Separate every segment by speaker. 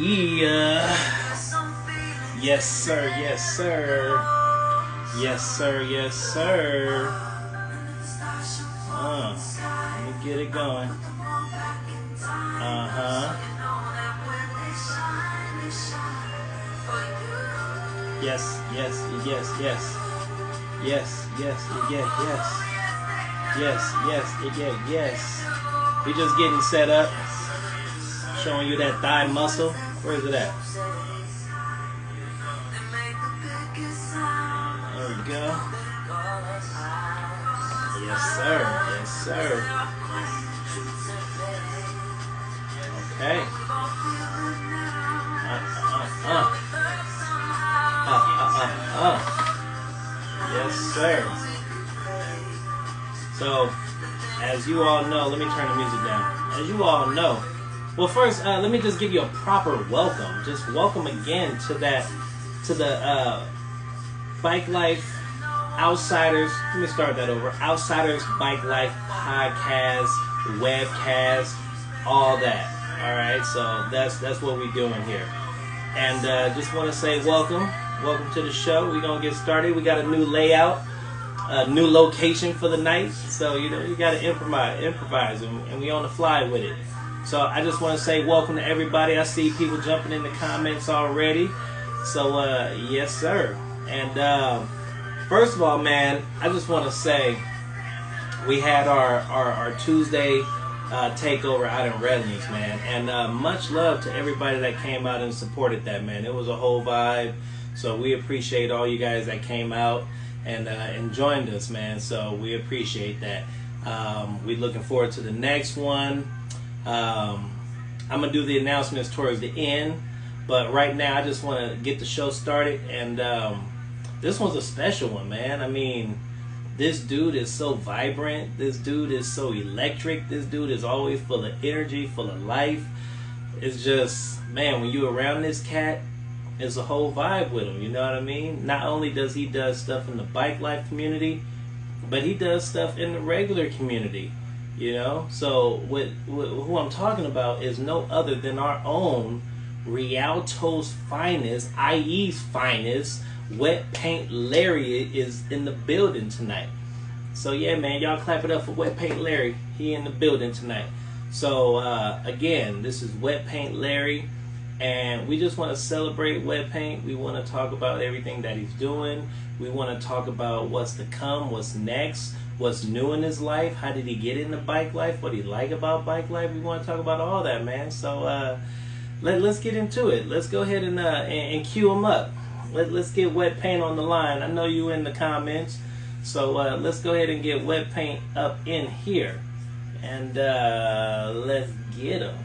Speaker 1: Yeah. Yes, sir. Yes, sir. Yes, sir. Yes, sir. Let me get it going. Yes, yes, yes, yes. Yes, yes, yes, yes. Yes, yes, yes, yes. We just getting set up. Showing you that thigh muscle. Where is it at? There we go. Yes, sir. Yes, sir. Okay. Yes, sir. So, as you all know, let me turn the music down. As you all know, well, first, let me just give you a proper welcome. Just welcome again to the Bike Life Outsiders. Let me start that over. Outsiders Bike Life podcast, webcast, all that. All right, so that's what we're doing here. And just want to say welcome to the show. We're gonna get started. We got a new layout, a new location for the night. So you got to improvise, and we on the fly with it. So I just want to say welcome to everybody. I see people jumping in the comments already. So yes, sir. And first of all, man, I just want to say we had our Tuesday takeover out in Redlands, man, and much love to everybody that came out and supported that, man. It was a whole vibe. So we appreciate all you guys that came out and joined us, man. So we appreciate that. We're looking forward to the next one. I'm gonna do the announcements towards the end, but right now I just want to get the show started. And this one's a special one, man. I mean, this dude is so vibrant. This dude is so electric. This dude is always full of energy, full of life. It's just, man, when you're around this cat, it's a whole vibe with him. You know what I mean? Not only does he do stuff in the bike life community, but he does stuff in the regular community. You know? So who I'm talking about is no other than our own Rialto's finest, IE's finest, Wet Paint Larry is in the building tonight. So yeah, man, y'all clap it up for Wet Paint Larry. He in the building tonight. So again, this is Wet Paint Larry, and we just want to celebrate Wet Paint. We want to talk about everything that he's doing. We want to talk about what's to come, what's next, what's new in his life. How did he get into bike life? What he like about bike life? We want to talk about all that, man. So let's get into it. Let's go ahead and cue him up. Let's get Wet Paint on the line. I know you in the comments, so let's go ahead and get Wet Paint up in here, and let's get him.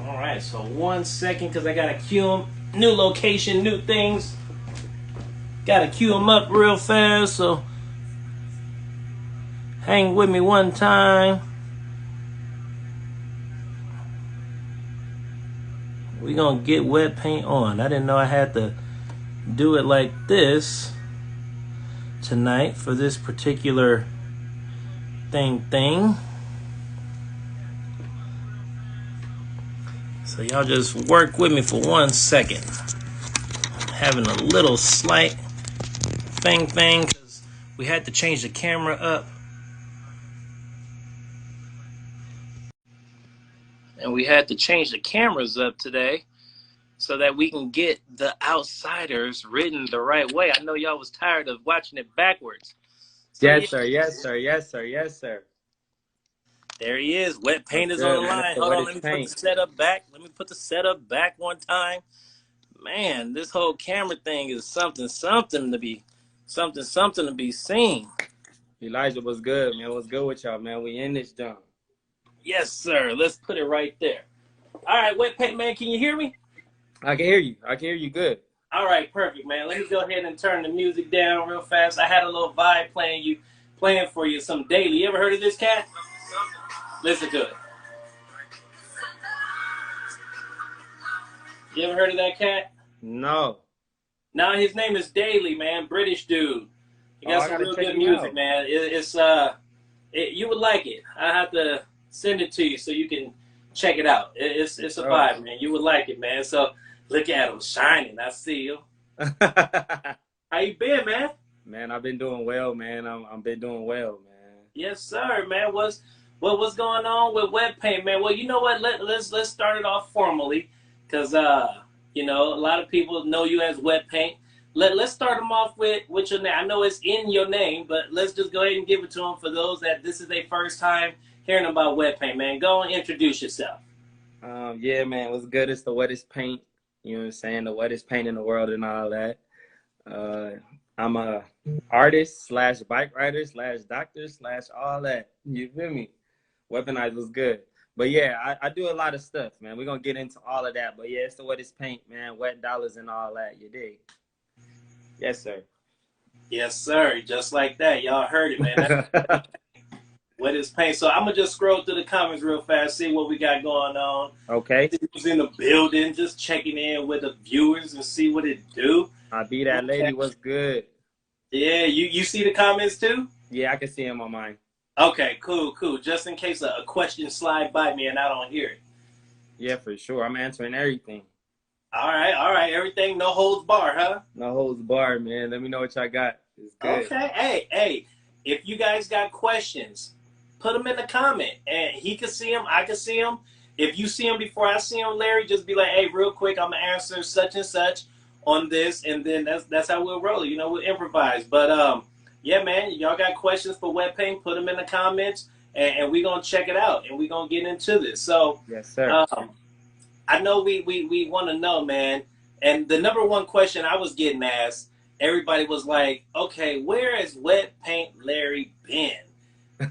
Speaker 1: All right, so 1 second, because I gotta cue him. New location, new things. Gotta cue him up real fast. So hang with me one time. We're gonna get Wet Paint on. I didn't know I had to do it like this tonight for this particular thing. So y'all just work with me for 1 second. I'm having a little slight thing because we had to change the camera up. And we had to change the cameras up today so that we can get the Outsiders written the right way. I know y'all was tired of watching it backwards. So
Speaker 2: yes, sir. Yes, sir. Yes, sir. Yes, sir.
Speaker 1: There he is. Wet Paint is on the line. Hold on. Let me put the setup back. Let me put the setup back one time. Man, this whole camera thing is something to be seen.
Speaker 2: Elijah, what's good, man? What's good with y'all, man? We in this jump.
Speaker 1: Yes, sir. Let's put it right there. All right, Wet Paint, man, can you hear me?
Speaker 2: I can hear you. I can hear you good.
Speaker 1: All right, perfect, man. Let me go ahead and turn the music down real fast. I had a little vibe playing for you, some daily. You ever heard of this cat? Listen to it. You ever heard of that cat?
Speaker 2: No.
Speaker 1: Now his name is Daily, man. British dude. He got some real good music, man. You would like it. I have to send it to you so you can check it out. It's a vibe, man. You would like it, man. So look at him shining. I see you. How you been, man?
Speaker 2: Man, I've been doing well, man. I've been doing well, man.
Speaker 1: Yes, sir, man. What's going on with wet paint, man? Well, you know what? Let's start it off formally, cause you know, a lot of people know you as wet paint. Let's start them off with your name. I know it's in your name, but let's just go ahead and give it to them for those that this is their first time hearing about wet paint, man. Go and introduce yourself.
Speaker 2: Yeah, man, what's good? It's the wettest paint. You know what I'm saying? The wettest paint in the world and all that. I'm a artist slash bike rider slash doctor slash all that. You feel me? Weaponize was good. But yeah, I do a lot of stuff, man. We're going to get into all of that. But yeah, it's the wettest paint, man. Wet dollars and all that. You dig? Yes, sir.
Speaker 1: Yes, sir. Just like that. Y'all heard it, man. Wettest paint. So I'm going to just scroll through the comments real fast, see what we got going on.
Speaker 2: Okay.
Speaker 1: Who's in the building, just checking in with the viewers and see what it do.
Speaker 2: I be that lady. What's good?
Speaker 1: Yeah, you see the comments too?
Speaker 2: Yeah, I can see them on mine.
Speaker 1: Okay, cool. Just in case a question slide by me and I don't hear it.
Speaker 2: Yeah, for sure. I'm answering everything.
Speaker 1: All right. Everything, no holds bar, huh?
Speaker 2: No holds barred, man. Let me know what y'all got. It's good.
Speaker 1: Okay. Hey, if you guys got questions, put them in the comment. And he can see them, I can see them. If you see them before I see them, Larry, just be like, hey, real quick, I'm going to answer such and such on this. And then that's how we'll roll. You know, we'll improvise. But, yeah, man, y'all got questions for wet paint, put them in the comments. And we're going to check it out. And we're going to get into this. So,
Speaker 2: yes, sir.
Speaker 1: I know we want to know, man. And the number one question I was getting asked, everybody was like, okay, where has wet paint Larry been?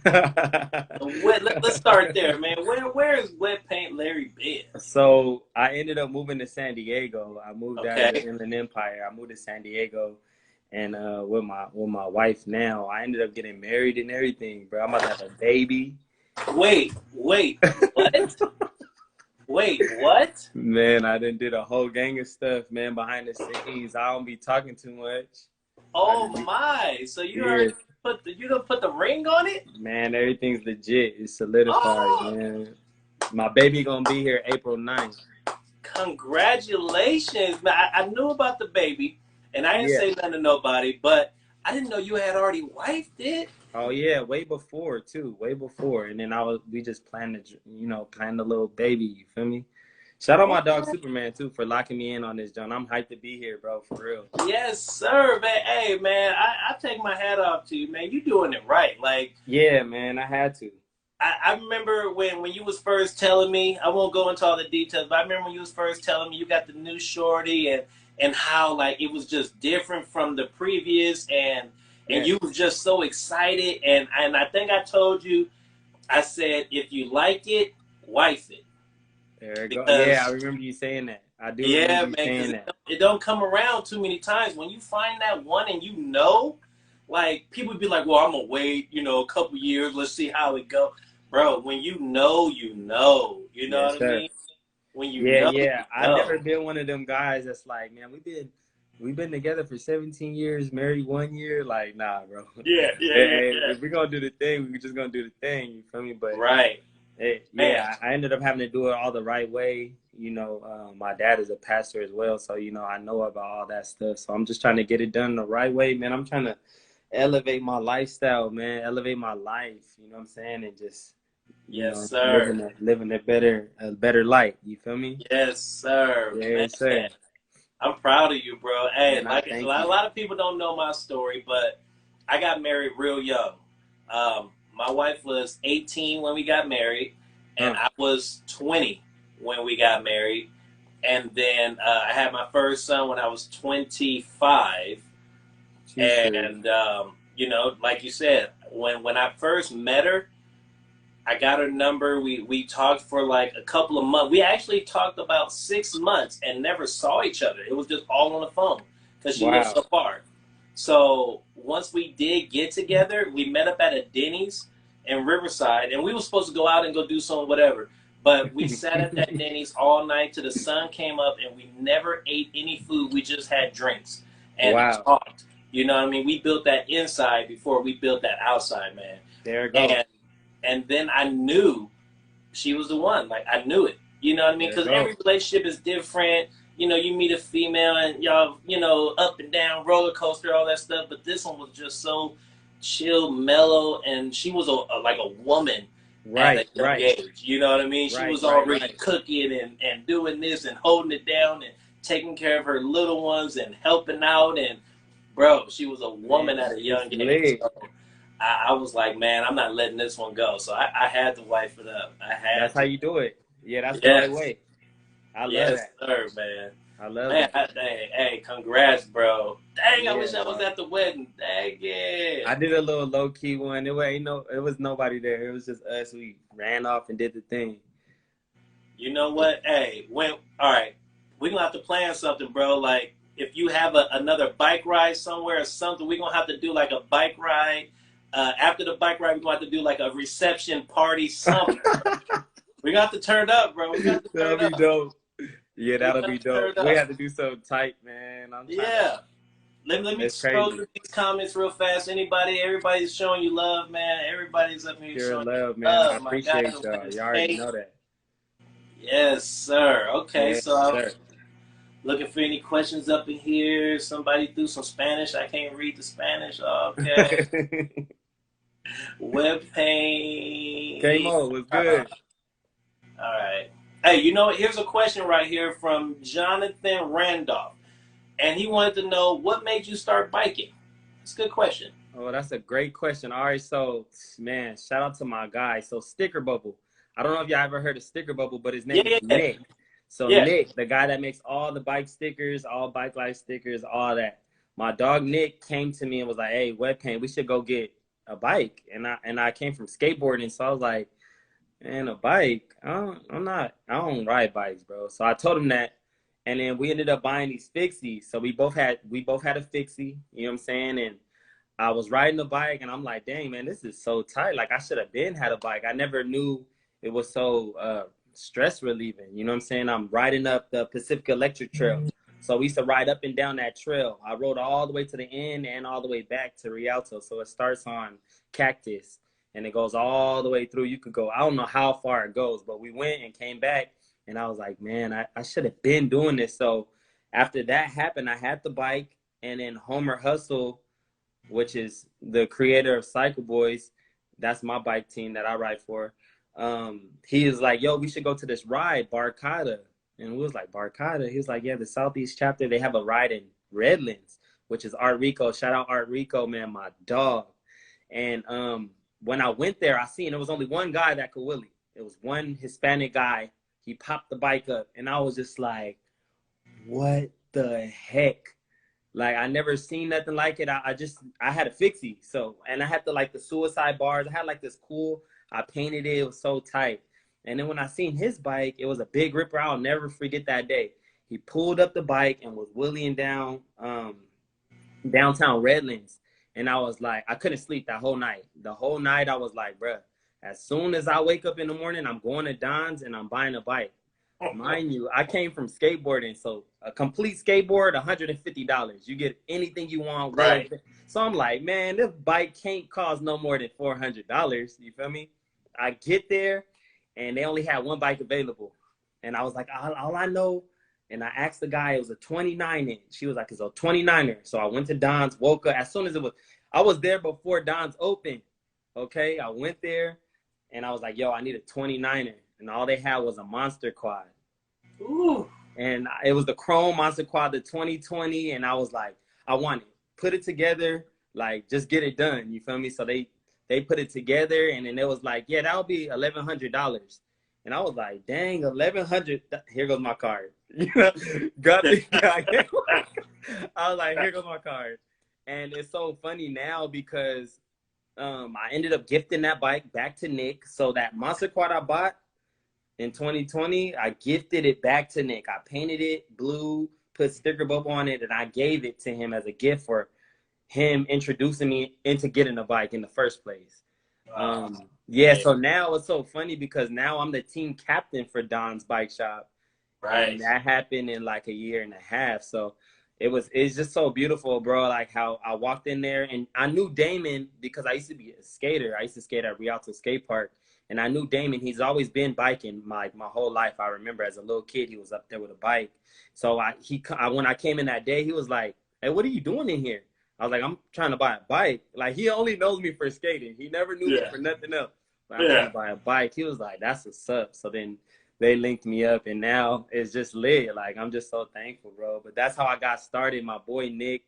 Speaker 1: Let's start there, man. Where has wet paint Larry been?
Speaker 2: So I ended up moving to San Diego. I moved out of the Inland Empire. I moved to San Diego, and with my wife now, I ended up getting married and everything, bro. I'm about to have a baby.
Speaker 1: Wait, what? Wait, what?
Speaker 2: Man, I done did a whole gang of stuff, man, behind the scenes. I don't be talking too much.
Speaker 1: Oh my! So you already put the ring on it?
Speaker 2: Man, everything's legit. It's solidified, man. My baby gonna be here April 9th.
Speaker 1: Congratulations, man! I knew about the baby, and I didn't say nothing to nobody, but I didn't know you had already wifed it.
Speaker 2: Oh yeah, way before too, way before. And then we just planned the little baby. You feel me? Shout out my dog Superman too for locking me in on this, John. I'm hyped to be here, bro, for real.
Speaker 1: Yes, sir, man. Hey, man, I take my hat off to you, man. You doing it right, like.
Speaker 2: Yeah, man, I had to.
Speaker 1: I remember when you was first telling me. I won't go into all the details, but I remember when you was first telling me you got the new shorty and how like it was just different from the previous and you was just so excited and I think I told you, I said if you like it, wife it.
Speaker 2: There you go. Yeah, I remember you saying that. I do.
Speaker 1: Yeah, man. It don't come around too many times. When you find that one and you know, like people be like, "Well, I'm gonna wait, a couple years. Let's see how it go." Bro, when you know, you know. You know what I mean? When you know,
Speaker 2: I've never been one of them guys that's like, man, we've been together for 17 years, married 1 year. Like, nah, bro.
Speaker 1: Yeah.
Speaker 2: If we're gonna do the thing, we're just gonna do the thing. You feel me? But
Speaker 1: right.
Speaker 2: I ended up having to do it all the right way. My dad is a pastor as well, so I know about all that stuff. So I'm just trying to get it done the right way, man. I'm trying to elevate my lifestyle, man. Elevate my life. You know what I'm saying? And just
Speaker 1: sir.
Speaker 2: Living a better life. You feel me?
Speaker 1: Yes, sir.
Speaker 2: Yes, sir.
Speaker 1: I'm proud of you, bro. Hey,
Speaker 2: man,
Speaker 1: a lot of people don't know my story, but I got married real young. My wife was 18 when we got married, and I was 20 when we got married. And then I had my first son when I was 25. And, like you said, when I first met her, I got her number. We talked for like a couple of months. We actually talked about 6 months and never saw each other. It was just all on the phone because she lived so far. So once we did get together, we met up at a Denny's in Riverside, and we were supposed to go out and go do some whatever. But we sat at that Denny's all night till the sun came up, and we never ate any food. We just had drinks and talked. You know what I mean? We built that inside before we built that outside, man.
Speaker 2: There it goes.
Speaker 1: And then I knew she was the one. Like, I knew it. You know what I mean?
Speaker 2: There you
Speaker 1: Because every
Speaker 2: go.
Speaker 1: relationship is different. You know, you meet a female and y'all, you know, up and down, roller coaster, all that stuff. But this one was just so chill, mellow, and she was like a woman at a
Speaker 2: Right,
Speaker 1: young
Speaker 2: right,
Speaker 1: age. You know what I mean? She
Speaker 2: right,
Speaker 1: was
Speaker 2: right,
Speaker 1: already
Speaker 2: right.
Speaker 1: cooking and doing this and holding it down and taking care of her little ones and helping out. And bro, she was a woman
Speaker 2: Man,
Speaker 1: at a
Speaker 2: it's
Speaker 1: young age.
Speaker 2: lit.
Speaker 1: So I was like, man, I'm not letting this one go. So I had to wife it up. I
Speaker 2: That's
Speaker 1: had
Speaker 2: how
Speaker 1: to.
Speaker 2: you do it. Yeah, that's the right
Speaker 1: Yes.
Speaker 2: way. I love
Speaker 1: Yes,
Speaker 2: that.
Speaker 1: sir, man.
Speaker 2: I love
Speaker 1: Man,
Speaker 2: that.
Speaker 1: hey, congrats, bro. Dang, I
Speaker 2: Yeah,
Speaker 1: wish I was
Speaker 2: dog.
Speaker 1: at the wedding. Dang
Speaker 2: I
Speaker 1: it.
Speaker 2: did a little low key one. It was nobody there. It was just us. We ran off and did the thing.
Speaker 1: You know what? Hey, all right, we're gonna have to plan something, bro. Like, if you have another bike ride somewhere or something, we're gonna have to do like a bike ride. After the bike ride, we're gonna have to do like a reception party, something. We got to turn up, bro. We got to
Speaker 2: That'll
Speaker 1: turn
Speaker 2: be
Speaker 1: up.
Speaker 2: dope. Yeah,
Speaker 1: We
Speaker 2: that'll
Speaker 1: got
Speaker 2: be
Speaker 1: to turn
Speaker 2: dope. We
Speaker 1: up.
Speaker 2: have to do something tight, man. I'm trying to.
Speaker 1: Yeah. Let me
Speaker 2: It's
Speaker 1: scroll
Speaker 2: crazy.
Speaker 1: through these comments real fast. Everybody's showing you love, man. Everybody's up here
Speaker 2: Pure
Speaker 1: showing you
Speaker 2: love, man. I
Speaker 1: love. My guy,
Speaker 2: appreciate
Speaker 1: the
Speaker 2: y'all.
Speaker 1: wettest
Speaker 2: You already
Speaker 1: paint.
Speaker 2: know that.
Speaker 1: Yes, sir. Okay,
Speaker 2: Yes,
Speaker 1: so I'm
Speaker 2: sir.
Speaker 1: looking for any questions up in here. Somebody threw some Spanish. I can't read the Spanish. Okay. Web paint.
Speaker 2: K-Mo was
Speaker 1: All
Speaker 2: good.
Speaker 1: right. Hey, you know what? Here's a question right here from Jonathan Randolph. And he wanted to know what made you start biking. It's a good question.
Speaker 2: Oh, that's a great question. All right, so man, shout out to my guy. So Sticker Bubble. I don't know if y'all ever heard of Sticker Bubble, but his
Speaker 1: Yeah,
Speaker 2: name is
Speaker 1: yeah,
Speaker 2: Nick. So
Speaker 1: yeah.
Speaker 2: Nick, the guy that makes all the bike stickers, all bike life stickers, all that. My dog Nick came to me and was like, "Hey, Webpaint, we should go get a bike." And I came from skateboarding, so I was like, "Man, a bike? I don't ride bikes, bro." So I told him that, and then we ended up buying these fixies. So we both had a fixie. You know what I'm saying? And I was riding the bike and I'm like, dang, man, this is so tight. Like, I should have been had a bike. I never knew it was so stress relieving. You know what I'm saying? I'm riding up the Pacific Electric Trail. So we used to ride up and down that trail. I rode all the way to the end and all the way back to Rialto. So it starts on Cactus and it goes all the way through. You could go, I don't know how far it goes, but we went and came back. And I was like, man, I should have been doing this. So after that happened, I had the bike and then Homer Hustle, which is the creator of Cycle Boys. That's my bike team that I ride for. He is like, yo, we should go to this ride, Barcada. And we was like, Barcada? He was like, yeah, the Southeast chapter, they have a ride in Redlands, which is Art Rico. Shout out Art Rico, man, my dog. And when I went there, I seen there was only one guy that could wheelie. It was one Hispanic guy. He popped the bike up, and I was just like, what the heck? Like, I never seen nothing like it. I had a fixie. So, and I had the suicide bars. I had like this cool, I painted it. It was so tight. And then when I seen his bike, it was a big ripper. I'll never forget that day. He pulled up the bike and was wheeling down downtown Redlands. And I was like, I couldn't sleep that whole night. The whole night I was like, bruh, as soon as I wake up in the morning, I'm going to Don's and I'm buying a bike. Mind you, I came from skateboarding, so a complete skateboard, $150. You get anything you want, rails.
Speaker 1: Right.
Speaker 2: So I'm like, man, this bike can't cost no more than $400. You feel me? I get there, and they only had one bike available, and I was like, all I know, and I asked the guy, it was a 29 inch. She was like, it's a 29er. So I went to Don's, woke up as soon as I was there before Don's opened. Okay, I went there, and I was like, yo, I need a 29er. And all they had was a Monster Quad.
Speaker 1: Ooh.
Speaker 2: And it was the Chrome Monster Quad, the 2020. And I was like, I want it. Put it together, like, just get it done. You feel me? So they put it together, and then it was like, yeah, that'll be $1,100. And I was like, dang, 1,100. Here goes my card. Got the guy. I was like, here goes my card. And it's so funny now because I ended up gifting that bike back to Nick. So that Monster Quad I bought in 2020, I gifted it back to Nick. I painted it blue, put sticker bubble on it, and I gave it to him as a gift for him introducing me into getting a bike in the first place.
Speaker 1: Wow.
Speaker 2: Yeah,
Speaker 1: Yeah.
Speaker 2: so now it's so funny because now I'm the team captain for Don's Bike Shop. And
Speaker 1: Right.
Speaker 2: that happened in like a year and a half. So it's just so beautiful, bro. Like how I walked in there and I knew Damon because I used to be a skater. I used to skate at Rialto Skate Park. And I knew Damon. He's always been biking my whole life. I remember as a little kid, he was up there with a bike. So when I came in that day, he was like, "Hey, what are you doing in here?" I was like, "I'm trying to buy a bike." Like, he only knows me for skating. He never knew me for nothing else. But I'm trying to buy a bike. He was like, "That's what's up." So then they linked me up, and now it's just lit. Like, I'm just so thankful, bro. But that's how I got started. My boy Nick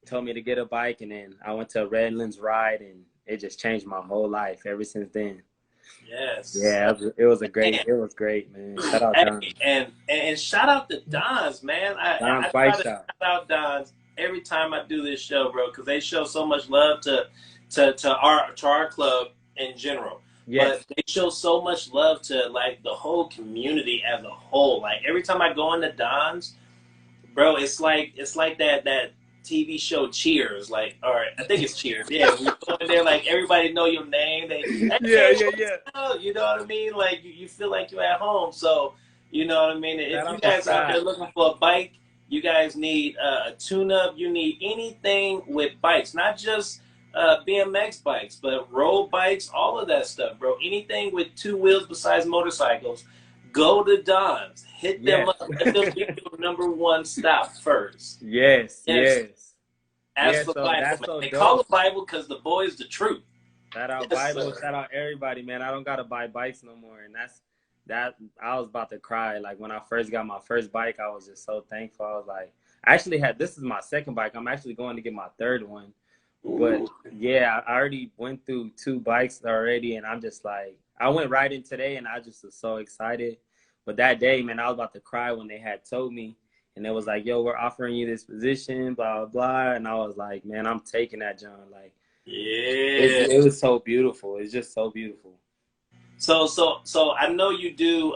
Speaker 2: told me to get a bike, and then I went to a Redlands ride, and it just changed my whole life ever since then.
Speaker 1: Yes.
Speaker 2: Yeah, it was great, man. Shout out Don.
Speaker 1: And shout out to Don's, man.
Speaker 2: Don's
Speaker 1: I
Speaker 2: Bike
Speaker 1: try to
Speaker 2: Shop.
Speaker 1: shout out Don's every time I do this show, bro, because they show so much love to our club in general.
Speaker 2: Yes.
Speaker 1: But they show so much love to like the whole community as a whole. Like every time I go into Don's, bro, it's like that TV show Cheers, like, or I think it's Cheers. Yeah, we go in there, like everybody know your name.
Speaker 2: Yeah.
Speaker 1: You know what I mean? Like you feel like you're at home. So you know what I mean. If you guys out there looking for a bike, you guys need a tune-up. You need anything with bikes, not just BMX bikes, but road bikes, all of that stuff, bro. Anything with two wheels besides motorcycles. Go to Don's. Hit them up. Let them be your number one stop first.
Speaker 2: Yes.
Speaker 1: Ask for Bible,
Speaker 2: so
Speaker 1: they
Speaker 2: dope.
Speaker 1: call it Bible because the boy is the truth.
Speaker 2: Shout out Bible. Shout out everybody, man. I don't gotta buy bikes no more, and that. I was about to cry. Like when I first got my first bike, I was just so thankful. I was like, this is my second bike. I'm actually going to get my third one. Ooh. But yeah, I already went through 2 bikes already, and I'm just like, I went riding today, and I just was so excited. But that day, man, I was about to cry when they had told me, and it was like, "Yo, we're offering you this position, blah, blah, blah." And I was like, man, I'm taking that, John. Like,
Speaker 1: yeah,
Speaker 2: it was so beautiful. It's just so beautiful.
Speaker 1: So I know you do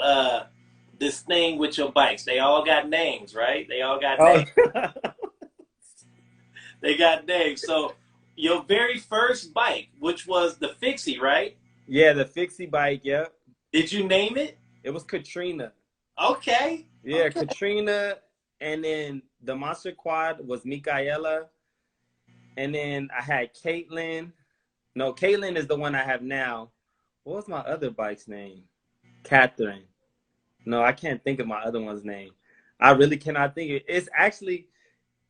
Speaker 1: this thing with your bikes. They all got names, right? They all got names. They got names. So your very first bike, which was the Fixie, right?
Speaker 2: Yeah, the Fixie bike, yep.
Speaker 1: Did you name it?
Speaker 2: It was Katrina.
Speaker 1: Okay.
Speaker 2: Yeah,
Speaker 1: okay.
Speaker 2: Katrina, and then the Monster Quad was Micaela, and then I had Caitlin. No, Caitlin is the one I have now. What was my other bike's name? Catherine. No, I can't think of my other one's name. I really cannot think of it. It's actually,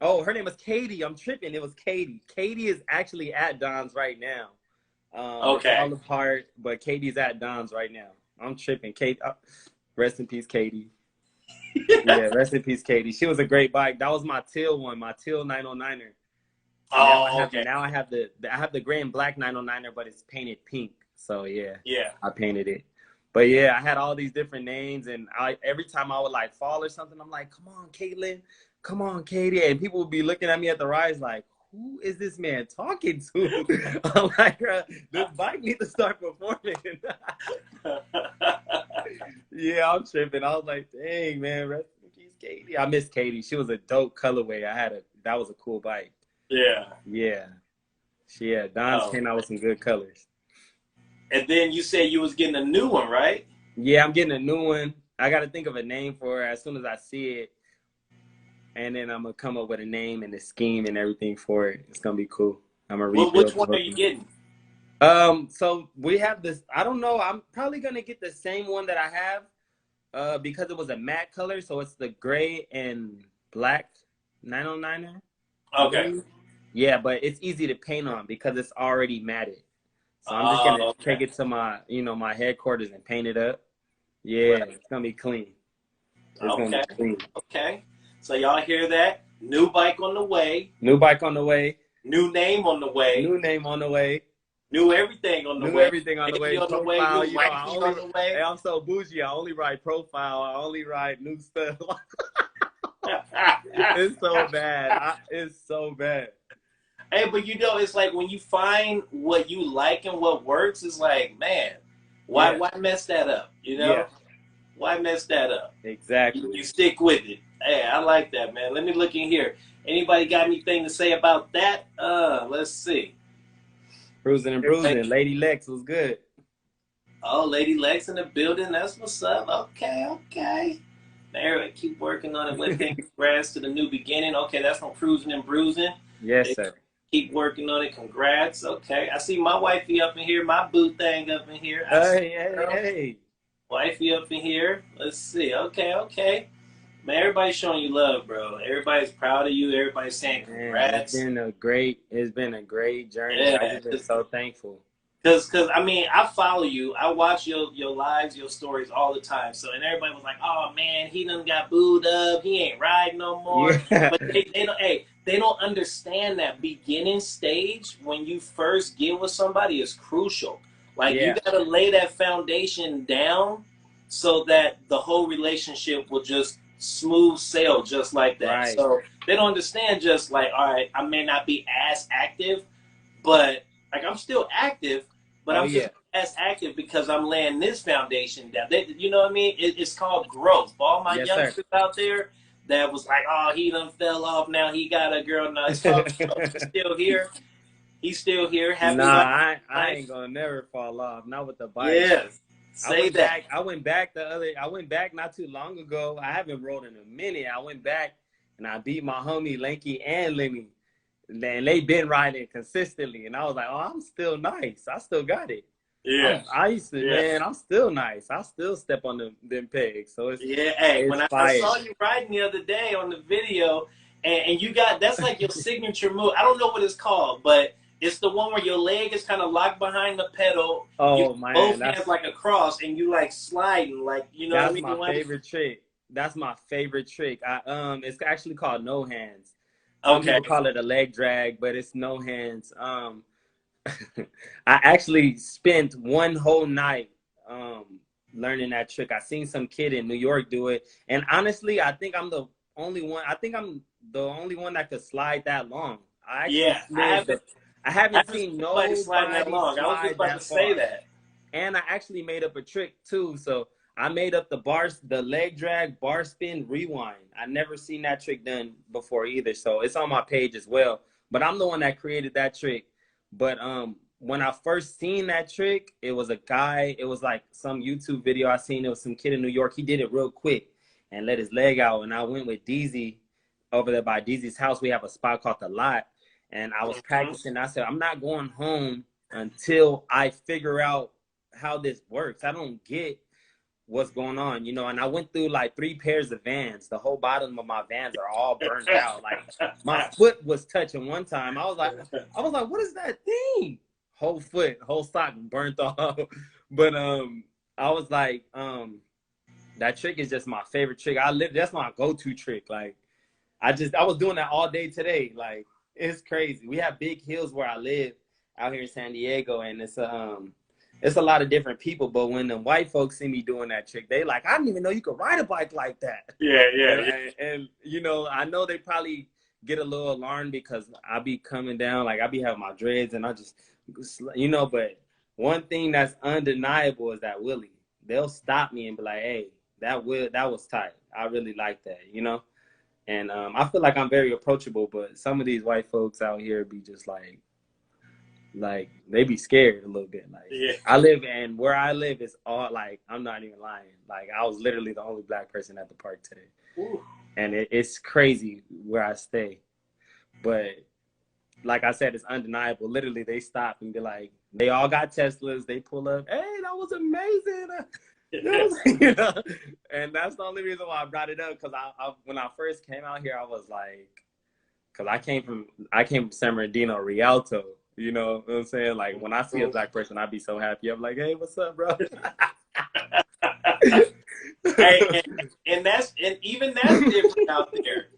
Speaker 2: her name was Katie. I'm tripping. It was Katie. Katie is actually at Don's right now.
Speaker 1: Okay.
Speaker 2: All apart, but Katie's at Don's right now. I'm tripping. Kate, rest in peace, Katie. Yeah, rest in peace, Katie. She was a great bike. That was my teal one, my teal 909er.
Speaker 1: Okay.
Speaker 2: Now I have the gray and black 909er, but it's painted pink. So yeah, I painted it. But yeah, I had all these different names, and every time I would like fall or something, I'm like, "Come on, Caitlin, come on, Katie," and people would be looking at me at the rides like, "Who is this man talking to?" I'm like, "This bike needs to start performing." Yeah, I'm tripping. I was like, "Dang, man, rest in peace, Katie." I miss Katie. She was a dope colorway. That was a cool bike. Yeah. Don's came out with some good colors.
Speaker 1: And then you said you was getting a new one, right?
Speaker 2: Yeah, I'm getting a new one. I got to think of a name for it as soon as I see it. And then I'm going to come up with a name and a scheme and everything for it. It's going to be cool. I'm going to rebuild.
Speaker 1: Which one are you getting?
Speaker 2: So we have this. I don't know. I'm probably going to get the same one that I have because it was a matte color. So it's the gray and black 909er.
Speaker 1: Okay.
Speaker 2: Yeah, but it's easy to paint on because it's already matted. So I'm just going to take it to my headquarters and paint it up. Yeah, It's going to be clean. It's going to be clean.
Speaker 1: Okay. So y'all hear that? New bike on the way.
Speaker 2: New bike on the way.
Speaker 1: New name on the way.
Speaker 2: New name on the way.
Speaker 1: New everything on the way.
Speaker 2: New everything on the way.
Speaker 1: On the way. New writing on the way.
Speaker 2: Hey, I'm so bougie. I only write profile. I only write new stuff. It's so bad. It's so bad.
Speaker 1: Hey, but it's like when you find what you like and what works, it's like, man, why mess that up? Why mess that up?
Speaker 2: Exactly.
Speaker 1: You stick with it. Hey, I like that, man. Let me look in here. Anybody got anything to say about that? Let's see.
Speaker 2: Cruising and bruising. Lady Lex was good.
Speaker 1: Oh, Lady Lex in the building. That's what's up. Okay. There, keep working on it. Wettttttest to the new beginning. Okay, that's from Cruising and Bruising.
Speaker 2: Yes, sir.
Speaker 1: Keep working on it. Congrats. Okay. I see my wifey up in here, my boo thing up in here. I see
Speaker 2: Hey, hey,
Speaker 1: girl.
Speaker 2: hey.
Speaker 1: Wifey up in here. Let's see. Okay, okay. Man, everybody's showing you love, bro. Everybody's proud of you. Everybody's saying
Speaker 2: Man,
Speaker 1: congrats.
Speaker 2: it's been a great journey. I
Speaker 1: Yeah.
Speaker 2: just been so thankful.
Speaker 1: Cause I mean I follow you. I watch your lives, your stories all the time. So and everybody was like, "Oh man, he done got booed up. He ain't riding no more."
Speaker 2: Yeah,
Speaker 1: But they don't. Hey, they don't understand that beginning stage when you first get with somebody is crucial. Like you
Speaker 2: yeah,
Speaker 1: gotta lay that foundation down so that the whole relationship will just smooth sail just like that.
Speaker 2: right.
Speaker 1: So they don't understand just like, all right, I may not be as active, but like I'm still active, but
Speaker 2: Oh
Speaker 1: I'm just
Speaker 2: yeah,
Speaker 1: not as active because I'm laying this foundation down. You know what I mean? It's called growth. For all my
Speaker 2: yes sir.
Speaker 1: youngsters out there that was like, oh, he done fell off. Now he got a girl. No, it's called growth. He's still here. He's still here.
Speaker 2: Nah,
Speaker 1: Happy wife,
Speaker 2: I ain't
Speaker 1: life.
Speaker 2: gonna never fall off. Not with the bike.
Speaker 1: Yes. Say that.
Speaker 2: I went back not too long ago. I haven't rode in a minute. I went back and I beat my homie Lanky and Lemmy. And they been riding consistently. And I was like, oh, I'm still nice. I still got it.
Speaker 1: Yeah.
Speaker 2: I used to,
Speaker 1: Yeah.
Speaker 2: man, I'm still nice. I still step on them pegs. So
Speaker 1: Yeah. Hey, when
Speaker 2: it's
Speaker 1: I
Speaker 2: fire.
Speaker 1: saw you riding the other day on the video, and you got that's like your signature move. I don't know what it's called, but it's the one where your leg is kind of locked behind the pedal. You
Speaker 2: Oh man,
Speaker 1: both hands like a cross, and you like sliding, like you know what I
Speaker 2: that's
Speaker 1: mean.
Speaker 2: my favorite trick. That's my favorite trick. It's actually called no hands. Some
Speaker 1: Okay.
Speaker 2: people call it a leg drag, but it's no hands. I actually spent one whole night learning that trick. I seen some kid in New York do it, and honestly, I think I'm the only one. I think I'm the only one that could slide that long. I actually
Speaker 1: Yeah,
Speaker 2: slid the. I
Speaker 1: I
Speaker 2: haven't
Speaker 1: haven't seen
Speaker 2: seen
Speaker 1: nobody sliding that
Speaker 2: nobody
Speaker 1: long. I was just
Speaker 2: slide
Speaker 1: about to
Speaker 2: that
Speaker 1: say
Speaker 2: far,
Speaker 1: that.
Speaker 2: and I actually made up a trick too. So I made up the leg drag, bar spin, rewind. I never seen that trick done before either. So it's on my page as well. But I'm the one that created that trick. But when I first seen that trick, it was a guy, it was like some YouTube video I seen. It was some kid in New York. He did it real quick and let his leg out. And I went with DZ over there by DZ's house. We have a spot called The Lot. And I was
Speaker 1: Mm-hmm.
Speaker 2: practicing. I said, I'm not going home until I figure out how this works. I don't get what's going on, you know. And I went through like 3 pairs of Vans. The whole bottom of my Vans are all burnt out. Like my foot was touching one time. I was like, what is that thing? Whole foot, whole sock burnt off. But I was like, that trick is just my favorite trick. That's my go-to trick. Like I was doing that all day today. Like it's crazy. We have big hills where I live out here in San Diego, and it's a lot of different people. But when the white folks see me doing that trick, they like, I didn't even know you could ride a bike like that.
Speaker 1: Yeah, yeah, yeah.
Speaker 2: And you know, I know they probably get a little alarmed because I be coming down, like I be having my dreads, and I just, you know. But one thing that's undeniable is that Willie. They'll stop me and be like, hey, that was tight. I really like that, you know. And I feel like I'm very approachable, but some of these white folks out here be just like they be scared a little bit. Like
Speaker 1: Yeah.
Speaker 2: I live, and where I live is all, like, I'm not even lying. Like I was literally the only black person at the park today.
Speaker 1: Ooh.
Speaker 2: And it's crazy where I stay. But like I said, it's undeniable. Literally, they stop and be like, they all got Teslas. They pull up, hey, that was amazing. You know, and that's the only reason why I brought it up, because when I first came out here, I was like, because I came from San Bernardino, Rialto. You know what I'm saying? Like when I see a black person, I be so happy. I'm like, hey, what's up, bro?
Speaker 1: Hey, and even that's different out there.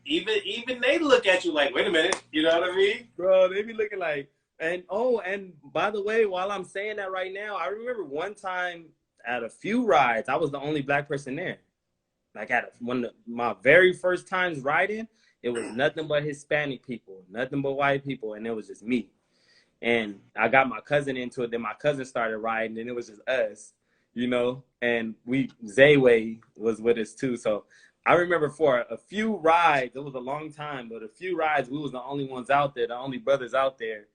Speaker 1: Even they look at you like, wait a minute, you know what I mean?
Speaker 2: Bro, they be looking like, and by the way, while I'm saying that right now, I remember one time at a few rides, I was the only black person there. Like my very first times riding, it was nothing but Hispanic people, nothing but white people, and it was just me. And I got my cousin into it. Then my cousin started riding, and it was just us, you know. And Zayway was with us too. So I remember for a few rides, it was a long time, but a few rides, we was the only ones out there, the only brothers out there.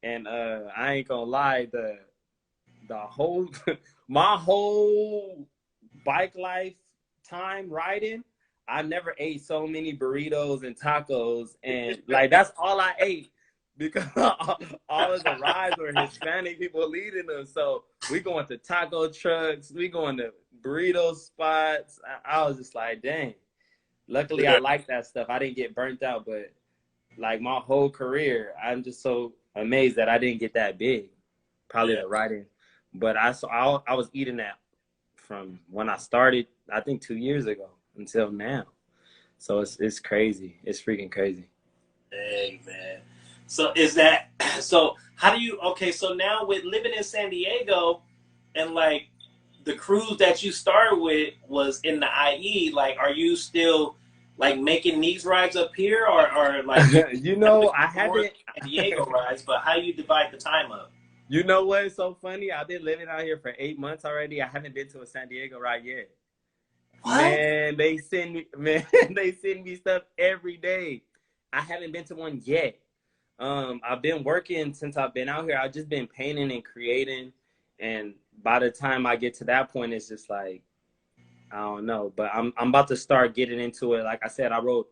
Speaker 2: And I ain't gonna lie, the whole my whole bike life time riding, I never ate so many burritos and tacos, and like that's all I ate. because all of the rides were Hispanic people leading them. So we going to taco trucks, we going to burrito spots. I was just like, dang. Luckily, I like that stuff. I didn't get burnt out, but like my whole career, I'm just so amazed that I didn't get that big. Probably the writing, but I was eating that from when I started, I think 2 years ago until now. So it's crazy. It's freaking crazy.
Speaker 1: Dang, man. So is that so? How do you? Okay, so now with living in San Diego, and like the cruise that you started with was in the IE. Like, are you still like making these rides up here, or like
Speaker 2: You know, I
Speaker 1: more
Speaker 2: haven't.
Speaker 1: San Diego rides? But how you divide the time up?
Speaker 2: You know what's so funny? I've been living out here for 8 months already. I haven't been to a San Diego ride yet.
Speaker 1: What?
Speaker 2: Man, they send me stuff every day. I haven't been to one yet. I've been working since I've been out here. I've just been painting and creating, and by the time I get to that point, it's just like I don't know. But I'm about to start getting into it. Like I said, I wrote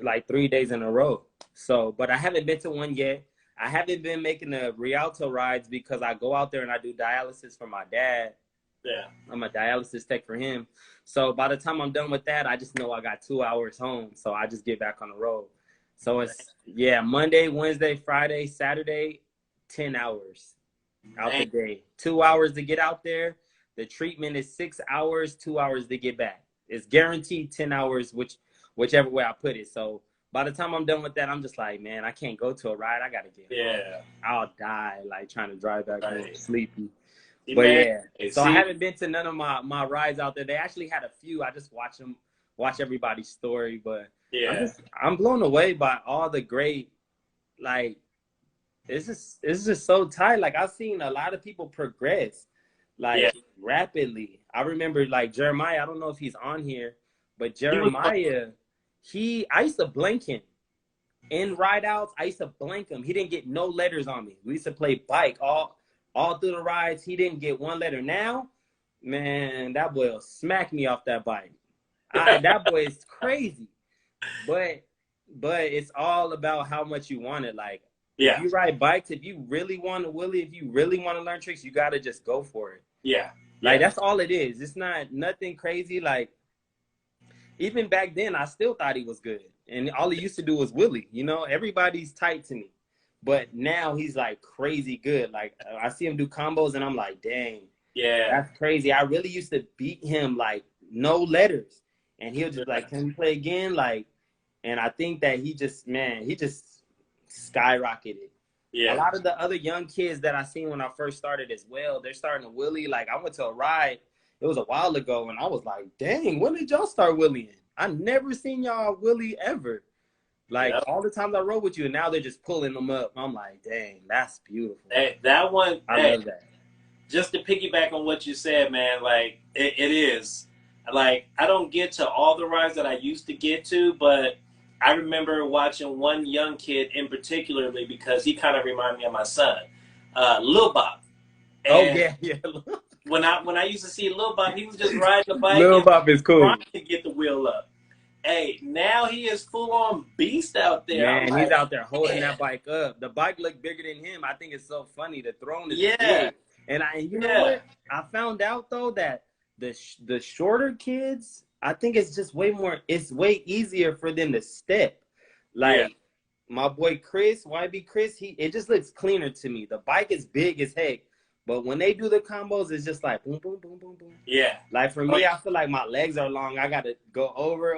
Speaker 2: like 3 days in a row. So, but I haven't been to one yet. I haven't been making the Rialto rides because I go out there and I do dialysis for my dad.
Speaker 1: Yeah.
Speaker 2: I'm a dialysis tech for him. So by the time I'm done with that, I just know I got 2 hours home. So I just get back on the road. So it's, Monday, Wednesday, Friday, Saturday, 10 hours out the day. 2 hours to get out there. The treatment is 6 hours, 2 hours to get back. It's guaranteed 10 hours, whichever way I put it. So by the time I'm done with that, I'm just like, man, I can't go to a ride. I got to get home. I'll die like trying to drive back home sleepy. But so I haven't been to none of my rides out there. They actually had a few. I just watch everybody's story. But I'm blown away by all the great, like, it's just so tight. Like, I've seen a lot of people progress, like, rapidly. I remember, like, Jeremiah, I don't know if he's on here, but Jeremiah, I used to blank him. In ride outs, I used to blank him. He didn't get no letters on me. We used to play bike all through the rides. He didn't get one letter. Now, man, that boy will smack me off that bike. That boy is crazy. But it's all about how much you want it. Like, if you ride bikes, if you really want to wheelie, if you really want to learn tricks, you got to just go for it. Like, that's all it is. It's not nothing crazy. Like, even back then, I still thought he was good. And all he used to do was wheelie. You know, everybody's tight to me. But now he's like crazy good. Like, I see him do combos and I'm like, dang, that's crazy. I really used to beat him like no letters. And he'll just like, can we play again? Like, and I think that he just skyrocketed. A lot of the other young kids that I seen when I first started as well, they're starting to wheelie. Like, I went to a ride, it was a while ago, and I was like, dang, when did y'all start wheeling? I never seen y'all wheelie ever. Like, all the times I rode with you, and now they're just pulling them up. I'm like, dang, that's beautiful.
Speaker 1: Hey, that one,
Speaker 2: I love that.
Speaker 1: Just to piggyback on what you said, man, like, it is. Like, I don't get to all the rides that I used to get to, but I remember watching one young kid in particularly because he kind of reminded me of my son, Lil Bob. And when I used to see Lil Bob, he was just riding the bike.
Speaker 2: Lil Bob is cool.
Speaker 1: Trying to get the wheel up. Hey, now he is full on beast out there.
Speaker 2: Man, he's out there holding that bike up. The bike looked bigger than him. I think it's so funny. The throne is big. And you know what? I found out though that the shorter kids, I think it's just it's way easier for them to step. Like my boy Chris, YB Chris, it just looks cleaner to me. The bike is big as heck. But when they do the combos, it's just like boom, boom, boom, boom, boom. Like for me, I feel like my legs are long. I got to go over.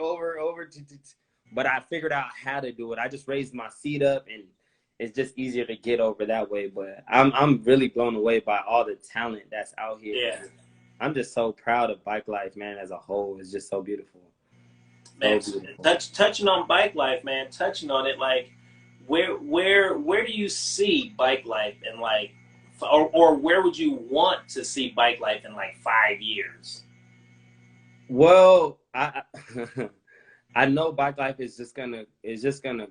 Speaker 2: But I figured out how to do it. I just raised my seat up, and it's just easier to get over that way. But I'm really blown away by all the talent that's out here. I'm just so proud of bike life, man, as a whole. It's just so beautiful.
Speaker 1: Man, so beautiful. Touching on bike life, man, touching on it, like, where do you see bike life and like, or where would you want to see bike life in like 5 years?
Speaker 2: Well, I know bike life is just gonna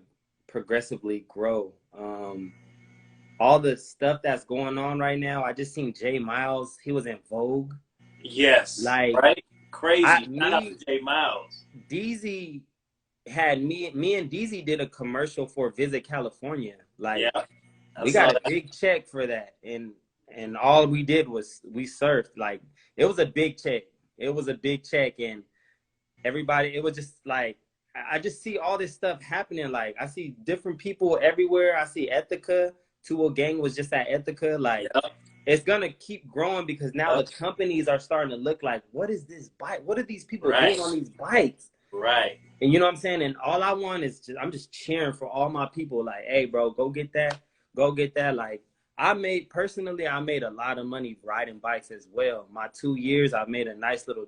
Speaker 2: progressively grow. All the stuff that's going on right now, I just seen Jay Miles. He was in Vogue.
Speaker 1: Yes,
Speaker 2: like
Speaker 1: right, crazy. Not up to Jay Miles.
Speaker 2: DZ, had me and DZ did a commercial for Visit California. Like
Speaker 1: Yeah, I
Speaker 2: we
Speaker 1: saw
Speaker 2: got a
Speaker 1: that.
Speaker 2: big check for that, and all we did was we surfed. Like it was a big check. It was a big check, and everybody. It was just like I just see all this stuff happening. Like I see different people everywhere. I see Ethica. 2 Gang was just at Ethica. Like
Speaker 1: Yep,
Speaker 2: it's gonna keep growing because now the
Speaker 1: yep.
Speaker 2: companies are starting to look like, what is this bike? What are these people
Speaker 1: Right,
Speaker 2: doing on these bikes?
Speaker 1: right,
Speaker 2: And you know what I'm saying? And all I want is I'm just cheering for all my people. Like, hey, bro, go get that. Go get that. Like, I made a lot of money riding bikes as well. My 2 years, I made a nice little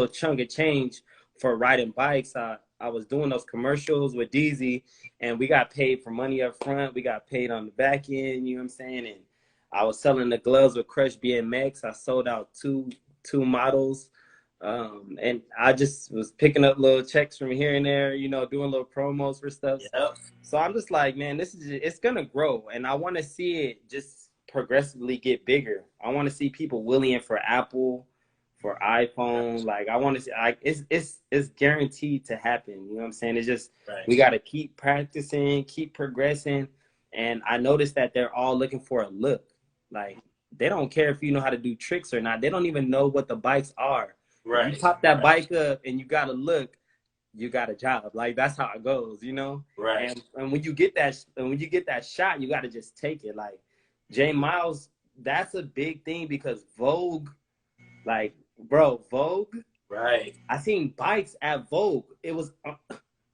Speaker 2: chunk of change for riding bikes. I was doing those commercials with DZ, and we got paid for money up front. We got paid on the back end. You know what I'm saying? And I was selling the gloves with Crush BMX. I sold out two models. And I just was picking up little checks from here and there, you know, doing little promos for stuff.
Speaker 1: yep.
Speaker 2: So I'm just like, man, it's gonna grow, and I want to see it just progressively get bigger. I want to see people willing for Apple, for iPhone. Like I want to see, like it's guaranteed to happen. You know what I'm saying? It's just
Speaker 1: Right.
Speaker 2: we got to keep practicing, keep progressing, and I noticed that they're all looking for a look. Like they don't care if you know how to do tricks or not. They don't even know what the bikes are. If you
Speaker 1: Right,
Speaker 2: pop that
Speaker 1: right,
Speaker 2: bike up and you got to look, you got a job. Like that's how it goes, you know.
Speaker 1: right.
Speaker 2: And when you get that shot, you got to just take it. Like Jay Miles, that's a big thing because Vogue, like bro, Vogue.
Speaker 1: Right.
Speaker 2: I seen bikes at Vogue. It was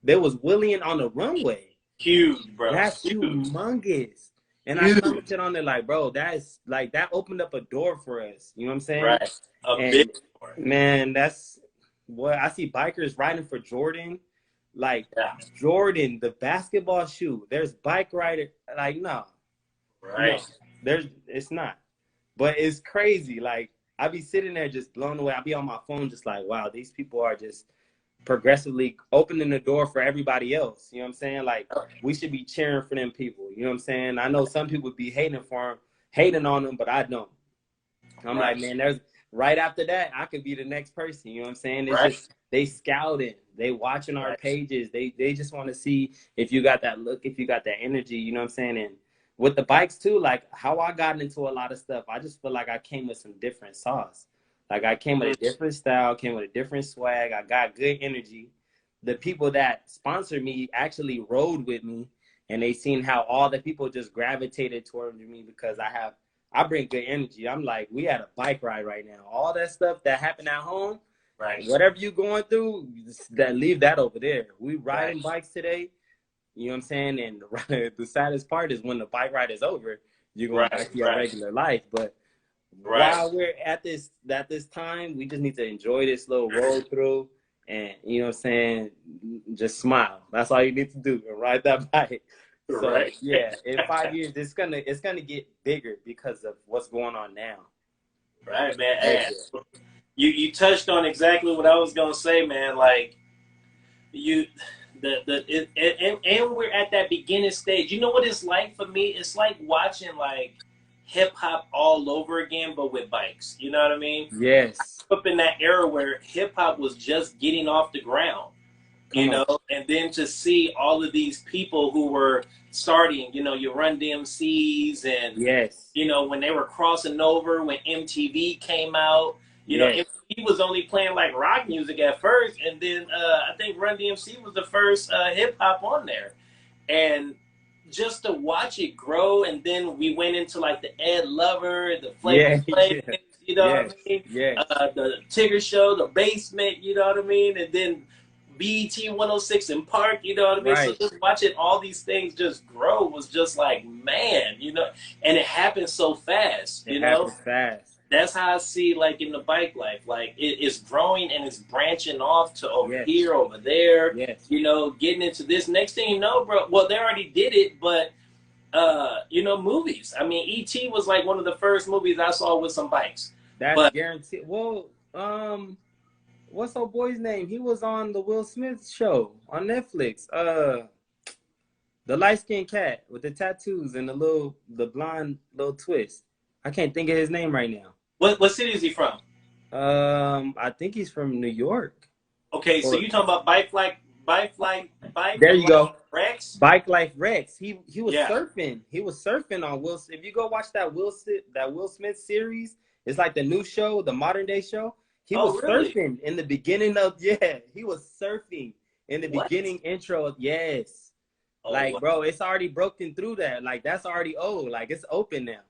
Speaker 2: there was Willian on the runway.
Speaker 1: Huge, bro.
Speaker 2: That's
Speaker 1: Huge.
Speaker 2: humongous. And I
Speaker 1: Huge.
Speaker 2: commented on it like, bro, that's like that opened up a door for us. You know what I'm saying?
Speaker 1: Right. A big
Speaker 2: And
Speaker 1: one.
Speaker 2: man, that's what I see bikers riding for Jordan. Like
Speaker 1: Yeah.
Speaker 2: Jordan, the basketball shoe. There's bike rider. Like, no,
Speaker 1: Right.
Speaker 2: it's not. But it's crazy. Like I be sitting there just blown away. I be on my phone just like, wow, these people are just progressively opening the door for everybody else. You know what I'm saying? Like we should be cheering for them people. You know what I'm saying? I know some people be hating on them, but I don't. I'm
Speaker 1: Right.
Speaker 2: like, man, there's right after that, I could be the next person. You know what I'm saying? It's
Speaker 1: Right.
Speaker 2: just they scouting, they watching our
Speaker 1: Right.
Speaker 2: pages. They just want to see if you got that look, if you got that energy. You know what I'm saying? And with the bikes too, like how I got into a lot of stuff, I just feel like I came with some different sauce. Like I came with a different style, came with a different swag. I got good energy. The people that sponsored me actually rode with me, and they seen how all the people just gravitated toward me because I bring good energy. I'm like, we had a bike ride right now. All that stuff that happened at home,
Speaker 1: Right.
Speaker 2: whatever you going through, leave that over there. We riding
Speaker 1: Right.
Speaker 2: bikes today. You know what I'm saying? And the saddest part is when the bike ride is over, you're going back
Speaker 1: Right.
Speaker 2: to your regular life. But
Speaker 1: Right.
Speaker 2: while we're at this time, we just need to enjoy this little roll through, and you know what I'm saying, just smile. That's all you need to do and ride that bike. So
Speaker 1: Right.
Speaker 2: yeah, in 5 years it's gonna get bigger because of what's going on now.
Speaker 1: Right, man.
Speaker 2: Heck
Speaker 1: Hey,
Speaker 2: yeah.
Speaker 1: you touched on exactly what I was gonna say, man. Like you and we're at that beginning stage. You know what it's like for me? It's like watching like hip hop all over again, but with bikes. You know what I mean?
Speaker 2: Yes.
Speaker 1: Up in that era where hip hop was just getting off the ground,
Speaker 2: Come on.
Speaker 1: and then to see all of these people who were starting, your Run DMCs and,
Speaker 2: Yes.
Speaker 1: when they were crossing over, when MTV came out,
Speaker 2: Yes.
Speaker 1: MTV was only playing like rock music at first, and then I think Run DMC was the first hip hop on there. And just to watch it grow, and then we went into like the Ed Lover, the Flavor
Speaker 2: Yeah.
Speaker 1: Flav,
Speaker 2: Yeah.
Speaker 1: you know what
Speaker 2: Yes.
Speaker 1: I mean?
Speaker 2: Yes.
Speaker 1: The Tigger Show, the Basement, you know what I mean? And then BET 106 in Park, you know what I mean? So
Speaker 2: Right.
Speaker 1: just watching all these things just grow was just like, man, and it happened so fast,
Speaker 2: It happens fast.
Speaker 1: That's how I see like in the bike life, like it's growing and it's branching off to over
Speaker 2: Yes.
Speaker 1: here, over there,
Speaker 2: Yes.
Speaker 1: getting into this. Next thing you know, bro, well, they already did it, but movies. I mean, E.T. was like one of the first movies I saw with some bikes.
Speaker 2: That's
Speaker 1: But
Speaker 2: guaranteed. Well, what's old boy's name? He was on the Will Smith show on Netflix. The light skinned cat with the tattoos and the blonde little twist. I can't think of his name right now.
Speaker 1: what city is he from?
Speaker 2: I think he's from New York.
Speaker 1: Okay, so you talking about
Speaker 2: There you go.
Speaker 1: Rex.
Speaker 2: Bikelife Rex. He was
Speaker 1: Yeah.
Speaker 2: surfing. He was surfing on Will. If you go watch that Will Smith series, it's like the new show, the modern day show. He was
Speaker 1: really?
Speaker 2: surfing in the beginning of he was surfing in the beginning intro. Yes.
Speaker 1: Oh,
Speaker 2: like,
Speaker 1: wow.
Speaker 2: bro, it's already broken through that. Like, that's already old. Like, it's open now.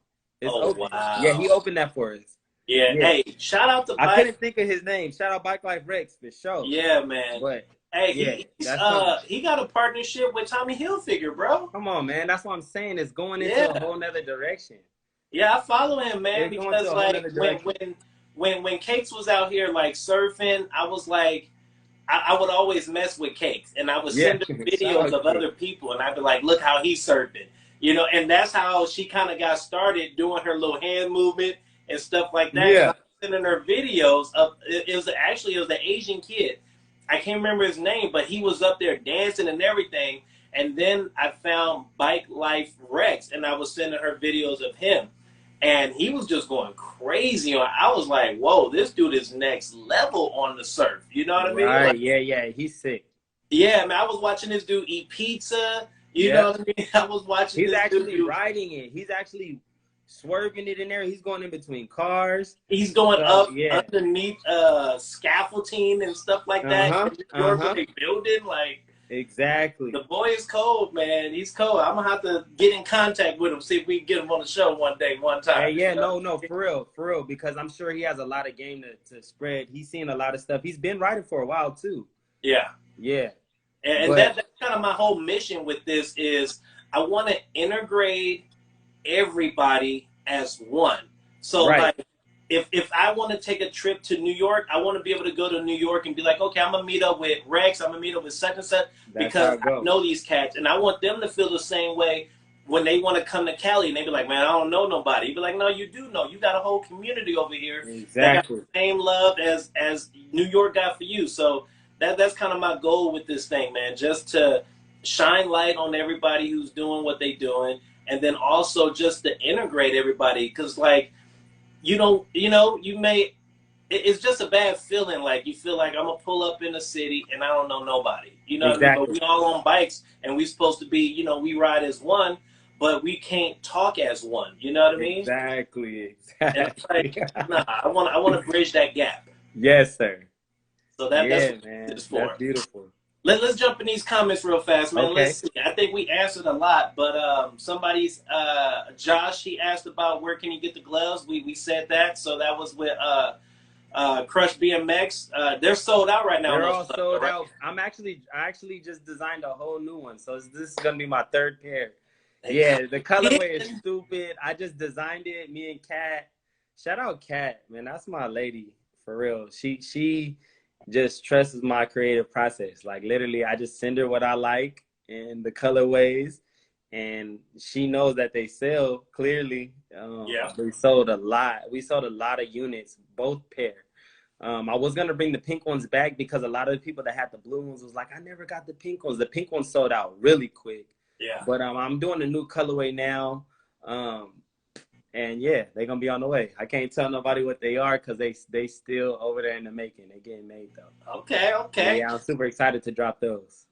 Speaker 2: It's open.
Speaker 1: Wow.
Speaker 2: Yeah, he opened that for us.
Speaker 1: Yeah. Hey, shout out to
Speaker 2: I couldn't think of his name. Shout out Bikelife Rex for sure.
Speaker 1: Yeah, man.
Speaker 2: But
Speaker 1: hey,
Speaker 2: yeah,
Speaker 1: he got a partnership with Tommy Hilfiger, bro.
Speaker 2: Come on, man. That's what I'm saying. It's going into a whole nother direction.
Speaker 1: Yeah, I follow him, man,
Speaker 2: it's
Speaker 1: because like when Cakes was out here like surfing, I was like, I would always mess with Cakes, and I would send her videos of other people, and I'd be like, look how he's surfing, you know, and that's how she kind of got started doing her little hand movement and stuff like that.
Speaker 2: Yeah.
Speaker 1: I was sending her videos of it was the Asian kid. I can't remember his name, but he was up there dancing and everything. And then I found Bikelife Rex, and I was sending her videos of him. And he was just going crazy. I was like, whoa, this dude is next level on the surf. You know what I mean?
Speaker 2: Right,
Speaker 1: like,
Speaker 2: yeah. He's sick.
Speaker 1: Yeah, man, I was watching this dude eat pizza. You know what I mean? I was watching
Speaker 2: He's actually riding it. He's actually swerving it in there. He's going in between cars.
Speaker 1: He's going up underneath scaffolding and stuff like that. Building, like,
Speaker 2: exactly.
Speaker 1: The boy is cold, man. He's cold. I'm gonna have to get in contact with him, see if we can get him on the show one time.
Speaker 2: Hey, yeah, no, for real, because I'm sure he has a lot of game to spread. He's seen a lot of stuff. He's been writing for a while too.
Speaker 1: Yeah. And that's kind of my whole mission with this is I want to integrate everybody as one. So like if I want to take a trip to New York, I want to be able to go to New York and be like, okay, I'm gonna meet up with Rex, I'm gonna meet up with such and such, because I know these cats, and I want them to feel the same way when they want to come to Cali, and they be like, man, I don't know nobody. You be like, no, you do know. You got a whole community over here that got the same love as New York got for you. So that's kind of my goal with this thing, man, just to shine light on everybody who's doing what they doing, and then also just to integrate everybody, because like, it's just a bad feeling. Like, you feel like I'm gonna pull up in the city and I don't know nobody. You know what I mean? But we all on bikes, and we supposed to be, we ride as one, but we can't talk as one. You know what I mean?
Speaker 2: Exactly.
Speaker 1: And it's like, nah, I want to bridge that gap.
Speaker 2: Yes, sir.
Speaker 1: So that's what it's for.
Speaker 2: That's beautiful.
Speaker 1: Let's jump in these comments real fast, man. Let's see. I think we answered a lot, but somebody's Josh, he asked about where can you get the gloves. We said that, so that was with Crush BMX. They're sold out right now.
Speaker 2: They're all sold out. I actually just designed a whole new one, so this is gonna be my third pair. Yeah, the colorway is stupid. I just designed it. Me and Kat. Shout out Kat, man. That's my lady for real. She just trusts my creative process. Like, literally, I just send her what I like and the colorways, and she knows that they sell clearly. We sold a lot. We sold a lot of units, both pair. I was gonna bring the pink ones back because a lot of the people that had the blue ones was like, I never got the pink ones. The pink ones sold out really quick. Yeah. But I'm doing a new colorway now. And yeah, they're gonna be on the way. I can't tell nobody what they are because they still over there in the making. They getting made though.
Speaker 1: Okay.
Speaker 2: Yeah, I'm super excited to drop those.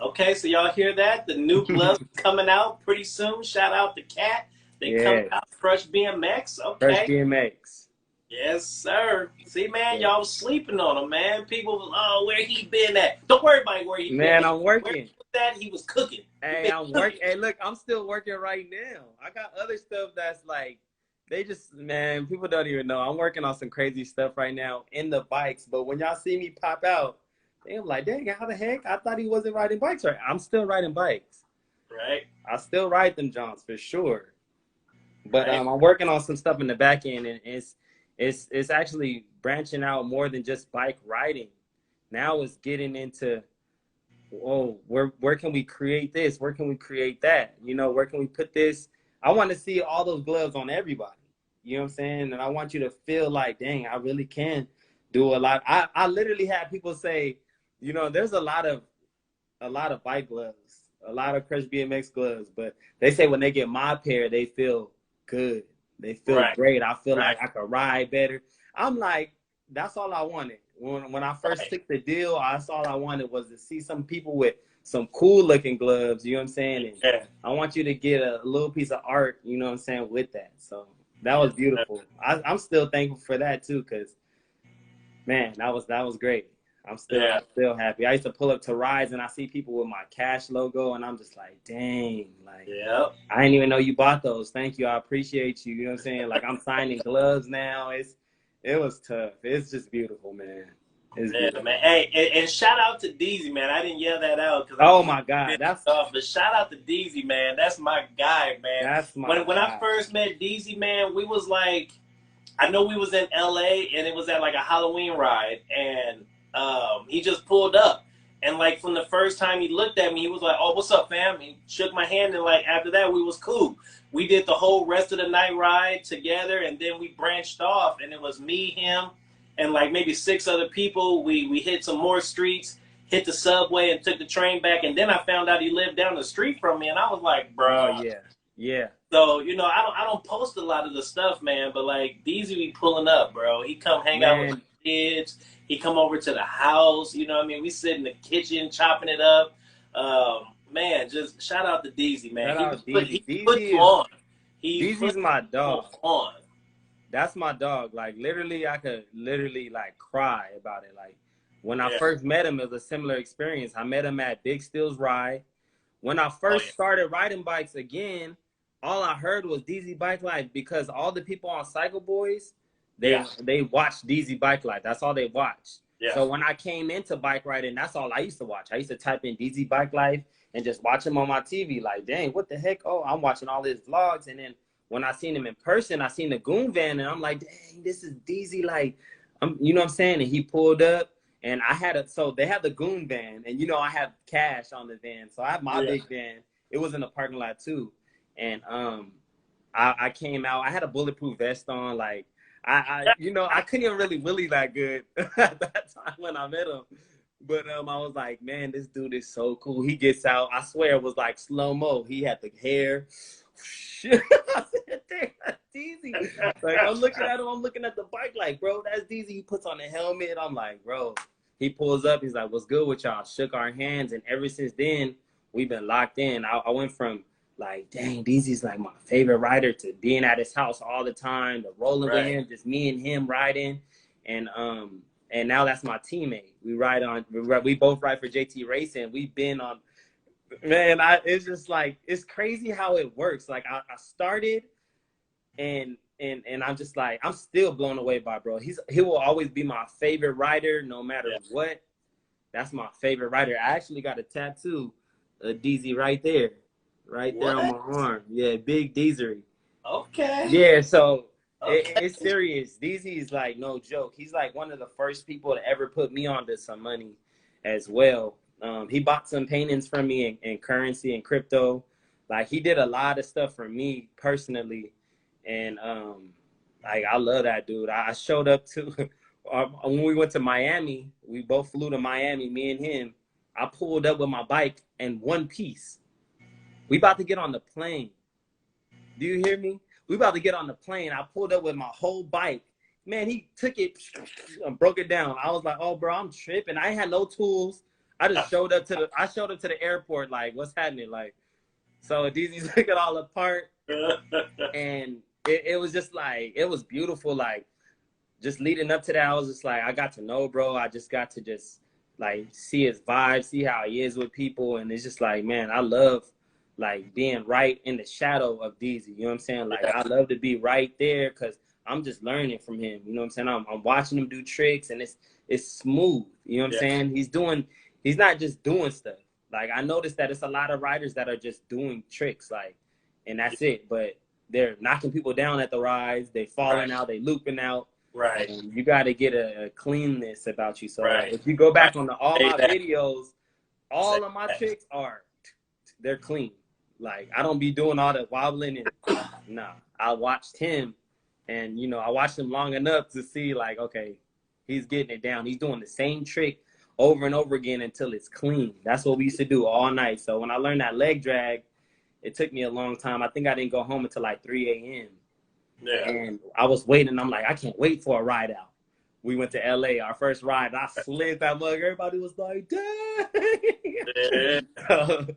Speaker 1: Okay, so y'all hear that? The new gloves coming out pretty soon. Shout out to Kat. They come out. Crush BMX. Okay.
Speaker 2: Crush BMX.
Speaker 1: Yes, sir. See, man, y'all sleeping on him, man. People, where he been at? Don't worry about where he been.
Speaker 2: Man, I'm working.
Speaker 1: That he was cooking.
Speaker 2: Hey, I'm working. Hey, look, I'm still working right now. I got other stuff that's like, man, people don't even know. I'm working on some crazy stuff right now in the bikes. But when y'all see me pop out, they're like, dang, how the heck? I thought he wasn't riding bikes right. I'm still riding bikes.
Speaker 1: Right.
Speaker 2: I still ride them Johns for sure. But I'm working on some stuff in the back end, and it's actually branching out more than just bike riding. Now it's getting into, where can we create this? Where can we create that? Where can we put this? I want to see all those gloves on everybody. You know what I'm saying? And I want you to feel like, dang, I really can do a lot. I literally had people say, there's a lot of bike gloves, a lot of Crush BMX gloves, but they say when they get my pair, they feel good. They feel great. I feel like I could ride better. I'm like, that's all I wanted. When I first took the deal, that's all I wanted was to see some people with some cool looking gloves, you know what I'm saying? And
Speaker 1: Yeah.
Speaker 2: I want you to get a little piece of art, you know what I'm saying, with that. So that was beautiful. I'm still thankful for that too, because man, that was great. I'm still happy. I used to pull up to rides and I see people with my Cash logo and I'm just like, dang, like
Speaker 1: Yep.
Speaker 2: I didn't even know you bought those. Thank you. I appreciate you. You know what I'm saying? Like I'm signing gloves now. It was tough. It's just beautiful, man. It's
Speaker 1: Yeah,
Speaker 2: beautiful.
Speaker 1: man. Hey, and shout out to DZ, man. I didn't yell that out because
Speaker 2: Oh
Speaker 1: I'm
Speaker 2: my God.
Speaker 1: off, but shout out to DZ, man. That's my guy, man.
Speaker 2: That's my
Speaker 1: When I
Speaker 2: guy.
Speaker 1: first met DZ, man, we was like, I know we was in LA and it was at like a Halloween ride, and he just pulled up. And like from the first time he looked at me, he was like, "Oh, what's up, fam?" He shook my hand, and like after that, we was cool. We did the whole rest of the night ride together, and then we branched off, and it was me, him, and like maybe 6 other people. We hit some more streets, hit the subway, and took the train back. And then I found out he lived down the street from me, and I was like,
Speaker 2: Oh
Speaker 1: "Bruh."
Speaker 2: yeah. Yeah.
Speaker 1: So, you know, I don't post a lot of the stuff, man, but like DZ be pulling up, bro. He come hang out with
Speaker 2: Man.
Speaker 1: my kids. He come over to the house, you know what I mean? We sit in the kitchen chopping it up. Man, just shout out to DZ, man.
Speaker 2: Shout out
Speaker 1: He
Speaker 2: DZ.
Speaker 1: put you on. He
Speaker 2: DZ's
Speaker 1: put
Speaker 2: my
Speaker 1: you
Speaker 2: dog.
Speaker 1: on.
Speaker 2: That's my dog. Like literally, I could literally like cry about it. Like when I
Speaker 1: Yeah.
Speaker 2: first met him, it was a similar experience. I met him at Big Steel's Ride. When I first started riding bikes again, all I heard was DZ Bike Life because all the people on Cycle Boys, they watch DZ Bike Life. That's all they watch.
Speaker 1: Yeah.
Speaker 2: So when I came into bike riding, that's all I used to watch. I used to type in DZ Bike Life and just watch him on my TV. Like, dang, what the heck? Oh, I'm watching all his vlogs. And then when I seen him in person, I seen the Goon Van, and I'm like, dang, this is DZ. Like, you know what I'm saying? And he pulled up. And I had so they have the Goon Van, and you know I have cash on the van, so I have my big van. It was in the parking lot too, and I came out. I had a bulletproof vest on, like you know I couldn't even really willy that good at that time when I met him, but I was like, man, this dude is so cool. He gets out. I swear it was like slow mo. He had the hair. I said, "Damn, that's DZ." Like I'm looking at him, I'm looking at the bike, like, bro, that's DZ. He puts on the helmet. I'm like, bro. He pulls up. He's like, "What's good with y'all?" Shook our hands, and ever since then, we've been locked in. I went from like, dang, DZ's like my favorite rider to being at his house all the time, to rolling with him, just me and him riding, and now that's my teammate. We ride on. We both ride for JT Racing. We've been on. Man, it's just like, it's crazy how it works. Like I started and I'm just like, I'm still blown away by bro. He will always be my favorite rider no matter what. That's my favorite rider. I actually got a tattoo of DZ right there on my arm. Yeah, big DZ.
Speaker 1: Okay.
Speaker 2: Yeah, so it's serious. DZ is like no joke. He's like one of the first people to ever put me onto some money as well. He bought some paintings from me in currency and crypto. Like he did a lot of stuff for me personally, and like I love that dude. I showed up to when we went to Miami. We both flew to Miami, me and him. I pulled up with my bike in one piece. We about to get on the plane. Do you hear me? We about to get on the plane. I pulled up with my whole bike. Man, he took it and broke it down. I was like, oh, bro, I'm tripping. I ain't had no tools. I just showed up to the airport, like, what's happening? Like, so DZ took it all apart. And it was just like, it was beautiful. Like, just leading up to that, I was just like, I got to know, bro. I just got to like see his vibe, see how he is with people. And it's just like, man, I love like being right in the shadow of DZ. You know what I'm saying? Like, I love to be right there because I'm just learning from him. You know what I'm saying? I'm watching him do tricks, and it's smooth. You know what I'm saying? He's not just doing stuff. Like, I noticed that it's a lot of riders that are just doing tricks, like, and that's it. But they're knocking people down at the rides. They falling out. They looping out.
Speaker 1: Right.
Speaker 2: And you got to get a cleanness about you. So if you go back on all my videos, all of my tricks they're clean. Like, I don't be doing all the wobbling and nah. I watched him, and you know, I watched him long enough to see like, okay, he's getting it down. He's doing the same trick over and over again until it's clean. That's what we used to do all night. So when I learned that leg drag, it took me a long time. I think I didn't go home until like 3 a.m. Yeah. And I was waiting. I'm like, I can't wait for a ride out. we went to LA, our first ride. I slid that mug. Everybody was like, dang. So,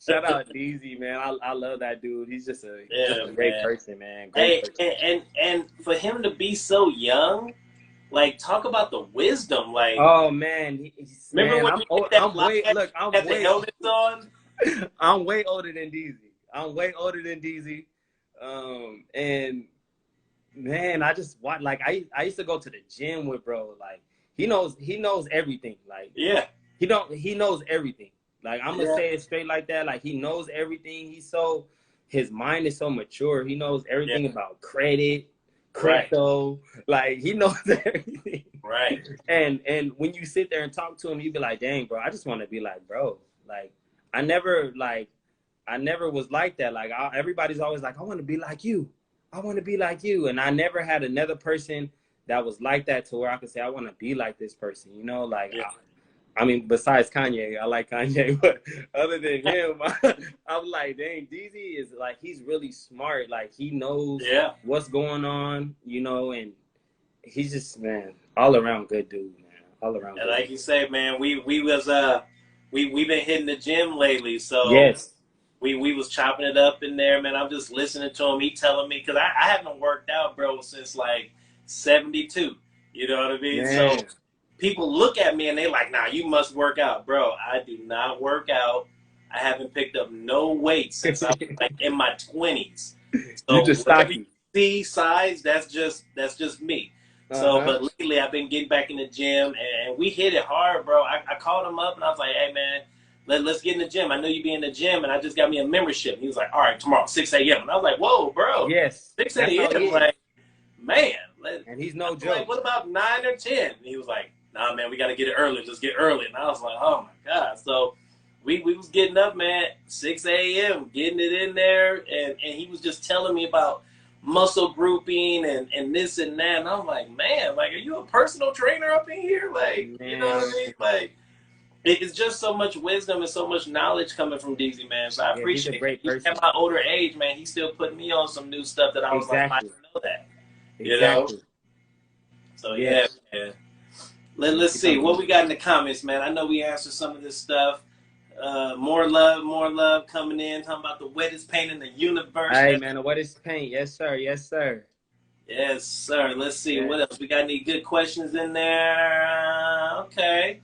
Speaker 2: shout out DZ, man. I love that dude. He's just
Speaker 1: Yeah,
Speaker 2: a great
Speaker 1: man.
Speaker 2: person, man. Great
Speaker 1: Hey,
Speaker 2: person.
Speaker 1: and for him to be so young, like, talk about the wisdom. Like,
Speaker 2: Oh man,
Speaker 1: remember when
Speaker 2: I'm
Speaker 1: we
Speaker 2: old,
Speaker 1: did that
Speaker 2: I'm
Speaker 1: live
Speaker 2: way look, I'm
Speaker 1: at the
Speaker 2: way
Speaker 1: helmets on?
Speaker 2: I'm way older than DZ. I'm way older than DZ. And man, I just watch like I used to go to the gym with bro. Like he knows everything. Like
Speaker 1: Yeah,
Speaker 2: he knows everything. Like I'm gonna
Speaker 1: yeah,
Speaker 2: say it straight like that. Like he knows everything. His mind is so mature. He knows
Speaker 1: yeah.
Speaker 2: everything about credit,
Speaker 1: Right,
Speaker 2: crypto. Like he knows everything.
Speaker 1: right.
Speaker 2: And when you sit there and talk to him, you be like, dang, bro, I just want to be like, bro. Like I never was like that. Like everybody's always like, I want to be like you. I want to be like you. And I never had another person that was like that to where I could say, I want to be like this person. You know, like,
Speaker 1: Yeah.
Speaker 2: I mean, besides Kanye, I like Kanye, but other than him, I'm like, dang, DZ is like, he's really smart. Like, he knows
Speaker 1: Yeah.
Speaker 2: what's going on, you know, and he's just, man, all around good dude, man. All around
Speaker 1: And
Speaker 2: good
Speaker 1: like
Speaker 2: dude.
Speaker 1: you say, man, we we've been hitting the gym lately, so
Speaker 2: Yes.
Speaker 1: we was chopping it up in there, man. I'm just listening to him. He telling me because I haven't worked out, bro, since like '72. You know what I mean? So
Speaker 2: Man.
Speaker 1: people look at me and they like, nah, you must work out, bro. I do not work out. I haven't picked up no weight since I was like in my 20s.
Speaker 2: You
Speaker 1: So
Speaker 2: just
Speaker 1: whatever you
Speaker 2: stocky.
Speaker 1: see size, that's just me. So,
Speaker 2: Uh-huh.
Speaker 1: but lately I've been getting back in the gym and we hit it hard, bro. I called him up and I was like, hey man, let's get in the gym. I know you be in the gym and I just got me a membership. And he was like, all right, tomorrow, 6 a.m. And I was like, whoa, bro,
Speaker 2: Yes.
Speaker 1: 6
Speaker 2: That's how he
Speaker 1: a.m.
Speaker 2: is.
Speaker 1: Like, man.
Speaker 2: And he's
Speaker 1: I
Speaker 2: no
Speaker 1: was like,
Speaker 2: joke.
Speaker 1: what about 9 or 10? And he was like, nah, man, we got to get it early. Let's get early. And I was like, oh my God. So we was getting up, man, 6 a.m., getting it in there. And he was just telling me about muscle grouping and this and that. And I'm like, man, like, are you a personal trainer up in here? Like, you know what I
Speaker 2: Man.
Speaker 1: mean? Like, it's just so much wisdom and so much knowledge coming from DZ, man. So I
Speaker 2: Yeah, he's a
Speaker 1: appreciate it.
Speaker 2: great
Speaker 1: Even
Speaker 2: person.
Speaker 1: at my older age, man, he's still putting me on some new stuff that I was like, I
Speaker 2: Exactly.
Speaker 1: didn't know that, you know?
Speaker 2: Exactly.
Speaker 1: So yeah,
Speaker 2: Yes.
Speaker 1: man.
Speaker 2: Yeah,
Speaker 1: Let's
Speaker 2: he's
Speaker 1: see what
Speaker 2: something.
Speaker 1: we got in the comments, man. I know we answered some of this stuff. More love coming in. Talking about the wettest paint in the universe.
Speaker 2: Hey man, what is paint? Yes, sir. Yes, sir.
Speaker 1: Yes, sir. Let's see
Speaker 2: Yeah.
Speaker 1: what else. We got any good questions in there? Okay.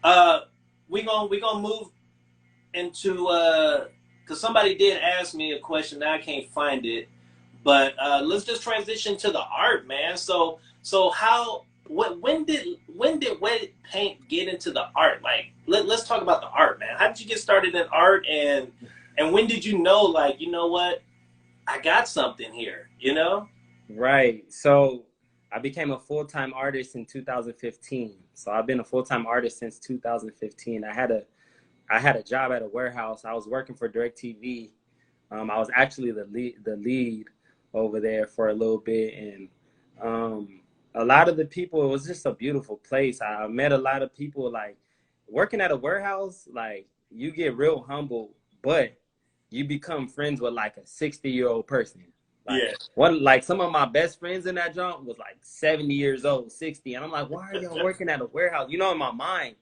Speaker 1: Uh, we gonna move into because somebody did ask me a question. Now I can't find it, but let's just transition to the art, man. So how when did wet paint get into the art? Like let's talk about the art, man. How did you get started in art, and when did you know, like, you know what, I got something here, you know?
Speaker 2: Right. So I became a full-time artist in 2015. So I've been a full-time artist since 2015. I had a job at a warehouse. I was working for DirecTV. I was actually the lead over there for a little bit, and a lot of the people. It was just a beautiful place. I met a lot of people. Like working at a warehouse, like you get real humble, but you become friends with like a 60-year-old person. Like
Speaker 1: Yeah.
Speaker 2: like some of my best friends in that job was like 70 years old, 60, and I'm like, why are y'all working at a warehouse? You know, in my mind.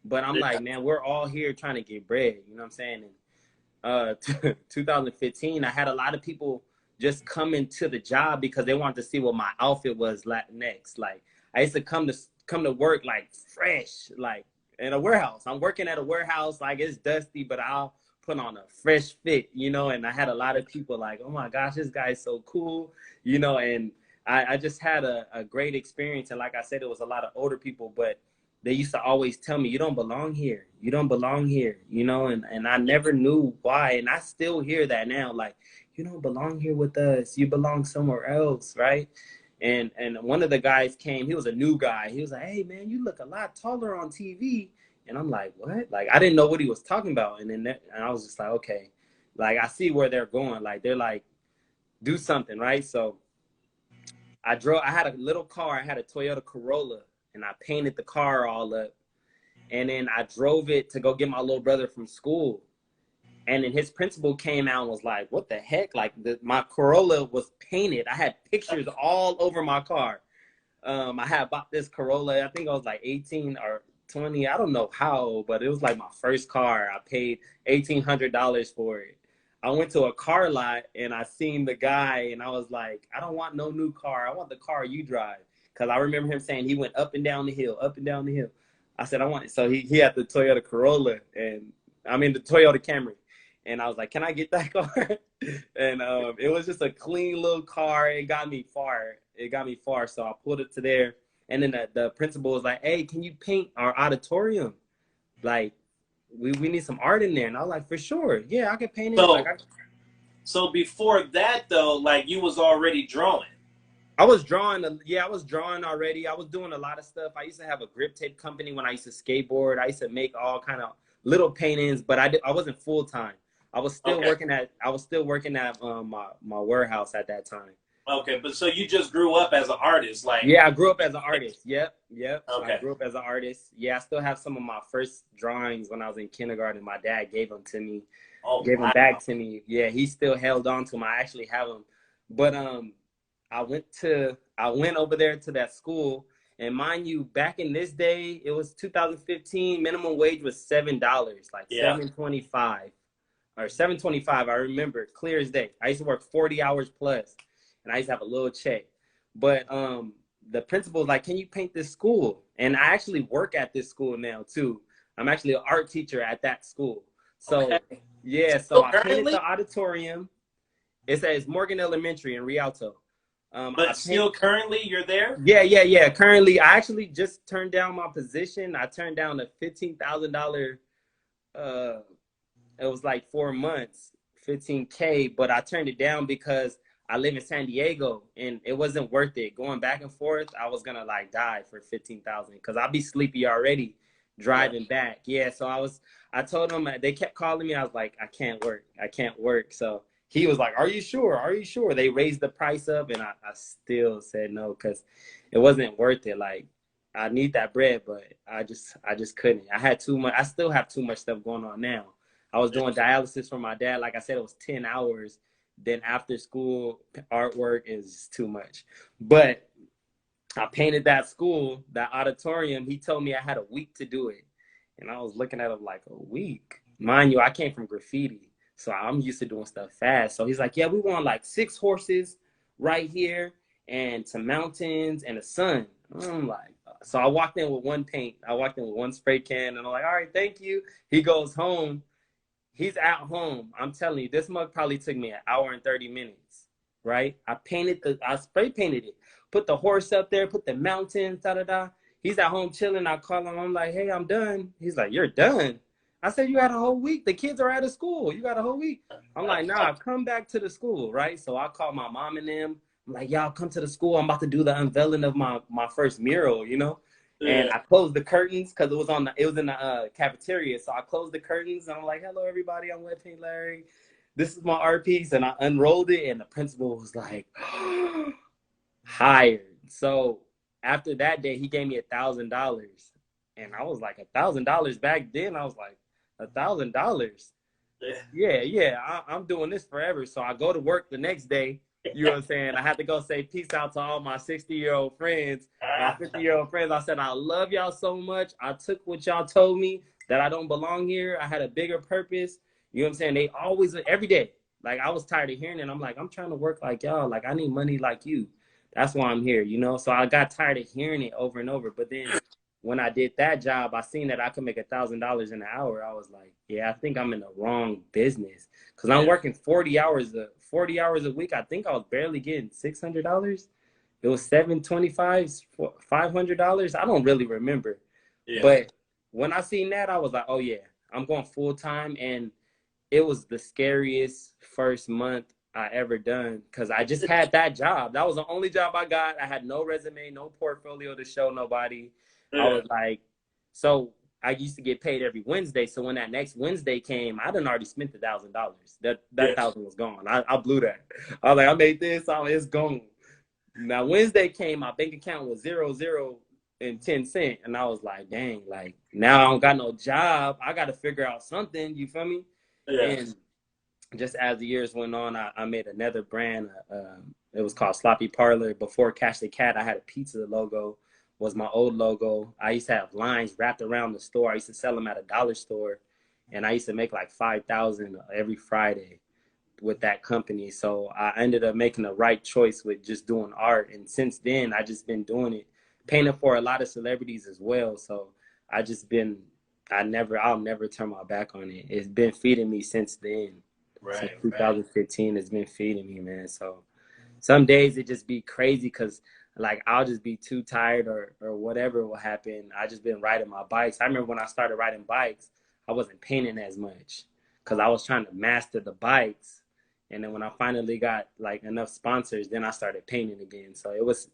Speaker 2: But I'm
Speaker 1: Yeah.
Speaker 2: like, man, we're all here trying to get bread. You know what I'm saying? And 2015, I had a lot of people just coming to the job because they wanted to see what my outfit was like next. Like I used to come to work like fresh, like in a warehouse. I'm working at a warehouse, like it's dusty, but I'll put on a fresh fit, you know. And I had a lot of people like, oh my gosh, this guy's so cool, you know. And I just had a great experience. And like I said, it was a lot of older people, but they used to always tell me, you don't belong here. You don't belong here, you know, and I never knew why. And I still hear that now, like, you don't belong here with us. You belong somewhere else, right? And one of the guys came, he was a new guy. He was like, hey, man, you look a lot taller on TV. And I'm like, what? Like, I didn't know what he was talking about. And I was just like, okay, like, I see where they're going. Like, they're like, do something, right? So I had a little car. I had a Toyota Corolla, and I painted the car all up. And then I drove it to go get my little brother from school. And then his principal came out and was like, what the heck? Like my Corolla was painted. I had pictures all over my car. I had bought this Corolla. I think I was like 18 or 20. I don't know how, but it was like my first car. I paid $1,800 for it. I went to a car lot and I seen the guy and I was like, I don't want no new car. I want the car you drive. Cause I remember him saying he went up and down the hill, up and down the hill. I said, I want it. So he had the Toyota Corolla and I mean the Toyota Camry. And I was like, can I get that car? And it was just a clean little car. It got me far. It got me far. So I pulled it to there. And then the principal was like, hey, can you paint our auditorium? Like, we need some art in there. And I was like, for sure. Yeah, I can paint it.
Speaker 1: So, so before that, though, like, you was already drawing.
Speaker 2: I was drawing. I was drawing already. I was doing a lot of stuff. I used to have a grip tape company when I used to skateboard. I used to make all kind of little paintings, but I wasn't full time. I was still working at my warehouse at that time.
Speaker 1: Okay, but so you just grew up as an artist, like?
Speaker 2: Yeah, I grew up as an artist. Yep.
Speaker 1: Okay.
Speaker 2: I grew up as an artist. Yeah, I still have some of my first drawings when I was in kindergarten. My dad gave them to me. Gave them back to me. Yeah, he still held on to them. I actually have them. But I went over there to that school, and mind you, back in this day, it was 2015. Minimum wage was $7, like $7.25 or $7.25. I remember clear as day. I used to work 40 hours plus. And I used to have a little check. But the principal was like, can you paint this school? And I actually work at this school now, too. I'm actually an art teacher at that school. So, yeah, so I painted the auditorium. It says Morgan Elementary in Rialto.
Speaker 1: But still currently you're there?
Speaker 2: Yeah. Currently, I actually just turned down my position. I turned down a $15,000. It was like 4 months, $15K. But I turned it down because I live in San Diego and it wasn't worth it. Going back and forth, I was gonna like die for 15,000 because I'll be sleepy already driving back. Yeah, so I told them, they kept calling me. I was like, I can't work. So he was like, are you sure? They raised the price up and I still said no because it wasn't worth it. Like, I need that bread, but I just couldn't. I had too much. I still have too much stuff going on now. I was doing dialysis for my dad. Like I said, it was 10 hours. Then after school artwork is too much. But I painted that school, that auditorium. He told me I had a week to do it. And I was looking at him like, a week? Mind you, I came from graffiti. So I'm used to doing stuff fast. So he's like, yeah, we want like 6 horses right here and some mountains and a sun. I'm like, so I walked in with one paint. I walked in with one spray can and I'm like, all right, thank you. He goes home. He's at home. I'm telling you, this mug probably took me 1 hour and 30 minutes, right? I spray painted it. Put the horse up there, put the mountains, da-da-da. He's at home chilling. I call him. I'm like, hey, I'm done. He's like, you're done? I said, you had a whole week. The kids are out of school. You got a whole week. I'm like, nah, come back to the school, right? So I called my mom and them. I'm like, y'all come to the school. I'm about to do the unveiling of my first mural, you know? And I closed the curtains because it was in the cafeteria. So I closed the curtains and I'm like, hello, everybody. I'm Wet Paint Larry. This is my art piece. And I unrolled it and the principal was like, hired. So after that day, he gave me $1,000. And I was like, $1,000 back then. I was like, $1,000. Yeah, I'm doing this forever. So I go to work the next day. You know what I'm saying? I had to go say peace out to all my 60-year-old friends, my 50-year-old friends. I said, I love y'all so much. I took what y'all told me that I don't belong here. I had a bigger purpose. You know what I'm saying? They always, every day, like I was tired of hearing it. I'm like, I'm trying to work like y'all. Like I need money like you. That's why I'm here, you know? So I got tired of hearing it over and over. But then when I did that job, I seen that I could make $1,000 an hour. I was like, yeah, I think I'm in the wrong business because I'm working 40 hours a week. I think I was barely getting $600. It was $725, $500. I don't really remember. Yeah. But when I seen that, I was like, oh yeah, I'm going full time. And it was the scariest first month I ever done because I just had that job. That was the only job I got. I had no resume, no portfolio to show nobody. Yeah. I was like, so I used to get paid every Wednesday. So when that next Wednesday came, I done already spent $1,000. That $1,000 was gone. I blew that. I was like, I made this. It's gone. Now Wednesday came, my bank account was 0 and 10 cents, and I was like, dang, like now I don't got no job. I got to figure out something. You feel me? Yeah. And just as the years went on, I made another brand. It was called Sloppy Parlor. Before Cash the Cat, I had a pizza logo, was my old logo. I used to have lines wrapped around the store. I used to sell them at a dollar store, and I used to make like 5,000 every Friday with that company. So I ended up making the right choice with just doing art. And since then, I just been doing it, painting for a lot of celebrities as well. So I just been, I'll never turn my back on it. It's been feeding me since then. Since
Speaker 1: Right, right.
Speaker 2: 2015, it's been feeding me, man. So some days it just be crazy because like I'll just be too tired or whatever will happen. I just been riding my bikes. I remember when I started riding bikes, I wasn't painting as much because I was trying to master the bikes. And then when I finally got like enough sponsors, then I started painting again. So it was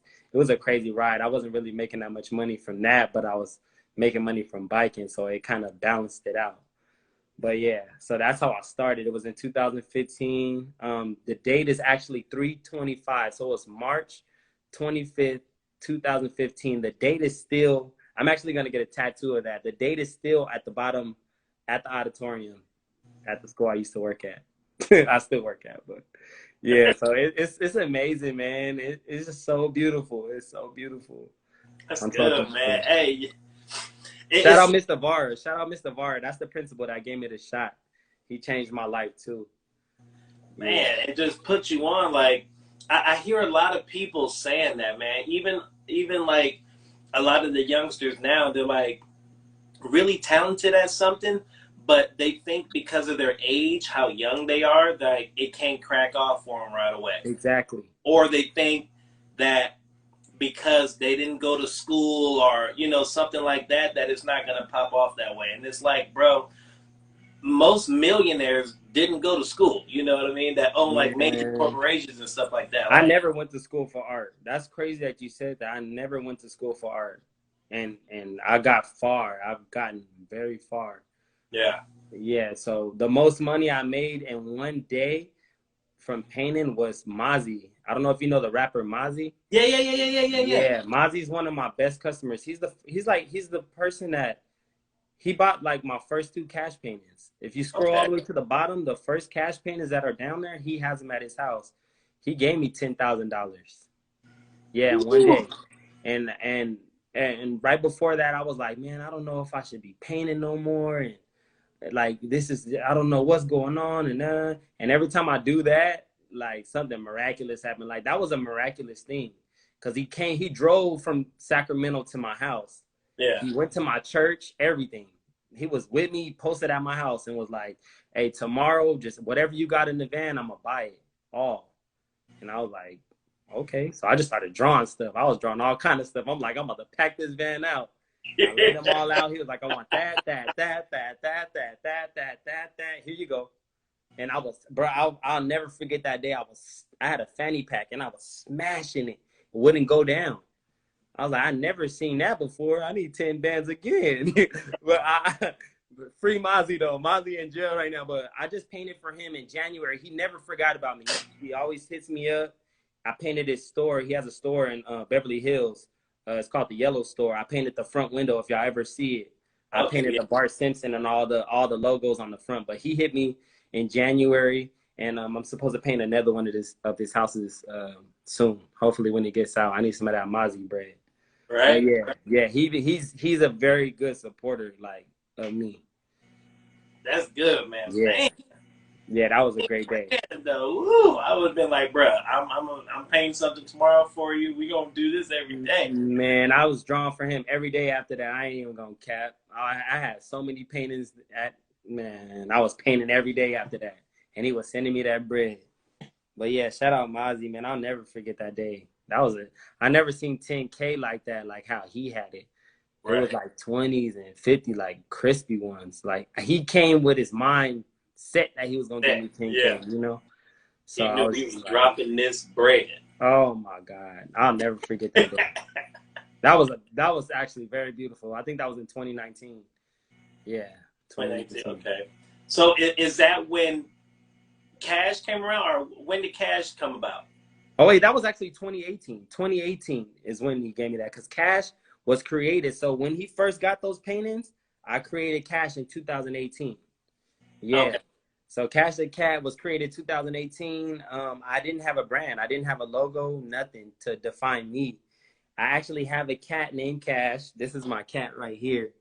Speaker 2: a crazy ride. I wasn't really making that much money from that, but I was making money from biking. So it kind of balanced it out. But yeah, so that's how I started. It was in 2015. The date is actually 3/25. So it's March 25th, 2015. The date is still, I'm actually going to get a tattoo of that. The date is still at the bottom at the auditorium at the school I used to work at. I still work at, but yeah, so it's amazing, man. It's just so beautiful. It's so beautiful.
Speaker 1: That's
Speaker 2: I'm so
Speaker 1: good,
Speaker 2: thankful.
Speaker 1: man. Hey,
Speaker 2: Shout out
Speaker 1: it's
Speaker 2: Mr. Var. Shout out Mr. Var. That's the principal that gave me the shot. He changed my life too. Yeah.
Speaker 1: man, it just puts you on. Like I hear a lot of people saying that, man. Even like a lot of the youngsters now, they're like really talented at something, but they think because of their age, how young they are, that it can't crack off for them right away.
Speaker 2: Exactly.
Speaker 1: Or they think that because they didn't go to school or something like that, that it's not gonna pop off that way. And it's like, bro, most millionaires didn't go to school. You know what I mean? That own like major
Speaker 2: Man.
Speaker 1: corporations and stuff like that.
Speaker 2: I
Speaker 1: Like,
Speaker 2: never went to school for art. That's crazy that you said that. I never went to school for art. And I got far. I've gotten very far.
Speaker 1: yeah.
Speaker 2: Yeah, so the most money I made in one day from painting was Mozzie. I don't know if you know the rapper Mozzie.
Speaker 1: Yeah, yeah, yeah, yeah, yeah, yeah, yeah.
Speaker 2: Yeah, Mozzie's one of my best customers. He's the person that he bought like my first two cash paintings. If you scroll all
Speaker 1: Okay.
Speaker 2: the way to the bottom, the first cash paintings that are down there, he has them at his house. He gave me $10,000. Yeah, in one day. And right before that, I was like, man, I don't know if I should be painting no more. And like this is, I don't know what's going on. And every time I do that, like something miraculous happened. Like that was a miraculous thing. Cause he drove from Sacramento to my house.
Speaker 1: Yeah.
Speaker 2: He went to my church, everything. He was with me, posted at my house, and was like, hey, tomorrow, just whatever you got in the van, I'm going to buy it all. And I was like, okay. So I just started drawing stuff. I was drawing all kind of stuff. I'm like, I'm about to pack this van out. I laid them all out. He was like, I want that. Here you go. And I was, bro, I'll never forget that day. I had a fanny pack, and I was smashing it. It wouldn't go down. I was like, I never seen that before. I need 10 bands again. but free Mozzie though. Mozzie in jail right now. But I just painted for him in January. He never forgot about me. He always hits me up. I painted his store. He has a store in Beverly Hills. It's called the Yellow Store. I painted the front window if y'all ever see it. I
Speaker 1: Okay.
Speaker 2: painted
Speaker 1: Yeah.
Speaker 2: the Bart Simpson and all the logos on the front. But he hit me in January, and I'm supposed to paint another one of his houses soon. Hopefully when it gets out. I need some of that Mozzie bread. But
Speaker 1: Right.
Speaker 2: yeah, he's a very good supporter, like, of me.
Speaker 1: That's good, man.
Speaker 2: Yeah,
Speaker 1: Man,
Speaker 2: yeah, that was a great day.
Speaker 1: though, woo, I would have been like, bro, I'm painting something tomorrow for you. We gonna do this every day.
Speaker 2: Man, I was drawing for him every day after that. I ain't even gonna cap. I had so many paintings man, I was painting every day after that. And he was sending me that bread. But yeah, shout out Mozzie, man. I'll never forget that day. That was it. I never seen 10K like that, like how he had it. It was
Speaker 1: Right.
Speaker 2: like 20s and 50, like crispy ones. Like he came with his mind set that he was gonna give me 10K,
Speaker 1: Yeah.
Speaker 2: you know? So
Speaker 1: He
Speaker 2: I
Speaker 1: knew
Speaker 2: was
Speaker 1: he
Speaker 2: just
Speaker 1: was
Speaker 2: like,
Speaker 1: dropping this bread.
Speaker 2: oh my God. I'll never forget that day. That was actually very beautiful. I think that was in 2019. Yeah,
Speaker 1: 2019.
Speaker 2: 2019.
Speaker 1: Okay. So is that when Cash came around, or when did Cash come about?
Speaker 2: Oh wait, that was actually 2018. 2018 is when he gave me that because Cash was created. So when he first got those paintings, I created Cash in 2018. Yeah.
Speaker 1: Okay.
Speaker 2: So Cash the Cat was created 2018. I didn't have a brand. I didn't have a logo, nothing to define me. I actually have a cat named Cash. This is my cat right here,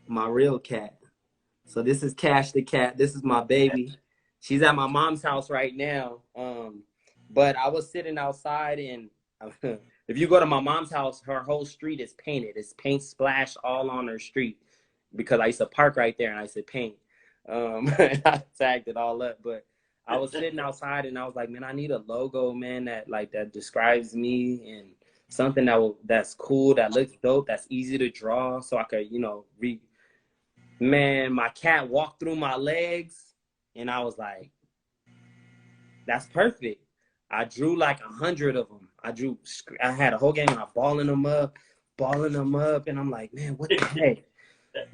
Speaker 2: my real cat. So this is Cash the Cat. This is my baby. She's at my mom's house right now. But I was sitting outside, and if you go to my mom's house, her whole street is painted. It's paint splash all on her street because I used to park right there and I used to paint. And I tagged it all up. But I was sitting outside and I was like, man, I need a logo, man, that describes me, and something that's cool, that looks dope, that's easy to draw, so I could, Man, my cat walked through my legs, and I was like, that's perfect. I drew like 100 of them. I had a whole game, and I'm balling them up, and I'm like, man, what the heck?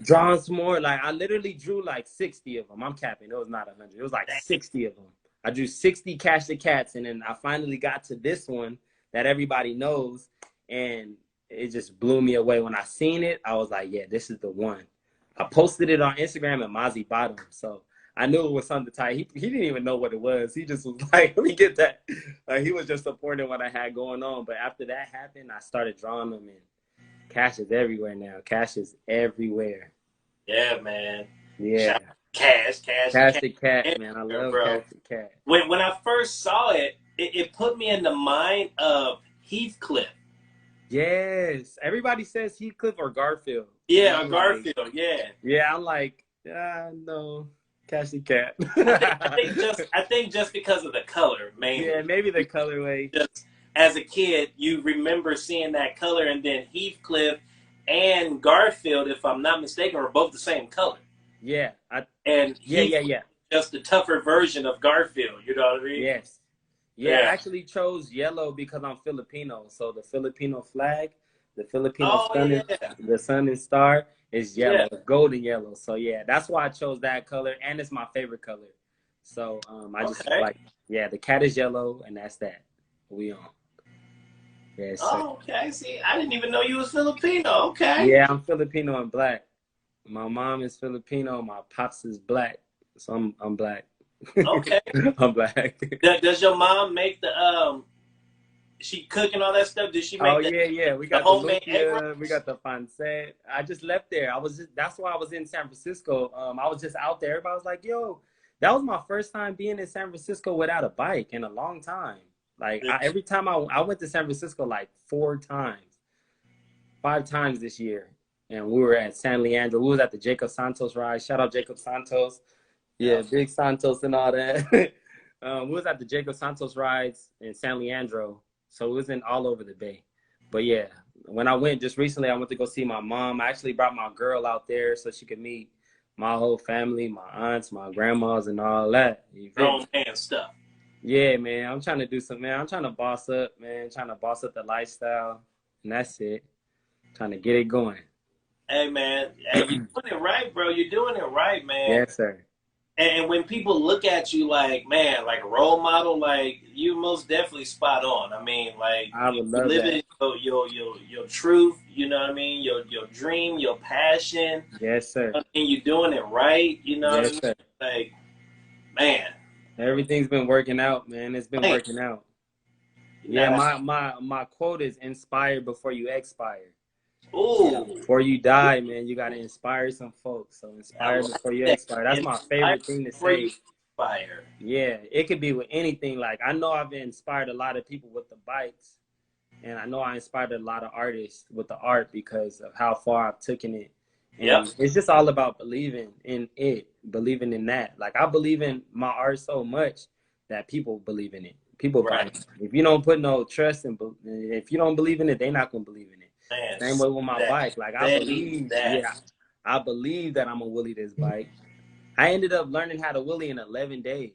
Speaker 2: Drawing some more. Like, I literally drew like 60 of them. I'm capping. It was not 100. It was like 60 of them. I drew 60 Cash the Cats, and then I finally got to this one that everybody knows, and it just blew me away. When I seen it, I was like, yeah, this is the one. I posted it on Instagram, and Mozzie bought them. So I knew it was something tight. He didn't even know what it was. He just was like, let me get that. Like, he was just supporting what I had going on. But after that happened, I started drawing them, and Cash is everywhere now. Cash is everywhere.
Speaker 1: Yeah, man.
Speaker 2: Yeah.
Speaker 1: Cash
Speaker 2: the Cat, man. I love Cash the Cat.
Speaker 1: When I first saw it put me in the mind of Heathcliff.
Speaker 2: Yes. Everybody says Heathcliff or Garfield.
Speaker 1: Yeah, or Garfield, like, yeah.
Speaker 2: Yeah, I'm like, no, Cash the Cat.
Speaker 1: I think just because of the color, mainly.
Speaker 2: Yeah, maybe the colorway.
Speaker 1: Just as a kid, you remember seeing that color, and then Heathcliff and Garfield, if I'm not mistaken, are both the same color.
Speaker 2: Yeah.
Speaker 1: Yeah. Just a tougher version of Garfield, you know what I mean?
Speaker 2: Yes. Yeah, I actually chose yellow because I'm Filipino. So the Filipino flag, the Filipino the sun and star is yellow, golden yellow. So yeah, that's why I chose that color, and it's my favorite color. So I just like, the cat is yellow, and that's that. We on. Yes.
Speaker 1: Okay. See, I didn't even know you was Filipino. Okay.
Speaker 2: Yeah, I'm Filipino and black. My mom is Filipino. My pops is black. So I'm black.
Speaker 1: Okay.
Speaker 2: I'm black.
Speaker 1: Does your mom make the she cook and all that stuff? Did she make
Speaker 2: yeah. We got the
Speaker 1: homemade
Speaker 2: lumpia, we got the pancet. I just left there. That's why I was in San Francisco. I was just out there. Everybody was like, yo, that was my first time being in San Francisco without a bike in a long time. Like, every time I went to San Francisco like 5 times this year. And we were at San Leandro. We was at the Jacob Santos ride. Shout out Jacob Santos. Yeah, Big Santos and all that. We was at the Jacob Santos rides in San Leandro. So it was all over the Bay. But yeah, when I went just recently, I went to go see my mom. I actually brought my girl out there so she could meet my whole family, my aunts, my grandmas, and all that.
Speaker 1: Grown man stuff.
Speaker 2: Yeah, man. I'm trying to do something, man. I'm trying to boss up, man. Trying to boss up the lifestyle. And that's it. Trying to get it going.
Speaker 1: Hey, man. Hey, you're doing it right, bro. You're doing it right, man.
Speaker 2: Yes, sir.
Speaker 1: And when people look at you like, man, like a role model, like, you most definitely spot on. I mean, like,
Speaker 2: I would love
Speaker 1: living your truth, you know what I mean? Your dream, your passion.
Speaker 2: Yes, sir.
Speaker 1: And you're doing it right, you know
Speaker 2: yes,
Speaker 1: what I mean?
Speaker 2: Sir.
Speaker 1: Like, man.
Speaker 2: Everything's been working out, man. It's been working out. Yeah, my quote is inspire before you expire.
Speaker 1: Ooh.
Speaker 2: Before you die, man, you got to inspire some folks. So inspire before you expire. That's my favorite thing to say.
Speaker 1: Inspire.
Speaker 2: Yeah, it could be with anything. Like, I know I've inspired a lot of people with the bikes, and I know I inspired a lot of artists with the art because of how far I've taken it. And it's just all about believing in it, believing in that. Like, I believe in my art so much that people believe in it. People buy it. If you don't put no trust in, if you don't believe in it, they're not gonna believe in it. Man, same way with my bike. Like, I believe that. I believe that I'm gonna wheelie this bike. I ended up learning how to wheelie in 11 days.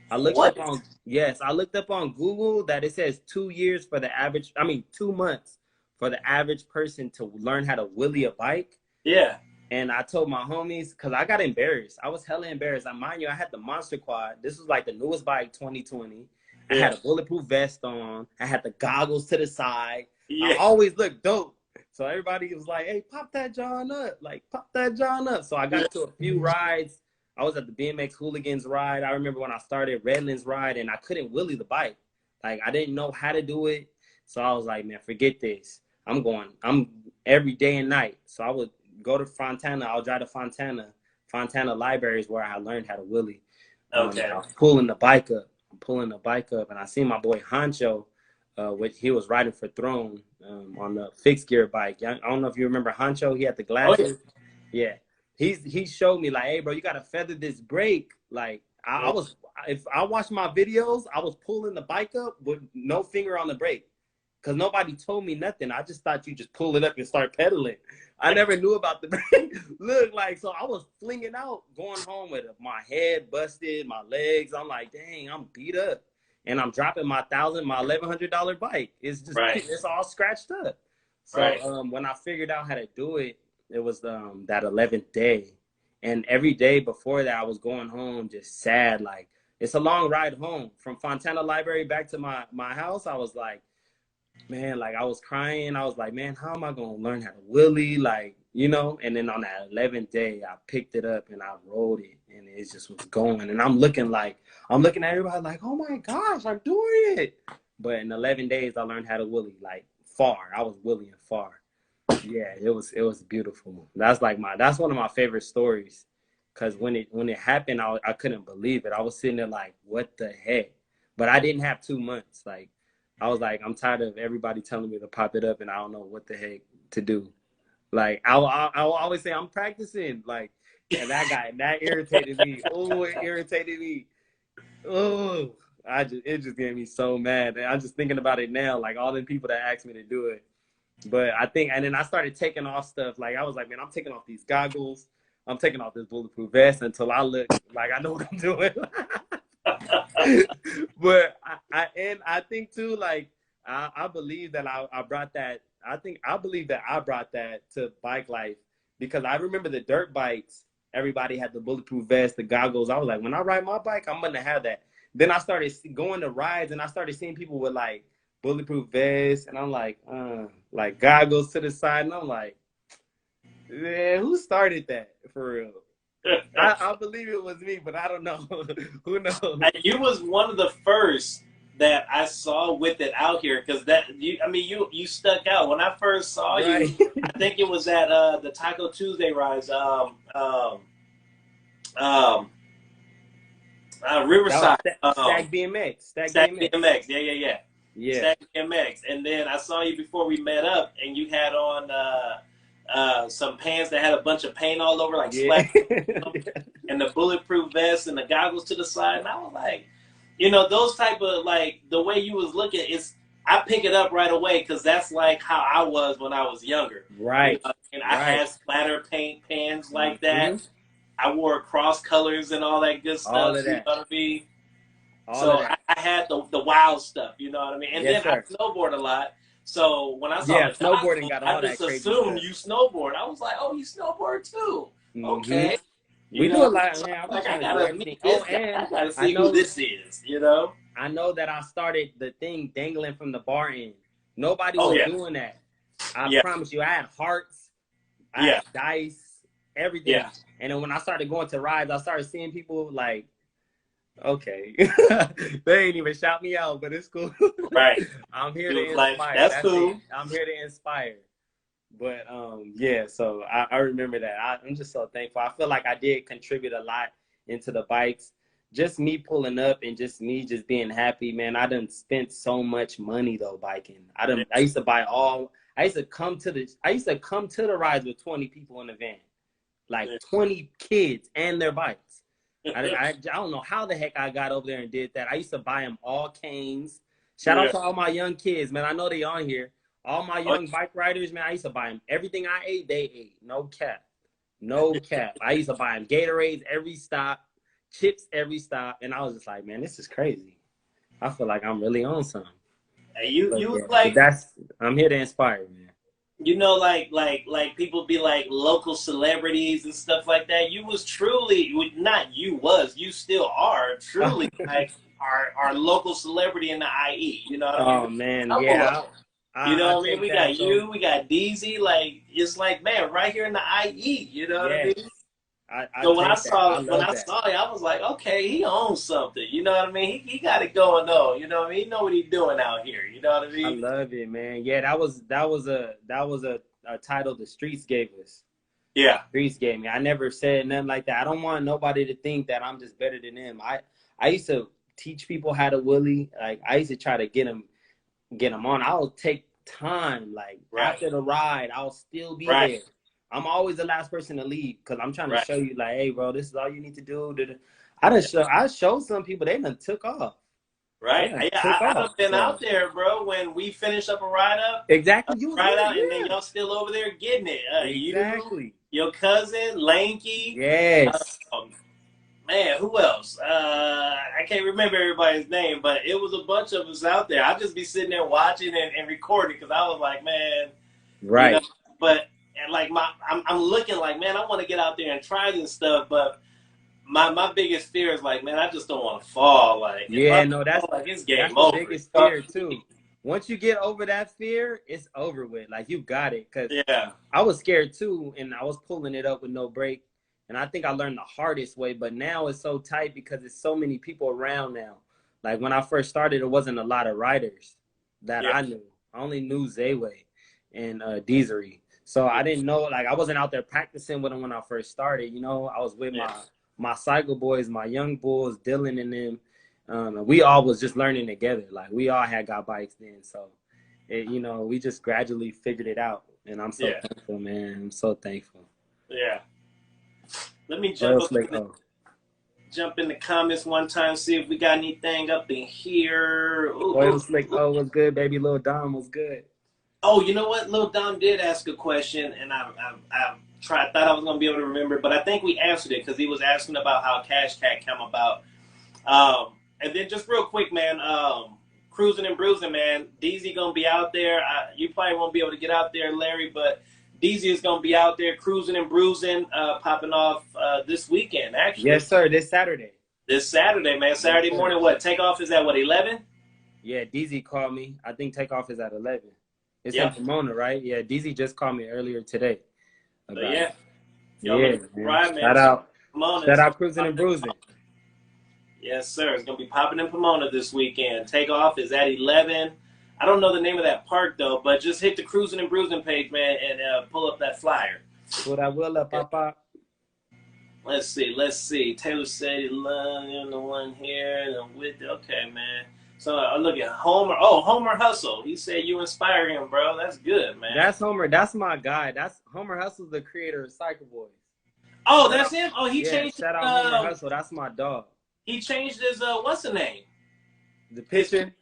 Speaker 2: I looked up on Google that it says 2 years for the average. 2 months for the average person to learn how to wheelie a bike.
Speaker 1: Yeah.
Speaker 2: And I told my homies, because I got embarrassed. I was hella embarrassed. Mind you, I had the Monster Quad. This was like the newest bike, 2020. I had a bulletproof vest on. I had the goggles to the side. Yeah. I always looked dope. So everybody was like, hey, pop that John up. Like, pop that John up. So I got to a few rides. I was at the BMX Hooligans ride. I remember when I started Redlands ride, and I couldn't wheelie the bike. Like, I didn't know how to do it. So I was like, man, forget this. I'm every day and night. So I would go to Fontana. I'll drive to Fontana. Fontana Library is where I learned how to wheelie.
Speaker 1: Okay.
Speaker 2: I was pulling the bike up. I'm pulling the bike up, and I seen my boy Honcho, which he was riding for Throne on the fixed gear bike. I don't know if you remember Honcho. He had the glasses. Oh, yeah. He showed me like, hey, bro, you got to feather this brake. Like, if I watched my videos, I was pulling the bike up with no finger on the brake. Because nobody told me nothing. I just thought you just pull it up and start pedaling. I never knew about the brake. Look, like, so I was flinging out, going home with my head busted, my legs. I'm like, dang, I'm beat up. And I'm dropping my $1,100 bike. It's just, it's all scratched up. So when I figured out how to do it, it was that 11th day. And every day before that, I was going home just sad. Like, it's a long ride home. From Fontana Library back to my house, I was like, man, like, I was crying. I was like, man, how am I going to learn how to wheelie? Like, you know? And then on that 11th day, I picked it up and I rode it. And it just was going. And I'm looking at everybody like, oh, my gosh, I'm doing it. But in 11 days, I learned how to wheelie, like, far. I was wheeling far. Yeah, it was beautiful. That's one of my favorite stories. Because when it happened, I couldn't believe it. I was sitting there like, what the heck? But I didn't have 2 months. Like, I was like, I'm tired of everybody telling me to pop it up, and I don't know what the heck to do. Like, I will always say I'm practicing. Like, and that irritated me. Oh, it irritated me. Oh, it just gave me so mad. And I'm just thinking about it now, like all the people that asked me to do it. But I think, and then I started taking off stuff. Like, I was like, man, I'm taking off these goggles. I'm taking off this bulletproof vest until I look like I know what I'm doing. But I think too, like, I believe that I brought that. I believe that I brought that to bike life, because I remember the dirt bikes. Everybody had the bulletproof vest, the goggles. I was like, when I ride my bike, I'm gonna have that. Then I started going to rides, and I started seeing people with like bulletproof vests, and I'm like goggles to the side, and I'm like, man, who started that for real? I believe it was me, but I don't know. Who knows?
Speaker 1: You was one of the first that I saw with it out here, because you stuck out when I first saw you. I think it was at the Taco Tuesday rides, Riverside.
Speaker 2: Stack BMX.
Speaker 1: Stack BMX. Yeah. Stack BMX. And then I saw you before we met up, and you had on some pants that had a bunch of paint all over, like splash, and the bulletproof vest and the goggles to the side. And I was like, those type of, like, the way you was looking, I pick it up right away, because that's like how I was when I was younger.
Speaker 2: Right.
Speaker 1: And I had splatter paint pants like that. I wore cross colors and all that good stuff.
Speaker 2: All of that.
Speaker 1: You know what I mean? I had the wild stuff, you know what I mean? And then I snowboard a lot. So when I saw
Speaker 2: snowboarding got all that crazy.
Speaker 1: I just assumed you snowboard. I was like, oh, you snowboard too? Okay.
Speaker 2: We do a lot. Man,
Speaker 1: I gotta see who this is,
Speaker 2: I know that I started the thing dangling from the bar end. Nobody was doing that. I promise you, I had hearts, I had dice, everything. Yeah. And then when I started going to rides, I started seeing people like, okay, they ain't even shout me out, but it's cool.
Speaker 1: Right.
Speaker 2: I'm here to inspire.
Speaker 1: Like, that's cool.
Speaker 2: It. I'm here to inspire. But so I remember that. I'm just so thankful. I feel like I did contribute a lot into the bikes. Just me pulling up and just me just being happy, man. I done spent so much money though biking. I used to come to the rides with 20 people in the van, like 20 kids and their bikes. I don't know how the heck I got over there and did that. I used to buy them all canes. Shout out to all my young kids, man. I know they on here. All my young bike riders, man, I used to buy them. Everything I ate, they ate. No cap. No cap. I used to buy them Gatorades every stop, chips every stop. And I was just like, man, this is crazy. I feel like I'm really on something.
Speaker 1: And
Speaker 2: I'm here to inspire, man.
Speaker 1: Like people be like local celebrities and stuff like that. You was truly, you still are truly like our local celebrity in the IE. You know what I mean?
Speaker 2: Oh, man, yeah.
Speaker 1: You know what I mean? We got you, we got DZ. Like, it's like, man, right here in the IE. You know what I mean?
Speaker 2: I
Speaker 1: So when I
Speaker 2: take that. I
Speaker 1: saw
Speaker 2: love that.
Speaker 1: it, I was like, okay, he owns something. You know what I mean? He got it going on. You know what I mean? He know what he's doing out here. You know what I
Speaker 2: I
Speaker 1: mean?
Speaker 2: love it, man. Yeah, that was a title the streets gave us.
Speaker 1: Yeah,
Speaker 2: Streets gave me. I never said nothing like that. I don't want nobody to think that I'm just better than them. I used to teach people how to willy. Like I used to try to get them on. I'll take time. Like
Speaker 1: right,
Speaker 2: after the ride, I'll still be
Speaker 1: right,
Speaker 2: there. I'm always the last person to leave because I'm trying to
Speaker 1: right,
Speaker 2: show you, like, hey, bro, this is all you need to do. I showed some people they done took off. They
Speaker 1: right.
Speaker 2: done
Speaker 1: Yeah,
Speaker 2: took
Speaker 1: I've
Speaker 2: off.
Speaker 1: been
Speaker 2: So
Speaker 1: out there, bro. When we finish up a
Speaker 2: exactly, you was
Speaker 1: ride
Speaker 2: with,
Speaker 1: out, and then
Speaker 2: yeah,
Speaker 1: y'all still over there getting it. You,
Speaker 2: exactly.
Speaker 1: your cousin, Lanky.
Speaker 2: Yes,
Speaker 1: Um, Man, who else? I can't remember everybody's name, but it was a bunch of us out there. I'd just be sitting there watching and recording because I was like, man, you know.
Speaker 2: right.
Speaker 1: But and like I'm looking like, man, I want to get out there and try this stuff, but my biggest fear is like, man, I just don't want to fall. Like if I
Speaker 2: Yeah, no,
Speaker 1: fall, like it's game
Speaker 2: that's the
Speaker 1: over. You
Speaker 2: biggest
Speaker 1: know?
Speaker 2: fear too. Once you get over that fear, it's over with. Like you got it. Cause
Speaker 1: Yeah,
Speaker 2: I was scared too, and I was pulling it up with no brake. And I think I learned the hardest way. But now it's so tight because there's so many people around now. Like when I first started, there wasn't a lot of riders that
Speaker 1: yeah,
Speaker 2: I knew. I only knew Zayway and Deezery. So
Speaker 1: yeah,
Speaker 2: I didn't know. Like I wasn't out there practicing with them when I first started. You know, I was with
Speaker 1: yeah,
Speaker 2: my cycle boys, my young bulls, Dylan and them. And we all was just learning together. Like we all had got bikes then. So, you know, we just gradually figured it out. And I'm so
Speaker 1: yeah,
Speaker 2: thankful, man. I'm so thankful.
Speaker 1: yeah. Let me
Speaker 2: What else, like,
Speaker 1: jump in the comments one time, see if we got anything up in here. Ooh,
Speaker 2: Oil
Speaker 1: ooh,
Speaker 2: Slick
Speaker 1: ooh.
Speaker 2: O was good, baby. Lil Dom was good.
Speaker 1: Oh, you know what? Lil Dom did ask a question, and thought I was gonna be able to remember, but I think we answered it because he was asking about how Cash Cat came about. And then just real quick, man, cruising and bruising, man. DZ gonna be out there. You probably won't be able to get out there, Larry, but DZ is gonna be out there cruising and bruising, popping off this weekend, actually.
Speaker 2: Yes, sir. This Saturday.
Speaker 1: This Saturday, man.
Speaker 2: Yes,
Speaker 1: Saturday
Speaker 2: sir.
Speaker 1: morning. What takeoff is at? What 11?
Speaker 2: Yeah, DZ called me. I think takeoff is at 11. It's in
Speaker 1: Yep.
Speaker 2: Pomona, right? Yeah, DZ just called me earlier today
Speaker 1: So
Speaker 2: about
Speaker 1: yeah,
Speaker 2: it.
Speaker 1: y'all make
Speaker 2: Yeah,
Speaker 1: a
Speaker 2: man.
Speaker 1: ride, man. It's Pomona.
Speaker 2: Shout
Speaker 1: It's
Speaker 2: out cruising and bruising.
Speaker 1: Yes, sir. It's gonna be popping in Pomona this weekend. Takeoff is at 11. I don't know the name of that park though, but just hit the cruising and bruising page, man, and pull up that flyer.
Speaker 2: Pull that wheel up, Papa.
Speaker 1: Let's see. Taylor said he loved the one here and I'm with it. Okay, man. So I look at Homer. Oh, Homer Hustle. He said you inspire him, bro. That's good, man.
Speaker 2: That's Homer. That's my guy. That's Homer Hustle's the creator of Cycle Boys.
Speaker 1: Oh, that's him. Oh, he
Speaker 2: Yeah,
Speaker 1: changed.
Speaker 2: shout out Homer Hustle. That's my dog.
Speaker 1: He changed his what's the name?
Speaker 2: The picture.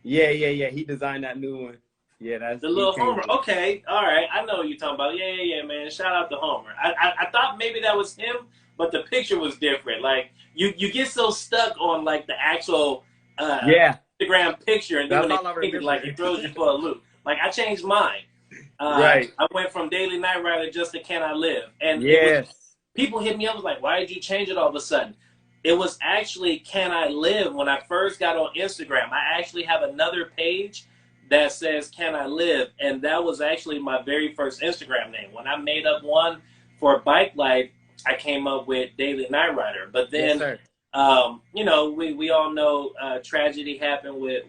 Speaker 2: Yeah. He designed that new one. Yeah,
Speaker 1: The
Speaker 2: he
Speaker 1: little
Speaker 2: changed
Speaker 1: Homer.
Speaker 2: it.
Speaker 1: Okay, all right. I know what you're talking about. Yeah, man. Shout out to Homer. I thought maybe that was him, but the picture was different. Like you get so stuck on like the actual
Speaker 2: Yeah,
Speaker 1: Instagram picture, and then
Speaker 2: that's
Speaker 1: when
Speaker 2: all I
Speaker 1: they change it, like
Speaker 2: remember.
Speaker 1: it throws you for a loop. Like I changed mine.
Speaker 2: Right.
Speaker 1: I went from Daily Night Rider just to Can I Live, and it was
Speaker 2: Yes.
Speaker 1: people hit me up was like, why did you change it all of a sudden? It was actually Can I Live when I first got on Instagram. I actually have another page that says Can I Live, and that was actually my very first Instagram name. When I made up one for Bike Life, I came up with Daily Night Rider. But
Speaker 2: Yes,
Speaker 1: then,
Speaker 2: sir.
Speaker 1: you know, we all know tragedy happened with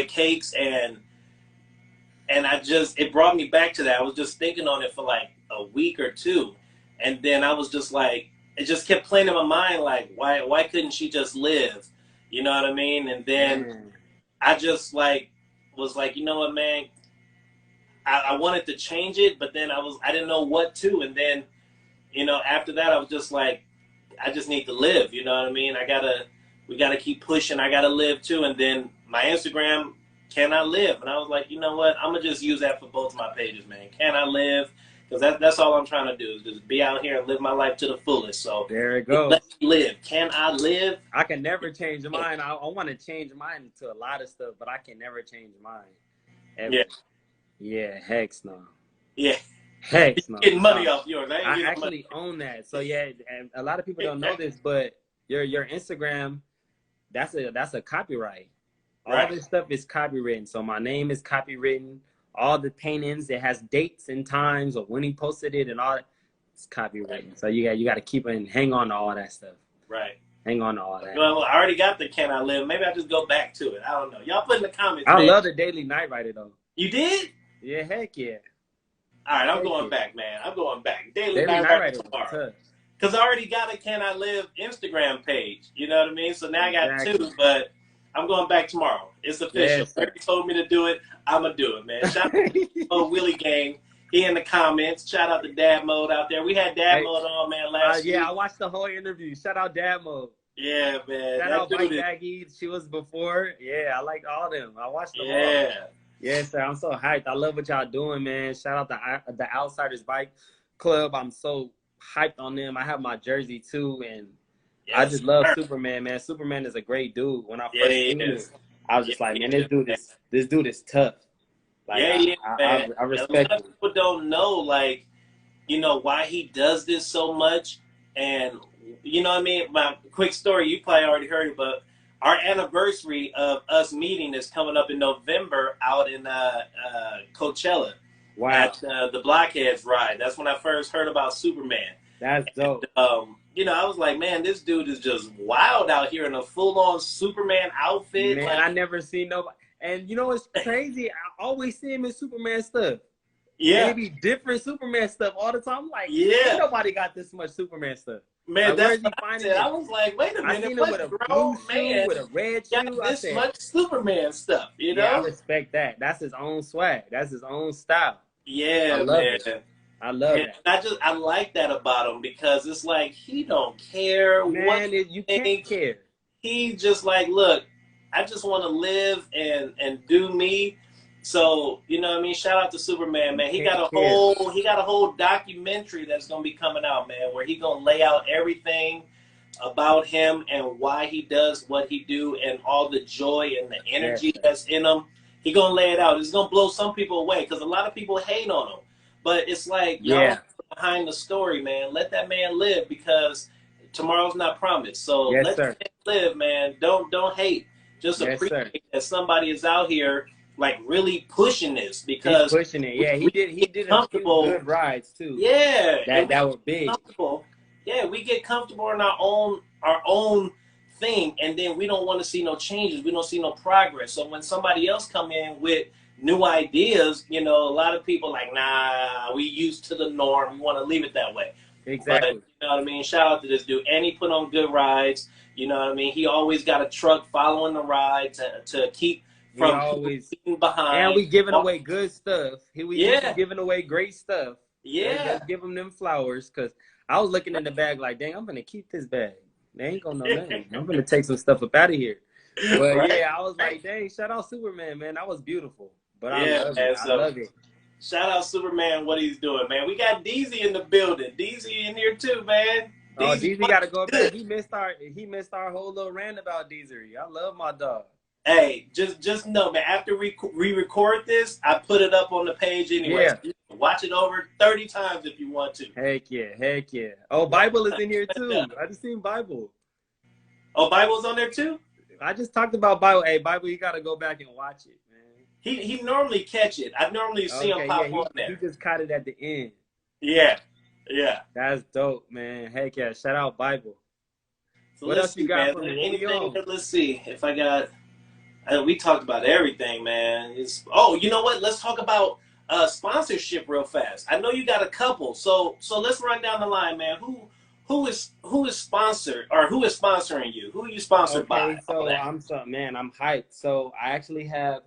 Speaker 1: Cakes, and it brought me back to that. I was just thinking on it for like a week or two, and then I was just like, it just kept playing in my mind, like why couldn't she just live? You know what I mean? And then
Speaker 2: Man.
Speaker 1: I just like was like, you know what, man? I wanted to change it, but then I didn't know what to. And then, you know, after that, I was just like, I just need to live. You know what I mean? We gotta keep pushing. I gotta live too. And then my Instagram, Can I Live? And I was like, you know what? I'm gonna just use that for both my pages, man. Can I live? Because that's all I'm trying to do is just be out here and live my life to the fullest. So
Speaker 2: There it
Speaker 1: let
Speaker 2: goes.
Speaker 1: me live. Can I live?
Speaker 2: I can never change mine. I want to change mine to a lot of stuff, but I can never change mine. Ever.
Speaker 1: Yeah.
Speaker 2: Yeah, heck no.
Speaker 1: Yeah.
Speaker 2: Heck no.
Speaker 1: Getting money off yours. I ain't
Speaker 2: I
Speaker 1: getting
Speaker 2: actually
Speaker 1: money.
Speaker 2: own that. So yeah, and a lot of people don't know this, but your Instagram, that's a copyright.
Speaker 1: Right.
Speaker 2: All this stuff is copywritten. So my name is copywritten. All the paintings, it has dates and times of when he posted it and all. It's copywritten. So you got to keep it and hang on to all that stuff.
Speaker 1: Right.
Speaker 2: Hang on to all that.
Speaker 1: Well, I already got the Can I Live. Maybe I just go back to it. I don't know. Y'all put in the comments,
Speaker 2: I
Speaker 1: man.
Speaker 2: love the Daily Night Writer, though.
Speaker 1: You did?
Speaker 2: Yeah, heck yeah.
Speaker 1: All right, I'm going back, man. I'm going back. Daily
Speaker 2: Night
Speaker 1: Writer
Speaker 2: Writer
Speaker 1: tomorrow. Because I already got a Can I Live Instagram page. You know what I mean? So now I got two, but I'm going back tomorrow. It's official.
Speaker 2: Yes,
Speaker 1: Everybody told me to do it. I'm going to do it, man. Shout out to Willie Gang. He in the comments. Shout out to Dad Mode out there. We had Dad Mode on, man, last week.
Speaker 2: Yeah, I watched the whole interview. Shout out Dad Mode.
Speaker 1: Yeah, man.
Speaker 2: Shout out Mike Baggy. She was before. Yeah, I liked all them. I watched them all. Yeah, sir. I'm so hyped. I love what y'all doing, man. Shout out the Outsiders Bike Club. I'm so hyped on them. I have my jersey too, and I just love Superman, man. Superman is a great dude. When I first seen him, I was just like, man, this dude is tough. Like,
Speaker 1: man.
Speaker 2: I respect him.
Speaker 1: A lot of people don't know, like, you know, why he does this so much, and you know what I mean? My quick story, you probably already heard it, but our anniversary of us meeting is coming up in November out in Coachella.
Speaker 2: Wow.
Speaker 1: At the Blockheads ride. That's when I first heard about Superman.
Speaker 2: That's dope.
Speaker 1: And, you know, I was like, man, this dude is just wild out here in a full-on Superman outfit.
Speaker 2: Man,
Speaker 1: like,
Speaker 2: I never seen nobody. And you know what's crazy? I always see him in Superman stuff.
Speaker 1: Yeah.
Speaker 2: Maybe different Superman stuff all the time. I'm like,
Speaker 1: yeah,
Speaker 2: nobody got this much Superman stuff.
Speaker 1: Man,
Speaker 2: like,
Speaker 1: that's what I said. I was like, wait a minute,
Speaker 2: I seen him with a blue shoe, with a red shoe.
Speaker 1: Got this much Superman stuff, you know?
Speaker 2: Yeah, I respect that. That's his own swag. That's his own style.
Speaker 1: Yeah, man.
Speaker 2: I love it.
Speaker 1: I like that about him because it's like he don't care what
Speaker 2: you can't care.
Speaker 1: He just like, look, I just want to live and do me. So, you know what I mean? Shout out to Superman, man. He got a whole documentary that's going to be coming out, man, where he going to lay out everything about him and why he does what he do and all the joy and the energy that's in him. He going to lay it out. It's going to blow some people away because a lot of people hate on him. But it's like, y'all behind the story, man. Let that man live because tomorrow's not promised. So let that man live, man. Don't hate. Just appreciate that somebody is out here like really pushing this because
Speaker 2: he's pushing it. Yeah, he did a few good rides too.
Speaker 1: Yeah,
Speaker 2: that were big.
Speaker 1: Yeah, we get comfortable in our own thing, and then we don't want to see no changes. We don't see no progress. So when somebody else come in with new ideas, you know, a lot of people like, nah, we used to the norm. We want to leave it that way.
Speaker 2: Exactly.
Speaker 1: But, you know what I mean? Shout out to this dude. And he put on good rides. You know what I mean? He always got a truck following the ride to keep from
Speaker 2: always
Speaker 1: behind.
Speaker 2: And we giving away good stuff. We giving away great stuff.
Speaker 1: Yeah.
Speaker 2: Just give them flowers because I was looking in the bag like, dang, I'm going to keep this bag. They ain't going to know nothing. I'm going to take some stuff up out of here. But yeah, I was like, dang, shout out Superman, man. That was beautiful. But I love it.
Speaker 1: Shout out Superman, what he's doing, man. We got DZ in the building. DZ in here too, man.
Speaker 2: DZ got to go back. He missed our whole little rant about DZ. I love my dog.
Speaker 1: Hey, just know, man, after we record this, I put it up on the page anyway.
Speaker 2: Yeah.
Speaker 1: You can watch it over 30 times if you want to.
Speaker 2: Heck yeah. Oh, Bible is in here too. I just seen Bible.
Speaker 1: Oh, Bible's on there too?
Speaker 2: I just talked about Bible. Hey, Bible, you got to go back and watch it, man.
Speaker 1: He normally catch it. I normally see him pop on there.
Speaker 2: He just caught it at the end.
Speaker 1: Yeah.
Speaker 2: That's dope, man. Heck yeah. Shout out Bible.
Speaker 1: So what else you got for me? Anything? Let's see if I got. We talked about everything, man. You know what? Let's talk about sponsorship real fast. I know you got a couple, so let's run down the line, man. Who is sponsored or who is sponsoring you? Who are you sponsored by?
Speaker 2: So I'm hyped. So I actually have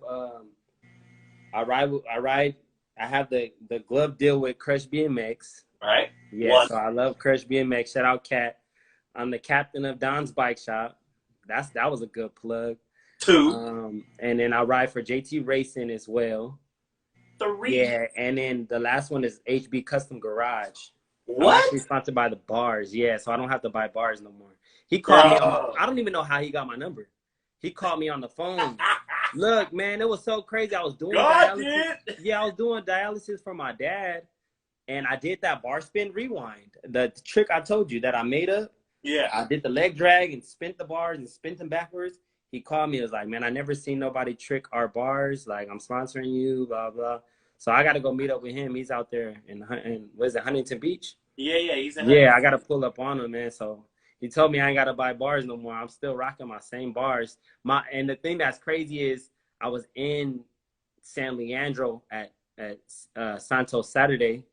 Speaker 2: I have the glove deal with Crush BMX.
Speaker 1: Right.
Speaker 2: Yeah. So I love Crush BMX. Shout out Cat. I'm the captain of Don's Bike Shop. That was a good plug.
Speaker 1: 2.
Speaker 2: And then I ride for JT Racing as well.
Speaker 1: 3.
Speaker 2: Yeah, and then the last one is HB Custom Garage.
Speaker 1: What?
Speaker 2: I'm actually sponsored by the bars. Yeah, so I don't have to buy bars no more. He called me on I don't even know how he got my number. He called me on the phone. Look, man, it was so crazy. I was doing dialysis. Yeah, I was doing dialysis for my dad, and I did that bar spin rewind. The trick I told you that I made up.
Speaker 1: Yeah.
Speaker 2: I did the leg drag and spent the bars and spent them backwards. He called me. He was like, man, I never seen nobody trick our bars. Like, I'm sponsoring you, blah, blah. So I got to go meet up with him. He's out there in what is it, Huntington Beach?
Speaker 1: Yeah, he's in
Speaker 2: Yeah,
Speaker 1: Huntington.
Speaker 2: I gotta pull up on him, man. So he told me I ain't gotta buy bars no more. I'm still rocking my same bars. And the thing that's crazy is I was in San Leandro at
Speaker 1: Right?
Speaker 2: Santos Sunday,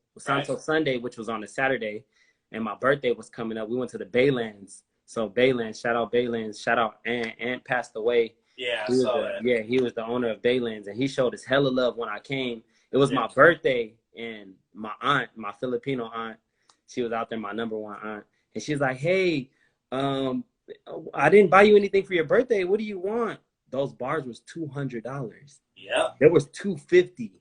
Speaker 2: which was on a Saturday, and my birthday was coming up. We went to the Baylands. So Baylands, shout out Baylands, shout out Ant. Ant passed away.
Speaker 1: Yeah, I saw that.
Speaker 2: He was the owner of Baylands, and he showed us hella love when I came. It was
Speaker 1: Yeah.
Speaker 2: my birthday, and my aunt, my Filipino aunt, she was out there, my number one aunt, and she's like, "Hey, um, I didn't buy you anything for your birthday. What do you want?" Those bars was $200.
Speaker 1: Yep.
Speaker 2: There was 250.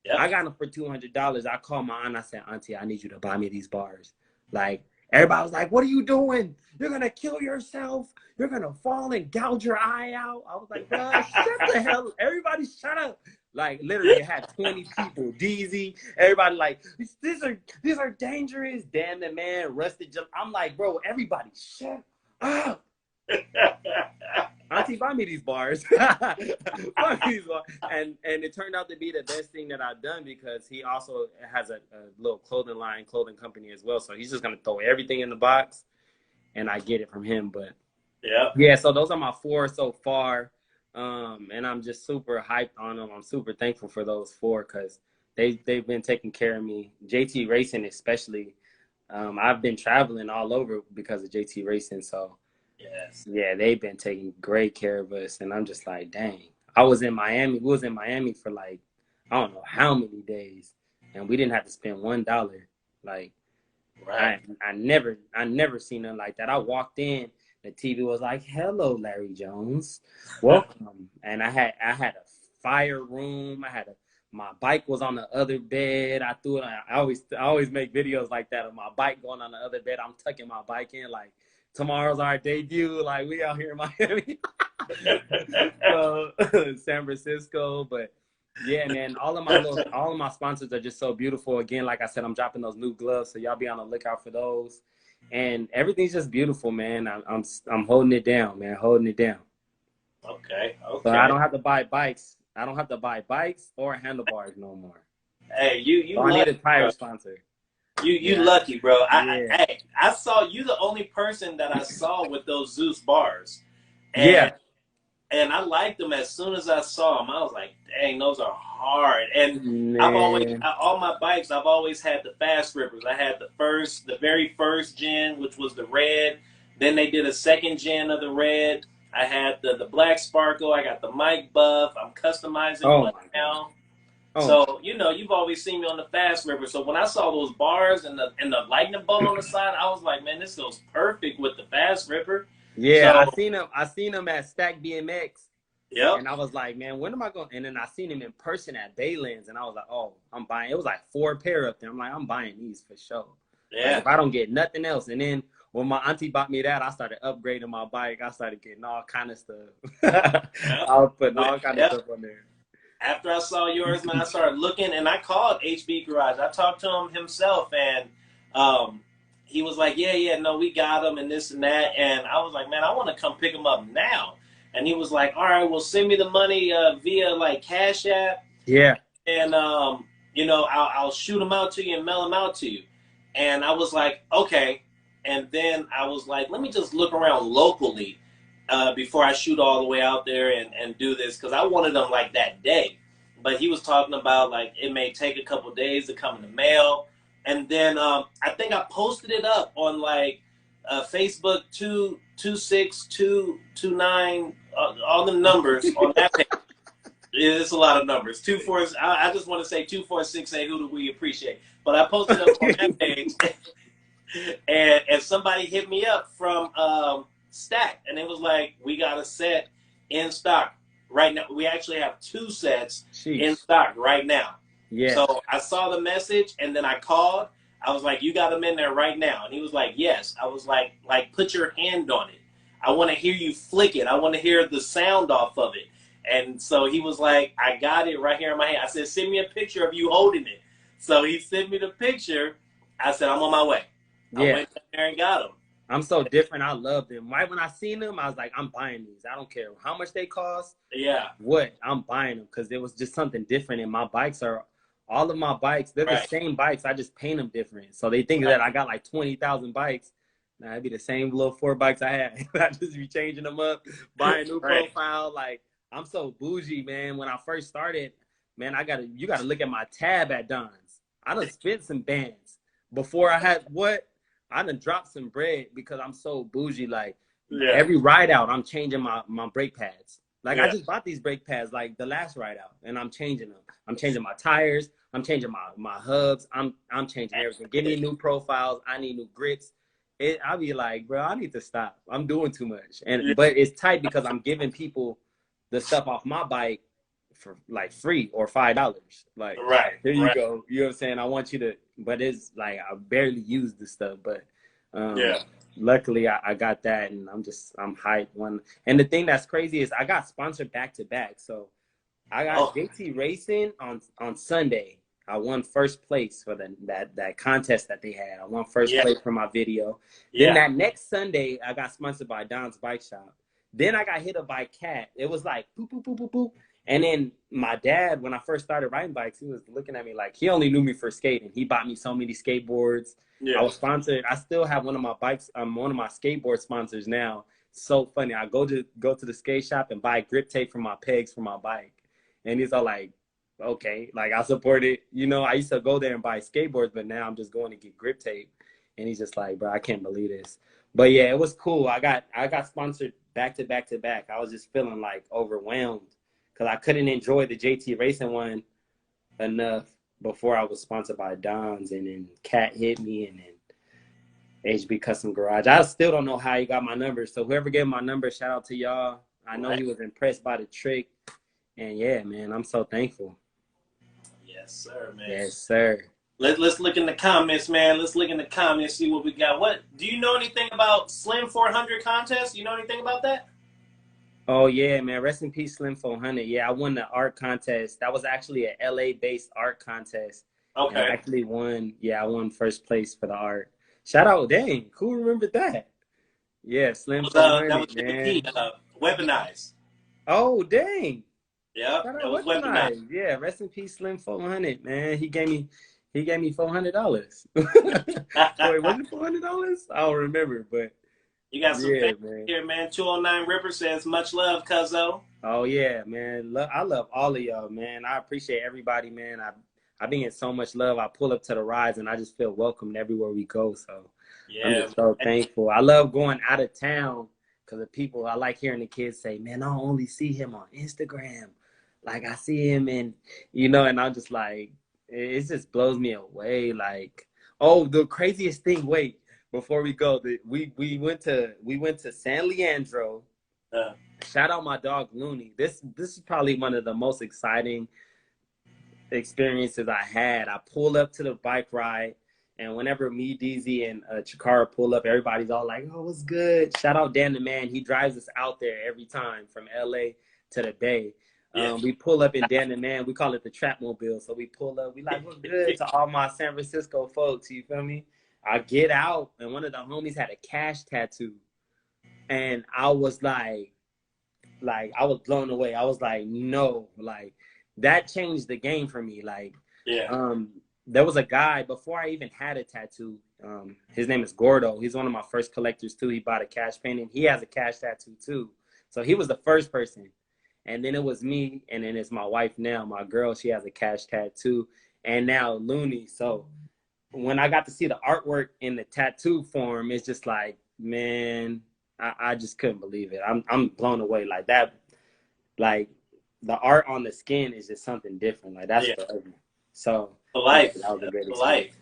Speaker 2: I
Speaker 1: Yep.
Speaker 2: got them for $200. I called my aunt. I said, "Auntie, I need you to buy me these bars." Like everybody was like, "What are you doing? You're gonna kill yourself. You're gonna fall and gouge your eye out." I was like, "Bro, shut the hell! Everybody, shut up!" Like literally, it had 20 people. DZ, everybody like, these are dangerous. Damn it, man. Rusted. I'm like, bro, everybody, shut up. Auntie, buy me these bars. Buy me these bars. And it turned out to be the best thing that I've done because he also has a little clothing company as well. So he's just gonna throw everything in the box, and I get it from him. But
Speaker 1: Yep.
Speaker 2: yeah, so those are my 4 so far, and I'm just super hyped on them. I'm super thankful for those 4 because they've been taking care of me. JT Racing especially. I've been traveling all over because of JT Racing, so.
Speaker 1: Yes.
Speaker 2: Yeah, they've been taking great care of us, and I'm just like, dang. I was in Miami. We was in Miami for like, I don't know how many days, and we didn't have to spend $1. Like,
Speaker 1: Right.
Speaker 2: I never seen nothing like that. I walked in, the TV was like, "Hello, Larry Jones, welcome," and I had a fire room. My bike was on the other bed. I threw it. I always make videos like that of my bike going on the other bed. I'm tucking my bike in like tomorrow's our debut. Like we out here in Miami, so San Francisco. But yeah, man, all of my sponsors are just so beautiful. Again, like I said, I'm dropping those new gloves, so y'all be on the lookout for those. And everything's just beautiful, man. I'm holding it down, man, holding it down.
Speaker 1: Okay.
Speaker 2: So I
Speaker 1: Okay.
Speaker 2: don't have to buy bikes. I don't have to buy bikes or handlebars no more.
Speaker 1: Hey,
Speaker 2: So
Speaker 1: you
Speaker 2: I need a
Speaker 1: lucky,
Speaker 2: tire
Speaker 1: bro.
Speaker 2: sponsor.
Speaker 1: You
Speaker 2: Yeah,
Speaker 1: lucky, bro.
Speaker 2: yeah,
Speaker 1: I saw you the only person that I saw with those Zeus bars, and
Speaker 2: yeah,
Speaker 1: I liked them as soon as I saw them. I was like, dang, those are hard. And
Speaker 2: man.
Speaker 1: all my bikes, I've always had the fast rippers. I had the very first gen, which was the red. Then they did a second gen of the red. I had the black sparkle. I got the mic buff. I'm customizing
Speaker 2: Oh
Speaker 1: one
Speaker 2: my god.
Speaker 1: now.
Speaker 2: Oh
Speaker 1: So you've always seen me on the fast ripper. So when I saw those bars and the lightning bolt on the side, I was like, man, this goes perfect with the fast ripper.
Speaker 2: yeah,
Speaker 1: So
Speaker 2: I seen him at Stack BMX.
Speaker 1: yep,
Speaker 2: And I was like, man, when am I going? And then I seen him in person at Baylands, and I was like, oh, I'm buying. It was like 4 pair up there. I'm like, I'm buying these for sure. Like
Speaker 1: yeah.
Speaker 2: if I don't get nothing else, and then when my auntie bought me that, I started upgrading my bike. I started getting all kind of stuff.
Speaker 1: Yeah.
Speaker 2: I was putting
Speaker 1: But,
Speaker 2: all kind of
Speaker 1: yeah.
Speaker 2: stuff on there.
Speaker 1: After I saw yours, man, I started looking and I called HB Garage. I talked to him himself and um, he was like, yeah, no, we got him and this and that. And I was like, man, I want to come pick him up now. And he was like, all right, well, send me the money via like Cash App
Speaker 2: Yeah,
Speaker 1: and, I'll shoot them out to you and mail them out to you. And I was like, okay. And then I was like, let me just look around locally before I shoot all the way out there and do this because I wanted them like that day. But he was talking about like it may take a couple days to come in the mail. And then I think I posted it up on like Facebook 226 229 all the numbers on that page. It's a lot of numbers. 24. I just want to say 2468. Who do we appreciate? But I posted up on that page, and somebody hit me up from Stack, and it was like, we got a set in stock right now. We actually have 2 sets in
Speaker 2: sheesh.
Speaker 1: stock right now.
Speaker 2: Yeah,
Speaker 1: So I saw the message, and then I called. I was like, you got them in there right now, and he was like, yes. I was like put your hand on it. I want to hear you flick it. I want to hear the sound off of it. And so he was like, I got it right here in my hand. I said, send me a picture of you holding it. So he sent me the picture. I said, I'm on my way. I
Speaker 2: yeah.
Speaker 1: went there and got them.
Speaker 2: I'm so different. I love them. Right when I seen them, I was like, I'm buying these. I don't care how much they cost.
Speaker 1: Yeah.
Speaker 2: What I'm buying them because there was just something different. And my bikes are all of my bikes, they're the same bikes. I just paint them different. So they think that I got like 20,000 bikes. Nah, it'd be the same little 4 bikes I had. I just be changing them up, buying new profile. Like, I'm so bougie, man. When I first started, man, you gotta look at my tab at Don's. I done spent some bands before I done dropped some bread because I'm so bougie. Like, every ride out, I'm changing my brake pads. Like, I just bought these brake pads like the last ride out, and I'm changing them. I'm changing my tires. I'm changing my hubs. I'm changing everything. Give me new profiles. I need new grips. I'll be like, bro, I need to stop. I'm doing too much. But it's tight because I'm giving people the stuff off my bike for like free or $5. Like, here you go. You know what I'm saying? I want you to, but it's like I barely use this stuff. But luckily I got that, and I'm hyped. And the thing that's crazy is I got sponsored back to back. So I got JT Racing on Sunday. I won first place for that contest that they had. I won first place for my video. Then that next Sunday, I got sponsored by Don's Bike Shop. Then I got hit up by Cat. It was like boop, boop, boop, boop, boop. And then my dad, when I first started riding bikes, he was looking at me like he only knew me for skating. He bought me so many skateboards. I was sponsored. I still have one of my bikes. I'm one of my skateboard sponsors now. So funny. I go to the skate shop and buy grip tape for my pegs for my bike. And he's all like, okay, like I support it. You know, I used to go there and buy skateboards, but now I'm just going to get grip tape. And he's just like, bro, I can't believe this. But yeah, it was cool. I got sponsored back to back to back. I was just feeling like overwhelmed because I couldn't enjoy the JT Racing one enough before I was sponsored by Don's, and then Cat hit me, and then HB Custom Garage. I still don't know how he got my number. So whoever gave my number, shout out to y'all. I know he was impressed by the trick. And yeah, man, I'm so thankful.
Speaker 1: Yes, sir, man.
Speaker 2: Yes, sir.
Speaker 1: Let's look in the comments, man. Let's look in the comments, see what we got. What do you know anything about Slim 400 contest? You know anything about that?
Speaker 2: Oh yeah, man. Rest in peace, Slim 400. Yeah, I won the art contest. That was actually an LA-based art contest. Okay. And I actually won. Yeah, I won first place for the art. Shout out, dang, who remembered that? Yeah, Slim 400, that was man.
Speaker 1: Weaponized.
Speaker 2: Oh, dang.
Speaker 1: Yeah, that was weaponized.
Speaker 2: Yeah, rest in peace, Slim 400, man. He gave me $400. Wait, was it $400? I don't remember, but
Speaker 1: you got some fans here, man. 209 Ripper says, much love, cuzzo.
Speaker 2: Oh yeah, man. I love all of y'all, man. I appreciate everybody, man. I've been getting so much love. I pull up to the rides and I just feel welcomed everywhere we go. So I'm just so thankful. I love going out of town because the people, I like hearing the kids say, man, I only see him on Instagram. Like I see him and, you know, and I'm just like, it just blows me away. Like, oh, the craziest thing, wait, before we go, we went to San Leandro. Shout out my dog Looney. This is probably one of the most exciting experiences I had. I pulled up to the bike ride, and whenever me, DZ, and Chikara pull up, everybody's all like, oh, what's good? Shout out Dan the Man. He drives us out there every time from LA to the Bay. We pull up in Dan the Man. We call it the Trap Mobile. So we pull up. We like, what's good to all my San Francisco folks. You feel me? I get out, and one of the homies had a cash tattoo. And I was like, I was blown away. I was like, no. Like, that changed the game for me. Like, there was a guy, before I even had a tattoo, his name is Gordo. He's one of my first collectors, too. He bought a cash painting. He has a cash tattoo, too. So he was the first person. And then it was me, and then it's my wife now, my girl. She has a cash tattoo, and now Looney. So when I got to see the artwork in the tattoo form, it's just like, man, I just couldn't believe it. I'm blown away. Like that, like the art on the skin is just something different. Like that's forever. So
Speaker 1: for life.
Speaker 2: That was a great experience.
Speaker 1: For life.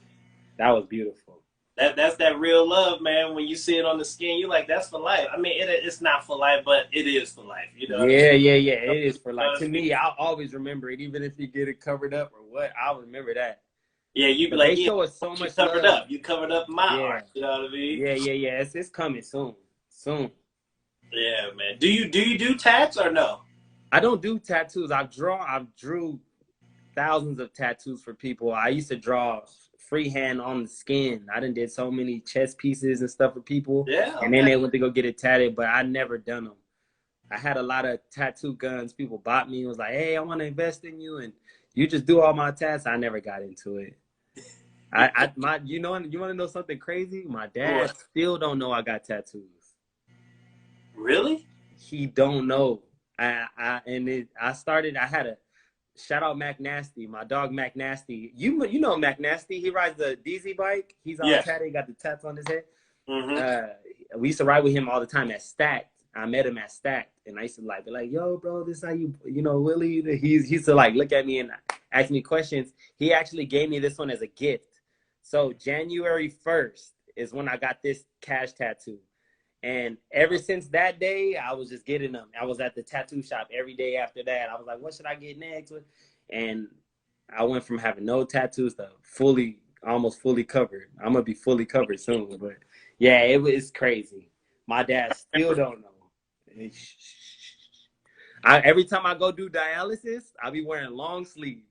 Speaker 2: That was beautiful.
Speaker 1: That's that real love, man. When you see it on the skin, you're like, that's for life. I mean, it's not for life, but it is for life. You know?
Speaker 2: Yeah. It is for life. To me, I'll always remember it, even if you get it covered up or what. I'll remember that.
Speaker 1: Yeah, you be like,
Speaker 2: they show us so much
Speaker 1: covered
Speaker 2: love.
Speaker 1: up. You covered up my art. You know what I mean?
Speaker 2: Yeah. It's coming soon.
Speaker 1: Yeah, man. Do you do tats or no?
Speaker 2: I don't do tattoos. I've drew thousands of tattoos for people. I used to draw freehand on the skin. I done did so many chest pieces and stuff for people. Yeah. And then they went to go get it tatted, but I never done them. I had a lot of tattoo guns. People bought me and was like, hey, I want to invest in you. And You just do all my tasks. I never got into it. You want to know something crazy? My dad
Speaker 1: What?
Speaker 2: still don't know I got tattoos.
Speaker 1: Really?
Speaker 2: He don't know. I had a shout out Mac Nasty, my dog Mac Nasty. You know Mac Nasty. He rides the DZ bike. He's all
Speaker 1: Yeah.
Speaker 2: tatted. He got the tats on his head.
Speaker 1: Mm-hmm.
Speaker 2: We used to ride with him all the time at Stacked. I met him at Stacked, and I used to be like, yo, bro, this how you know Willie. He used to like look at me and ask me questions. He actually gave me this one as a gift. So January 1st is when I got this cash tattoo. And ever since that day, I was just getting them. I was at the tattoo shop every day after that. I was like, what should I get next? And I went from having no tattoos to almost fully covered. I'm going to be fully covered soon. But yeah, it was crazy. My dad still don't know. Every time I go do dialysis, I'll be wearing long sleeves.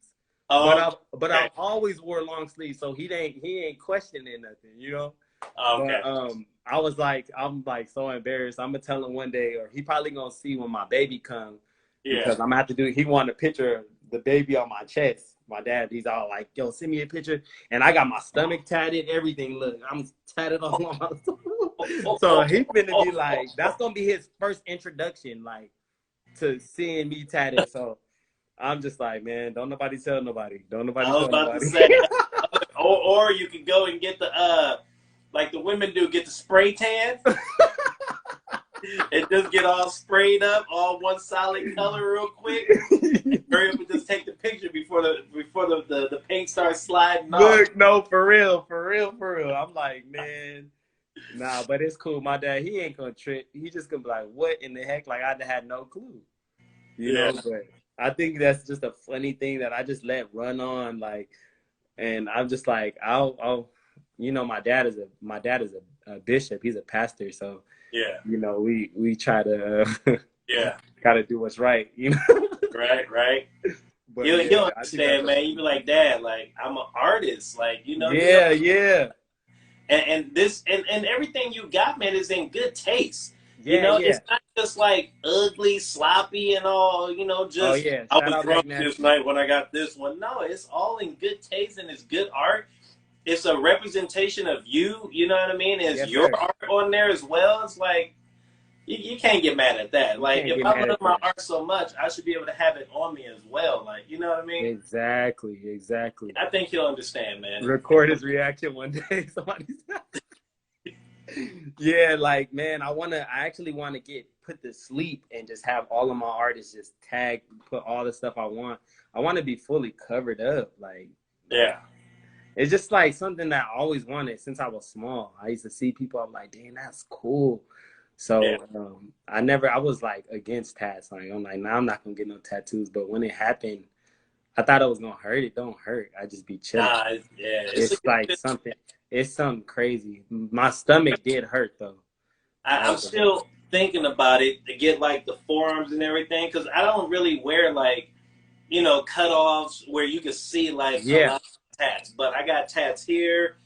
Speaker 2: But I always wore long sleeves, so he ain't questioning nothing, you know?
Speaker 1: Okay.
Speaker 2: But I'm like so embarrassed. I'm gonna tell him one day, or he probably gonna see when my baby comes.
Speaker 1: Yeah.
Speaker 2: Because I'm gonna have to do. He wanted a picture of the baby on my chest. My dad, he's all like, "Yo, send me a picture." And I got my stomach tatted, everything. Look, I'm tatted all on my. So he finna be like, that's gonna be his first introduction, like, to seeing me tatted. So I'm just like, man, don't nobody tell nobody. Don't nobody tell nobody.
Speaker 1: I was about to say, or you could go and get the like the women do, get the spray tan and just get all sprayed up, all one solid color real quick. Hurry up and just take the picture before the paint starts sliding off.
Speaker 2: Look, no, for real. I'm like, man, nah, but it's cool. My dad, he ain't gonna trip. He just gonna be like, what in the heck? Like, I had no clue. You know, but I think that's just a funny thing that I just let run on, like, and I'm just like, I'll you know, my dad is a bishop. He's a pastor, so
Speaker 1: yeah,
Speaker 2: you know, we try to gotta do what's right, you know.
Speaker 1: right.
Speaker 2: But
Speaker 1: He'll understand, man. You be like, Dad, like, I'm an artist, like, you know.
Speaker 2: Yeah.
Speaker 1: And this and everything you got, man, is in good taste. You know, it's not just like ugly, sloppy, and all. You know, just I was drunk this night when I got this one. No, it's all in good taste and it's good art. It's a representation of you. You know what I mean? It's your art on there as well. It's like you can't get mad at that. Like, if I love my art so much, I should be able to have it on me as well. Like, you know what I mean?
Speaker 2: Exactly.
Speaker 1: I think he'll understand, man.
Speaker 2: Record his reaction one day. Somebody's yeah, like, man, I actually want to put to sleep and just have all of my artists just tag, put all the stuff I want. I want to be fully covered up. Like,
Speaker 1: yeah.
Speaker 2: It's just like something that I always wanted since I was small. I used to see people, I'm like, dang, that's cool. So I was like against tats. Like, I'm like, nah, I'm not gonna get no tattoos. But when it happened, I thought it was gonna hurt. It don't hurt. I just be chilling. It's like something crazy. My stomach did hurt though.
Speaker 1: I'm still thinking about it to get like the forearms and everything, because I don't really wear like, you know, cutoffs where you can see like a lot of tats. But I got tats here.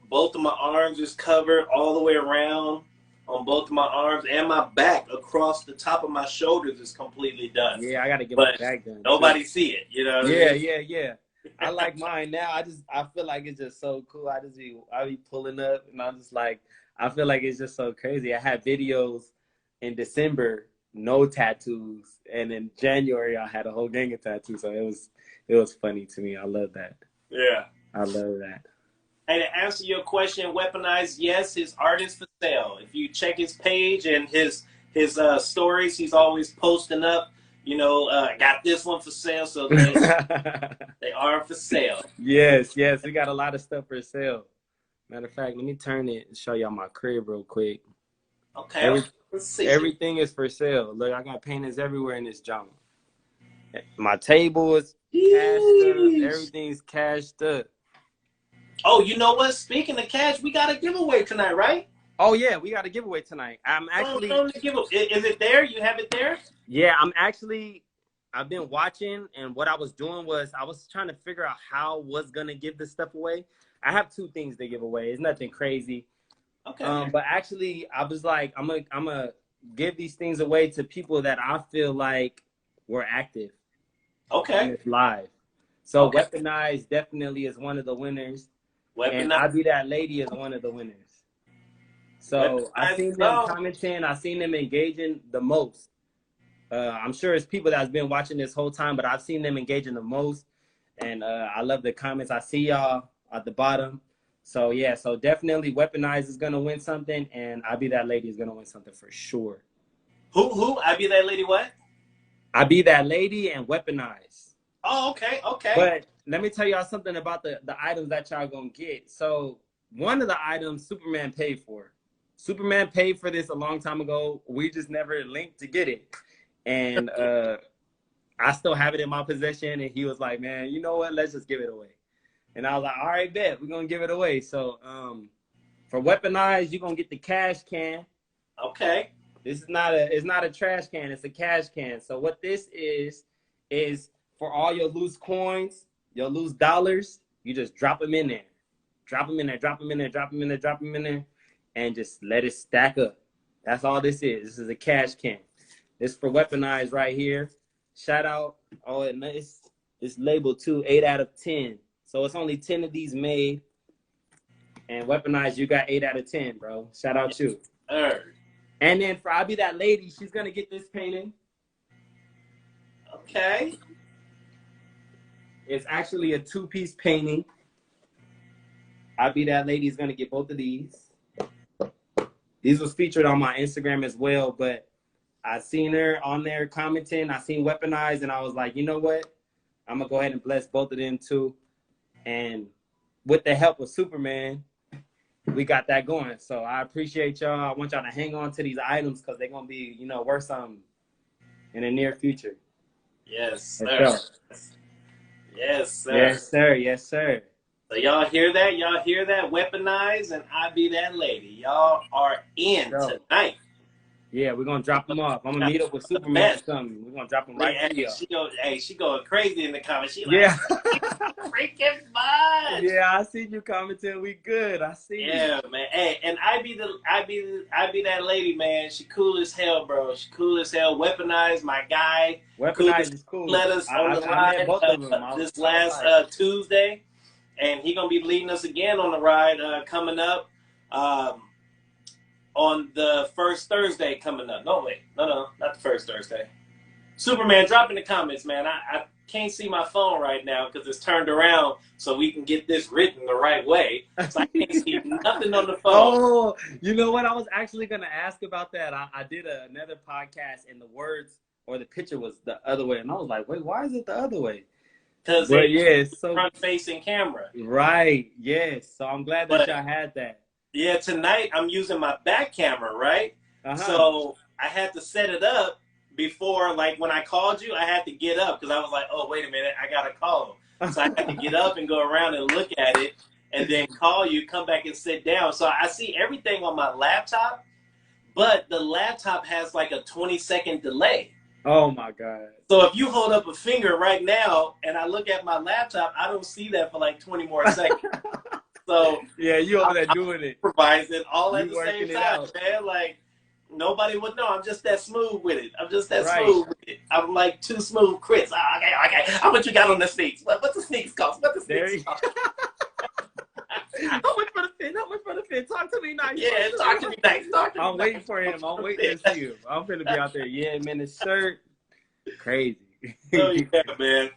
Speaker 1: Both of my arms is covered all the way around on both of my arms, and my back across the top of my shoulders is completely done.
Speaker 2: Yeah, I got to get my back done.
Speaker 1: Nobody see it, you know what I mean?
Speaker 2: Yeah. I like mine now. I feel like it's just so cool. I be pulling up, and I'm just like, I feel like it's just so crazy. I had videos in December, no tattoos, and in January I had a whole gang of tattoos. So it was funny to me. I love that.
Speaker 1: Yeah,
Speaker 2: I love that.
Speaker 1: And to answer your question, Weaponized, yes, his art is for sale. If you check his page and his stories, he's always posting up, you know, got this one for sale. So they are for sale.
Speaker 2: Yes, we got a lot of stuff for sale. Matter of fact, let me turn it and show y'all my crib real quick.
Speaker 1: Okay, let's see.
Speaker 2: Everything is for sale. Look, I got paintings everywhere in this joint. My table is cashed up. Everything's cashed up.
Speaker 1: Oh, you know what? Speaking of cash, we got a giveaway tonight, right?
Speaker 2: Oh, yeah, we got a giveaway tonight. I'm actually...
Speaker 1: Is it there? You have it there?
Speaker 2: Yeah, I've been watching, and what I was doing was I was trying to figure out how I was going to give this stuff away. I have 2 things to give away. It's nothing crazy.
Speaker 1: Okay.
Speaker 2: But actually, I was like, I'm gonna give these things away to people that I feel like were active.
Speaker 1: Okay.
Speaker 2: Live. So
Speaker 1: Okay.
Speaker 2: Weaponized definitely is one of the winners, and
Speaker 1: Weaponized.
Speaker 2: I Be That Lady is one of the winners. So I
Speaker 1: Weaponized.
Speaker 2: seen them
Speaker 1: Oh,
Speaker 2: commenting, I seen them engaging the most. I'm sure it's people that's been watching this whole time, but I've seen them engaging the most, and I love the comments. I see y'all at the bottom. So yeah, so definitely Weaponized is gonna win something, and I Be That Lady is gonna win something for sure.
Speaker 1: who? I be that lady. What?
Speaker 2: I Be That Lady and Weaponized.
Speaker 1: Oh, okay, okay.
Speaker 2: But let me tell y'all something about the items that y'all gonna get. So one of the items Superman paid for. Superman paid for this a long time ago. We just never linked to get it. And I still have it in my possession. And he was like, man, you know what? Let's just give it away. And I was like, all right, bet. We're gonna give it away. So for Weaponized, you're gonna get the cash can.
Speaker 1: Okay.
Speaker 2: This is it's not a trash can, it's a cash can. So what this is for all your loose coins, your loose dollars, you just drop them in there. Drop them in there, drop them in there, drop them in there, drop them in there, and just let it stack up. That's all this is. This is a cash can. This for Weaponized right here. Shout out. Oh, it's labeled too, 8 out of 10. So it's only 10 of these made. And Weaponized, you got 8 out of 10, bro. Shout out you. And then for I Be That Lady, she's gonna get this painting.
Speaker 1: Okay.
Speaker 2: It's actually a 2-piece painting. I Be That Lady is gonna get both of these. These was featured on my Instagram as well, but I seen her on there commenting. I seen Weaponized, and I was like, you know what? I'm gonna go ahead and bless both of them too. And with the help of Superman, we got that going. So I appreciate y'all. I want y'all to hang on to these items because they're gonna be, worth something in the near future.
Speaker 1: Yes, sir.
Speaker 2: Yes,
Speaker 1: sir.
Speaker 2: Yes, sir. Yes, sir.
Speaker 1: So y'all hear that? Y'all hear that? Weaponized and I Be That Lady. Y'all are in tonight.
Speaker 2: Yeah, we're gonna drop them off. I'm gonna meet up with Superman or something. We're gonna drop them right to y'all.
Speaker 1: She going crazy in the comments. She
Speaker 2: like,
Speaker 1: freaking much.
Speaker 2: Yeah, I see you commenting. We good. I see.
Speaker 1: Yeah, man. Hey, and I be that lady, man. She cool as hell, bro. She cool as hell. Weaponized, my guy.
Speaker 2: Weaponized is cool.
Speaker 1: Let us on the ride this last Tuesday, and he gonna be leading us again on the ride coming up. On the first Thursday coming up. No, not the first Thursday. Superman, drop in the comments, man. I can't see my phone right now because it's turned around so we can get this written the right way. So I can't see nothing on the phone.
Speaker 2: Oh, you know what? I was actually going to ask about that. I did another podcast and the words or the picture was the other way. And I was like, wait, why is it the other way?
Speaker 1: Because it's so front-facing camera.
Speaker 2: Right, yes. So I'm glad that y'all had that.
Speaker 1: Yeah, tonight I'm using my back camera, right? So I had to set it up before, like when I called you, I had to get up because I was like, oh, wait a minute, I got to call him. So I had to get up and go around and look at it and then call you, come back and sit down. So I see everything on my laptop, but the laptop has like a 20-second delay.
Speaker 2: Oh, my God.
Speaker 1: So if you hold up a finger right now and I look at my laptop, I don't see that for like 20 more seconds. So
Speaker 2: yeah, you over there doing it,
Speaker 1: improvising all at the same time, man. Like nobody would know. I'm just that smooth with it. I'm just that smooth with it. I'm like too smooth, Chris. Okay. How much you got on the sneaks? What's the sneaks cost? What the sneaks cost?
Speaker 2: How much for the fit? How much for the fit? Talk to me nice.
Speaker 1: Yeah, talk to me nice.
Speaker 2: I'm waiting for him. I'm waiting to see him. I'm finna be out there. Yeah, man, the shirt, crazy.
Speaker 1: Oh yeah, man.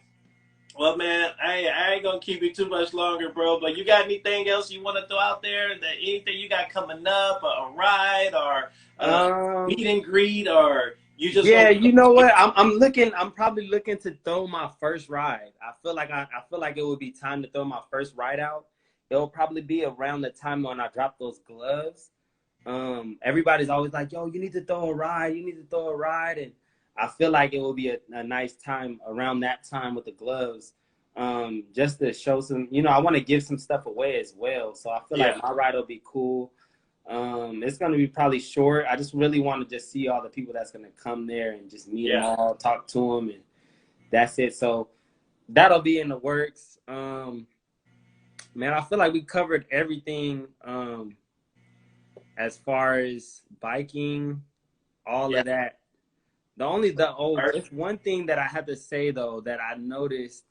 Speaker 1: Well, man, I ain't gonna keep you too much longer, bro. But you got anything else you want to throw out there? Anything you got coming up, a ride, or meet and greet, or you just?
Speaker 2: Yeah, you know what? I'm probably looking to throw my first ride. I feel like it would be time to throw my first ride out. It'll probably be around the time when I drop those gloves. Everybody's always like, "Yo, you need to throw a ride. You need to throw a ride," and I feel like it will be a nice time around that time with the gloves, just to show some, I want to give some stuff away as well. So I feel like my ride will be cool. It's going to be probably short. I just really want to just see all the people that's going to come there and just meet them all, talk to them, and that's it. So that'll be in the works. Man, I feel like we covered everything as far as biking, all of that. It's one thing that I have to say though that I noticed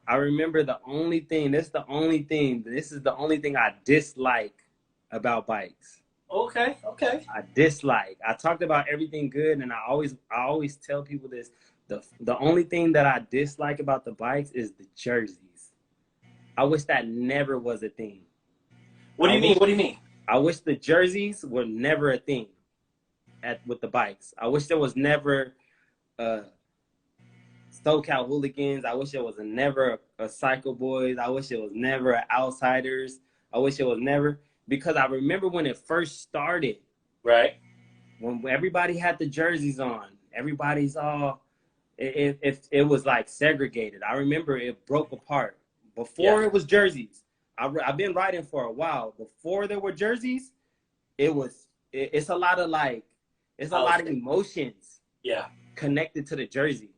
Speaker 2: I remember the only thing. This is the only thing. This is the only thing I dislike about bikes.
Speaker 1: Okay, okay.
Speaker 2: I dislike. I talked about everything good, and I always tell people this. The only thing that I dislike about the bikes is the jerseys. I wish that never was a thing.
Speaker 1: What do
Speaker 2: I
Speaker 1: you mean?
Speaker 2: wish
Speaker 1: What do you mean?
Speaker 2: I wish the jerseys were never a thing with the bikes. I wish there was never uh SoCal Hooligans. I wish it was never a Psycho Boys. I wish it was never a Outsiders. I wish it was never, because I remember when it first started,
Speaker 1: Right.
Speaker 2: when everybody had the jerseys on, everybody's all it was like segregated. I remember it broke apart. Before
Speaker 1: Yeah.
Speaker 2: it was jerseys, I've been riding for a while. Before there were jerseys, it's a lot of it's a lot of emotions
Speaker 1: Yeah.
Speaker 2: connected to the jersey.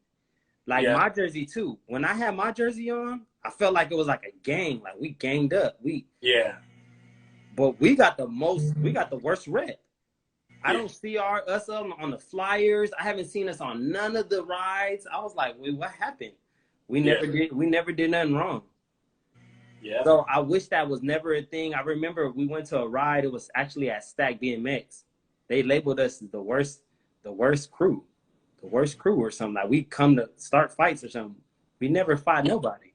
Speaker 2: Like
Speaker 1: Yeah.
Speaker 2: my jersey too. When I had my jersey on, I felt like it was like a gang. Like we ganged up.
Speaker 1: Yeah.
Speaker 2: But we got the worst rep. I
Speaker 1: Yeah.
Speaker 2: don't see us on the flyers. I haven't seen us on none of the rides. I was like, wait, what happened? We never did nothing wrong.
Speaker 1: Yeah.
Speaker 2: So I wish that was never a thing. I remember we went to a ride. It was actually at Stack BMX. They labeled us the worst crew or something. Like we come to start fights or something. We never fought nobody.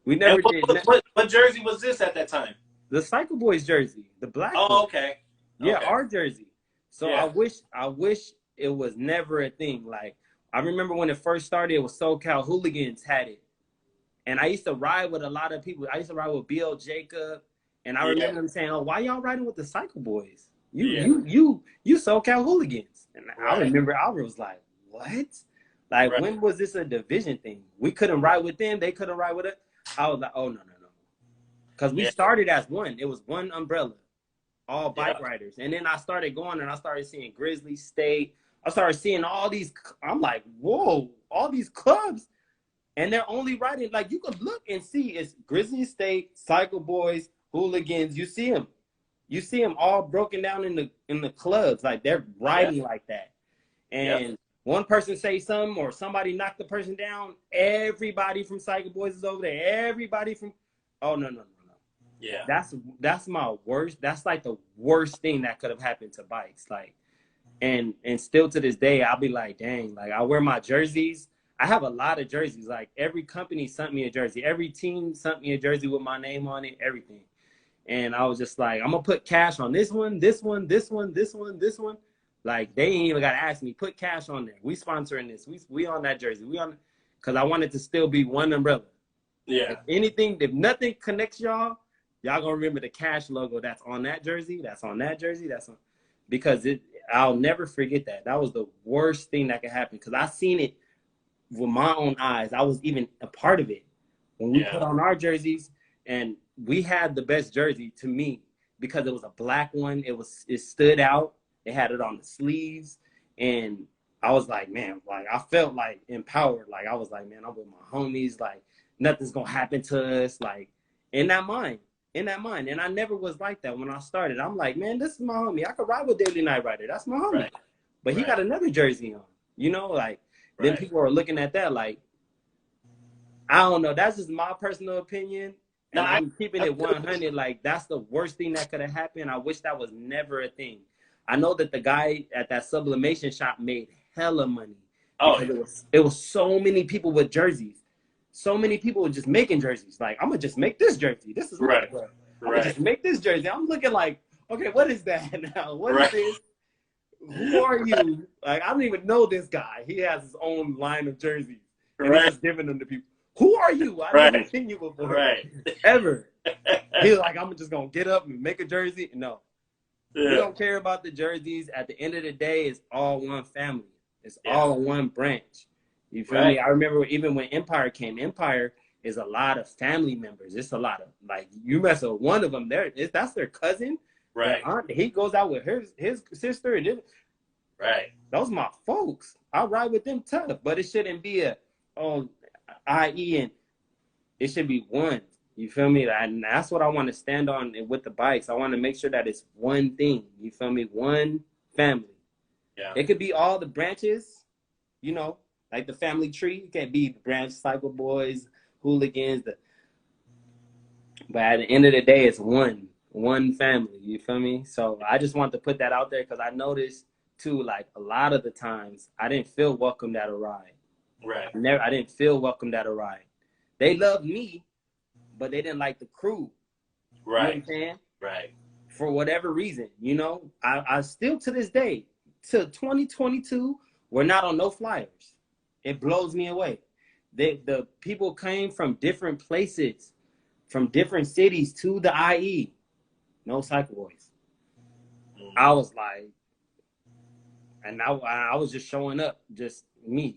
Speaker 2: We never
Speaker 1: And
Speaker 2: did.
Speaker 1: What jersey was this at that time?
Speaker 2: The Cycle Boys jersey, the black one.
Speaker 1: Oh, okay.
Speaker 2: Yeah,
Speaker 1: Okay.
Speaker 2: our jersey. So
Speaker 1: Yeah.
Speaker 2: I wish it was never a thing. Like I remember when it first started, it was SoCal Hooligans had it. And I used to ride with a lot of people. I used to ride with BL Jacob. And I remember them saying, "Oh, why y'all riding with the Cycle Boys? You SoCal Hooligans." And I remember I was like, "What? Like when was this a division thing? We couldn't ride with them, they couldn't ride with us." I was like, "Oh no. Because we started as one. It was one umbrella, all bike riders. And then I started going and I started seeing Grizzly State. I started seeing all these. I'm like, whoa, all these clubs. And they're only riding, like you could look and see it's Grizzly State, Cycle Boys, Hooligans. You see them. You see them all broken down in the clubs. Like they're riding like that. And one person say something or somebody knock the person down, everybody from Cycle Boys is over there. Everybody from, oh, no.
Speaker 1: Yeah.
Speaker 2: That's my worst. That's like the worst thing that could have happened to bikes. Like, and still to this day, I'll be like, dang, like I wear my jerseys. I have a lot of jerseys. Like every company sent me a jersey. Every team sent me a jersey with my name on it, everything. And I was just like, I'm gonna put cash on this one, this one, this one, this one, this one. Like they ain't even gotta ask me, put cash on there. We sponsoring this. We on that jersey. We on, because I want it to still be one umbrella.
Speaker 1: Yeah.
Speaker 2: If nothing connects y'all gonna remember the cash logo that's on that jersey, that's on that jersey, that's on, because I'll never forget that. That was the worst thing that could happen because I seen it with my own eyes. I was even a part of it when we put on our jerseys, and we had the best jersey to me because it was a black one. It stood out. They had it on the sleeves, and I was like, man, like I felt like empowered. Like I was like, man, I'm with my homies. Like nothing's gonna happen to us. Like in that mind. And I never was like that when I started. I'm like, man, this is my homie. I could ride with Daily Night Rider. That's my homie. But he got another jersey on. You know, like then people are looking at that like, I don't know. That's just my personal opinion. And I'm keeping it 100. Like that's the worst thing that could have happened. I wish that was never a thing. I know that the guy at that sublimation shop made hella money. Because it was so many people with jerseys. So many people were just making jerseys. Like, I'm going to just make this jersey. This is I'm going to just make this jersey. I'm looking like, okay, what is that now? What is this? Who are you? Like, I don't even know this guy. He has his own line of jerseys. And he's just giving them to people. Who are you? I never seen you before. Ever. He's like, I'm just going to get up and make a jersey. No. We don't care about the jerseys. At the end of the day, it's all one family. It's all one branch. You feel me? I remember even when Empire came, Empire is a lot of family members. It's a lot of, like, you mess with one of them, that's their cousin. Their aunt, he goes out with his sister. And those are my folks. I'll ride with them tough. But it shouldn't be IE, and it should be one. You feel me? And that's what I want to stand on with the bikes. I want to make sure that it's one thing. You feel me? One family. Yeah. It could be all the branches, you know, like the family tree. It can't be the branch Cycle Boys, hooligans. But at the end of the day, it's one family. You feel me? So I just want to put that out there because I noticed too, like a lot of the times I didn't feel welcomed at a ride.
Speaker 1: Right.
Speaker 2: I didn't feel welcomed at a ride. They loved me, but they didn't like the crew.
Speaker 1: Right.
Speaker 2: You know what I'm saying?
Speaker 1: Right.
Speaker 2: For whatever reason, you know, I still to this day, to 2022, we're not on no flyers. It blows me away. The people came from different places, from different cities to the IE. No Cycle Boys. I was like, and I was just showing up, just me,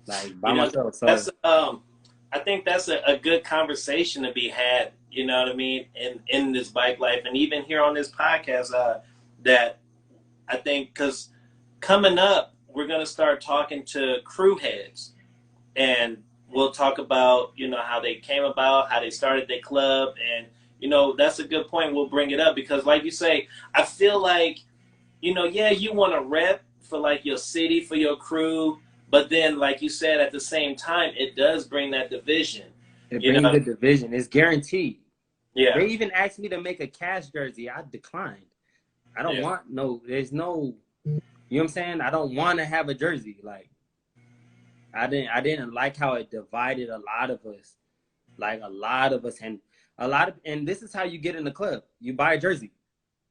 Speaker 2: like by myself. So
Speaker 1: that's I think that's a good conversation to be had. You know what I mean? In this bike life, and even here on this podcast, that I think because coming up, we're gonna start talking to crew heads, and we'll talk about how they came about, how they started their club, and that's a good point. We'll bring it up because, like you say, I feel like yeah, you want to rep for like your city, for your crew, but then like you said, at the same time, it does bring that division.
Speaker 2: it brings the division. It's guaranteed.
Speaker 1: Yeah.
Speaker 2: They even asked me to make a cash jersey. I declined. I don't want there's no, you know what I'm saying? I don't want to have a jersey. Like, I didn't like how it divided a lot of us. Like and this is how you get in the club. You buy a jersey.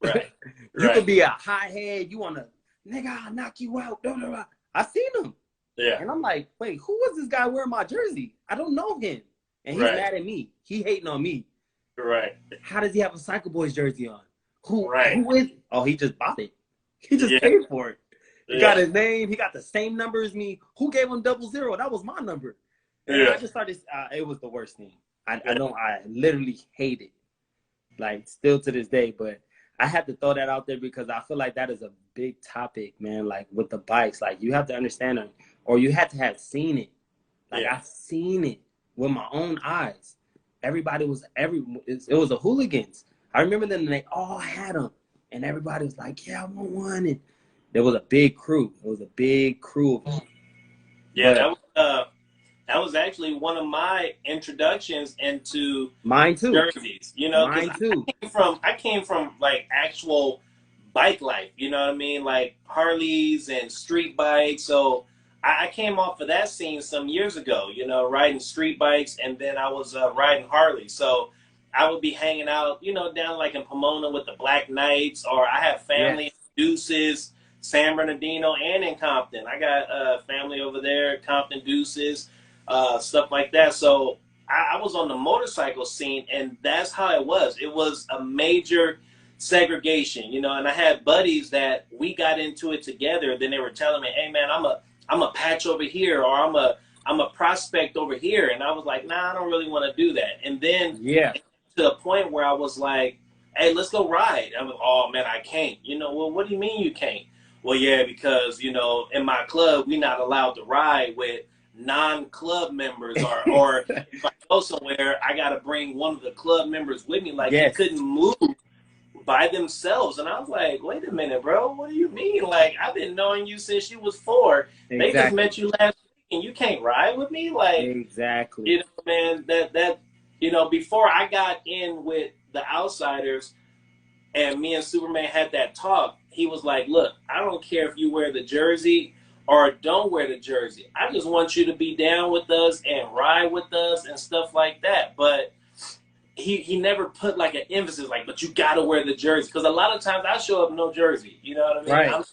Speaker 1: Right.
Speaker 2: You could be a hothead. You want to, nigga, I'll knock you out. Blah, blah, blah. I seen him.
Speaker 1: Yeah.
Speaker 2: And I'm like, wait, who was this guy wearing my jersey? I don't know him. And he's mad at me. He hating on me.
Speaker 1: Right.
Speaker 2: How does he have a Cycle Boys jersey on? Who
Speaker 1: Right.
Speaker 2: Who is? Oh, he just bought it. He just paid for it. He got his name. He got the same number as me. Who gave him 00? That was my number. And I just started. It was the worst thing. I literally hate it. Like still to this day. But I had to throw that out there because I feel like that is a big topic, man. Like with the bikes, like you have to understand it, or you had to have seen it. Like I've seen it with my own eyes. Everybody was it was a hooligans. I remember them, and they all had them, and everybody was like, "Yeah, I want one." And there was a big crew. It was a big crew of them.
Speaker 1: Yeah, that was actually one of my introductions into
Speaker 2: mine too.
Speaker 1: Jerseys.
Speaker 2: Mine too.
Speaker 1: I came from like actual bike life. You know what I mean? Like Harleys and street bikes. So I came off of that scene some years ago. Riding street bikes, and then I was riding Harley. So I would be hanging out, down like in Pomona with the Black Knights, or I have family in Deuces, San Bernardino, and in Compton. I got family over there, Compton, Deuces, stuff like that. So I was on the motorcycle scene, and that's how it was. It was a major segregation, and I had buddies that we got into it together. Then they were telling me, "Hey, man, I'm a patch over here, or I'm a prospect over here," and I was like, "Nah, I don't really want to do that." And then to the point where I was like, "Hey, let's go ride." I'm like, "Oh man, I can't." Well, what do you mean you can't? Well, yeah, because in my club we're not allowed to ride with non-club members, or if I go somewhere, I got to bring one of the club members with me. Like they couldn't move by themselves. And I was like, wait a minute, bro, what do you mean? Like, I've been knowing you since you was 4. Exactly. They just met you last week and you can't ride with me? Like,
Speaker 2: exactly.
Speaker 1: Man, that before I got in with the Outsiders and me and Superman had that talk, he was like, look, I don't care if you wear the jersey or don't wear the jersey. I just want you to be down with us and ride with us and stuff like that. But he never put like an emphasis like, but you gotta wear the jersey, because a lot of times I show up no jersey. You know what I mean?
Speaker 2: Right.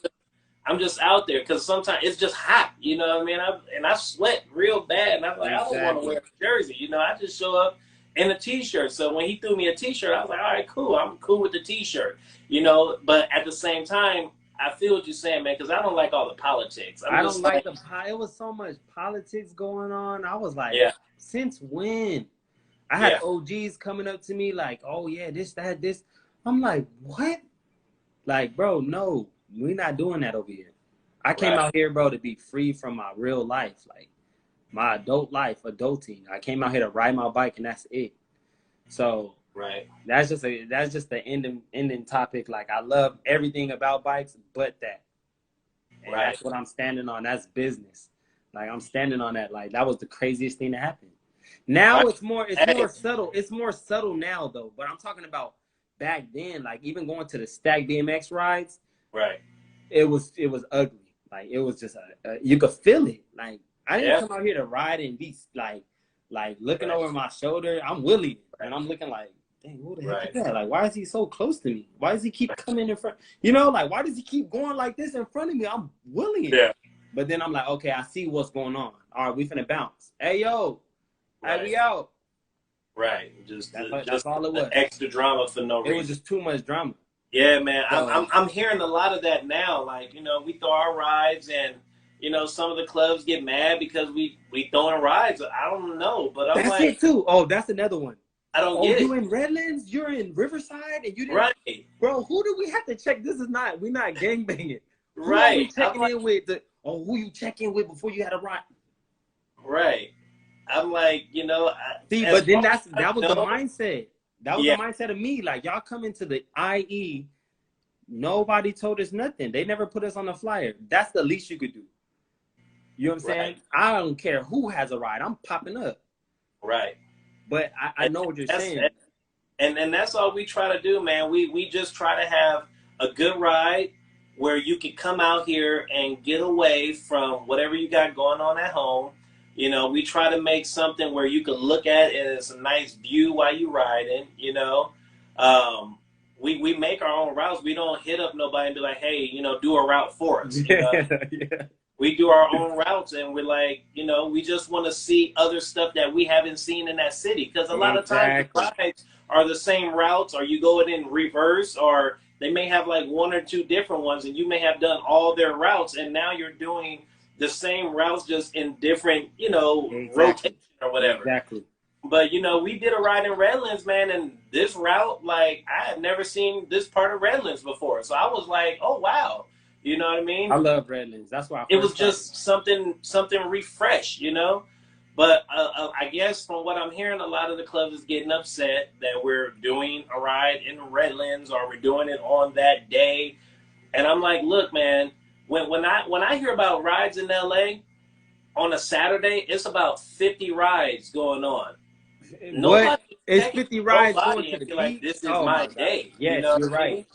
Speaker 1: I'm just out there because sometimes it's just hot. You know what I mean? I sweat real bad, and I'm like, I don't want to wear a jersey. I just show up in a t-shirt. So when he threw me a t-shirt, I was like, all right, cool. I'm cool with the t-shirt. But at the same time, I feel what you're saying, man, because I don't like all the politics.
Speaker 2: I don't like it was so much politics going on. I was like, since when? I had OGs coming up to me like, oh, yeah, this, that, this. I'm like, what? Like, bro, no, we're not doing that over here. I came out here, bro, to be free from my real life, like my adult life, adulting. I came out here to ride my bike, and that's it. So that's just the ending topic. Like, I love everything about bikes but that. And that's what I'm standing on. That's business. Like, I'm standing on that. Like, that was the craziest thing to happen. Now
Speaker 1: Right.
Speaker 2: it's more subtle. It's more subtle now though. But I'm talking about back then, like even going to the stack BMX rides,
Speaker 1: Right.
Speaker 2: it was ugly. Like it was just you could feel it. Like I didn't
Speaker 1: Yeah.
Speaker 2: come out here to ride and be like looking
Speaker 1: Right.
Speaker 2: over my shoulder. I'm Willie, and I'm looking like, dang, who the heck
Speaker 1: Right.
Speaker 2: is that? Like, why is he so close to me? Why does he keep coming in front? You know, like why does he keep going like this in front of me? I'm Willie.
Speaker 1: Yeah.
Speaker 2: But then I'm like, okay, I see what's going on. All right, we finna bounce. Hey yo, hey,
Speaker 1: Right.
Speaker 2: we out.
Speaker 1: Right.
Speaker 2: That's all it was.
Speaker 1: Extra drama for no reason.
Speaker 2: It was just too much drama.
Speaker 1: Yeah, man.
Speaker 2: So,
Speaker 1: I'm hearing a lot of that now. Like, we throw our rides, and some of the clubs get mad because we throwing rides. I don't know, but I'm
Speaker 2: that's
Speaker 1: like,
Speaker 2: it too. Oh, that's another one.
Speaker 1: I don't
Speaker 2: Oh,
Speaker 1: get
Speaker 2: you
Speaker 1: it.
Speaker 2: in Redlands? You're in Riverside, and you didn't.
Speaker 1: Right.
Speaker 2: Bro, who do we have to check? We're not gangbanging. Who are we
Speaker 1: Right. I'm
Speaker 2: checking
Speaker 1: like,
Speaker 2: in with? Who you checking with before you had a ride?
Speaker 1: right. I'm like,
Speaker 2: See,
Speaker 1: as
Speaker 2: but then
Speaker 1: far as
Speaker 2: that
Speaker 1: I
Speaker 2: was the
Speaker 1: know,
Speaker 2: mindset. That was
Speaker 1: yeah,
Speaker 2: the mindset of me. Like y'all come into the IE, nobody told us nothing. They never put us on the flyer. That's the least you could do. You know what I'm saying?
Speaker 1: right,
Speaker 2: I don't care who has a ride. I'm popping up.
Speaker 1: right.
Speaker 2: But I know what you're saying.
Speaker 1: And that's all we try to do, man. We just try to have a good ride where you can come out here and get away from whatever you got going on at home. We try to make something where you can look at it as a nice view while you riding. We make our own routes. We don't hit up nobody and be like, hey, do a route for us.
Speaker 2: Yeah.
Speaker 1: We do our own routes, and we're like, we just want to see other stuff that we haven't seen in that city. Because a lot of times the rides are the same routes, or you go it in reverse, or they may have like one or two different ones, and you may have done all their routes, and now you're doing the same routes just in different, rotation or whatever.
Speaker 2: Exactly.
Speaker 1: But we did a ride in Redlands, man, and this route, like, I had never seen this part of Redlands before, so I was like, oh wow. You know what I mean?
Speaker 2: I love Redlands. That's why
Speaker 1: it was just something refreshed, But I guess from what I'm hearing, a lot of the clubs is getting upset that we're doing a ride in Redlands or we're doing it on that day. And I'm like, look, man, when I hear about rides in LA on a Saturday, it's about 50 rides going on.
Speaker 2: What? It's 50 rides going to the beach?
Speaker 1: Like, this is my day.
Speaker 2: Yes,
Speaker 1: you know
Speaker 2: you're right.
Speaker 1: I mean?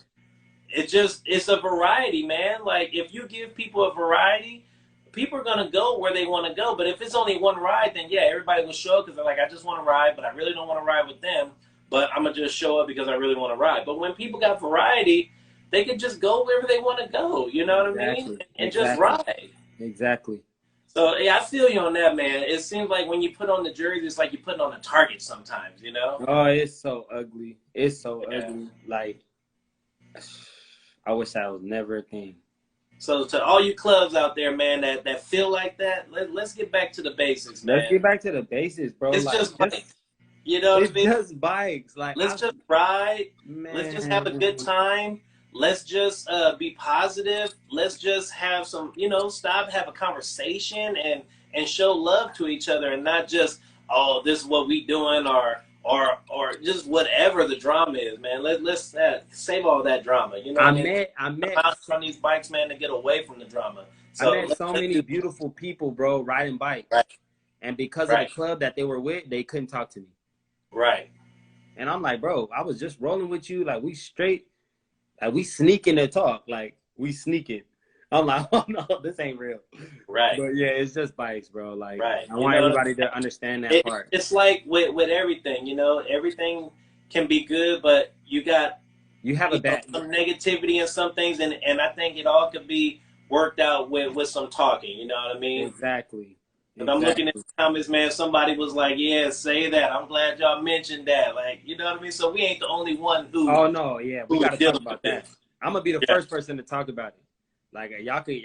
Speaker 1: It's a variety, man. Like, if you give people a variety, people are going to go where they want to go. But if it's only one ride, then yeah, everybody will show up because they're like, I just want to ride, but I really don't want to ride with them. But I'm going to just show up because I really want to ride. But when people got variety, they could just go wherever they want to go. You know what I mean? And just ride.
Speaker 2: Exactly.
Speaker 1: So, yeah, I feel you on that, man. It seems like when you put on the jersey, it's like you're putting on a Target sometimes,
Speaker 2: Oh, it's so ugly. It's so ugly. Like, I wish that was never a thing.
Speaker 1: So to all you clubs out there, man, that feel like that, let's get back to the basics, man.
Speaker 2: Let's get back to the basics, bro.
Speaker 1: It's just bikes. You know what I mean?
Speaker 2: Just bikes. Like,
Speaker 1: let's just ride.
Speaker 2: Man.
Speaker 1: Let's just have a good time. Let's just be positive. Let's just have some, stop, have a conversation, and show love to each other, and not just, oh, this is what we doing, or just whatever the drama is, man. Let's save all that drama.
Speaker 2: I met
Speaker 1: on these bikes, man, to get away from the drama.
Speaker 2: So I met so many beautiful people, bro, riding bikes.
Speaker 1: Right.
Speaker 2: And because of the club that they were with, they couldn't talk to me.
Speaker 1: Right.
Speaker 2: And I'm like, bro, I was just rolling with you. Like, we straight. Like, we sneaking to talk. Like, we sneaking. I'm like, oh, no, this ain't real.
Speaker 1: Right.
Speaker 2: But, yeah, it's just bikes, bro. Like,
Speaker 1: right.
Speaker 2: I want everybody to understand that part.
Speaker 1: It's like with everything, everything can be good, but you have some negativity in some things, and I think it all could be worked out with some talking, you know what I mean?
Speaker 2: Exactly.
Speaker 1: And I'm looking at the comments, man, somebody was like, yeah, say that. I'm glad y'all mentioned that. Like, you know what I mean? So we ain't the only one who...
Speaker 2: Oh, no, yeah. We got to talk about that. I'm going to be the first person to talk about it. Like,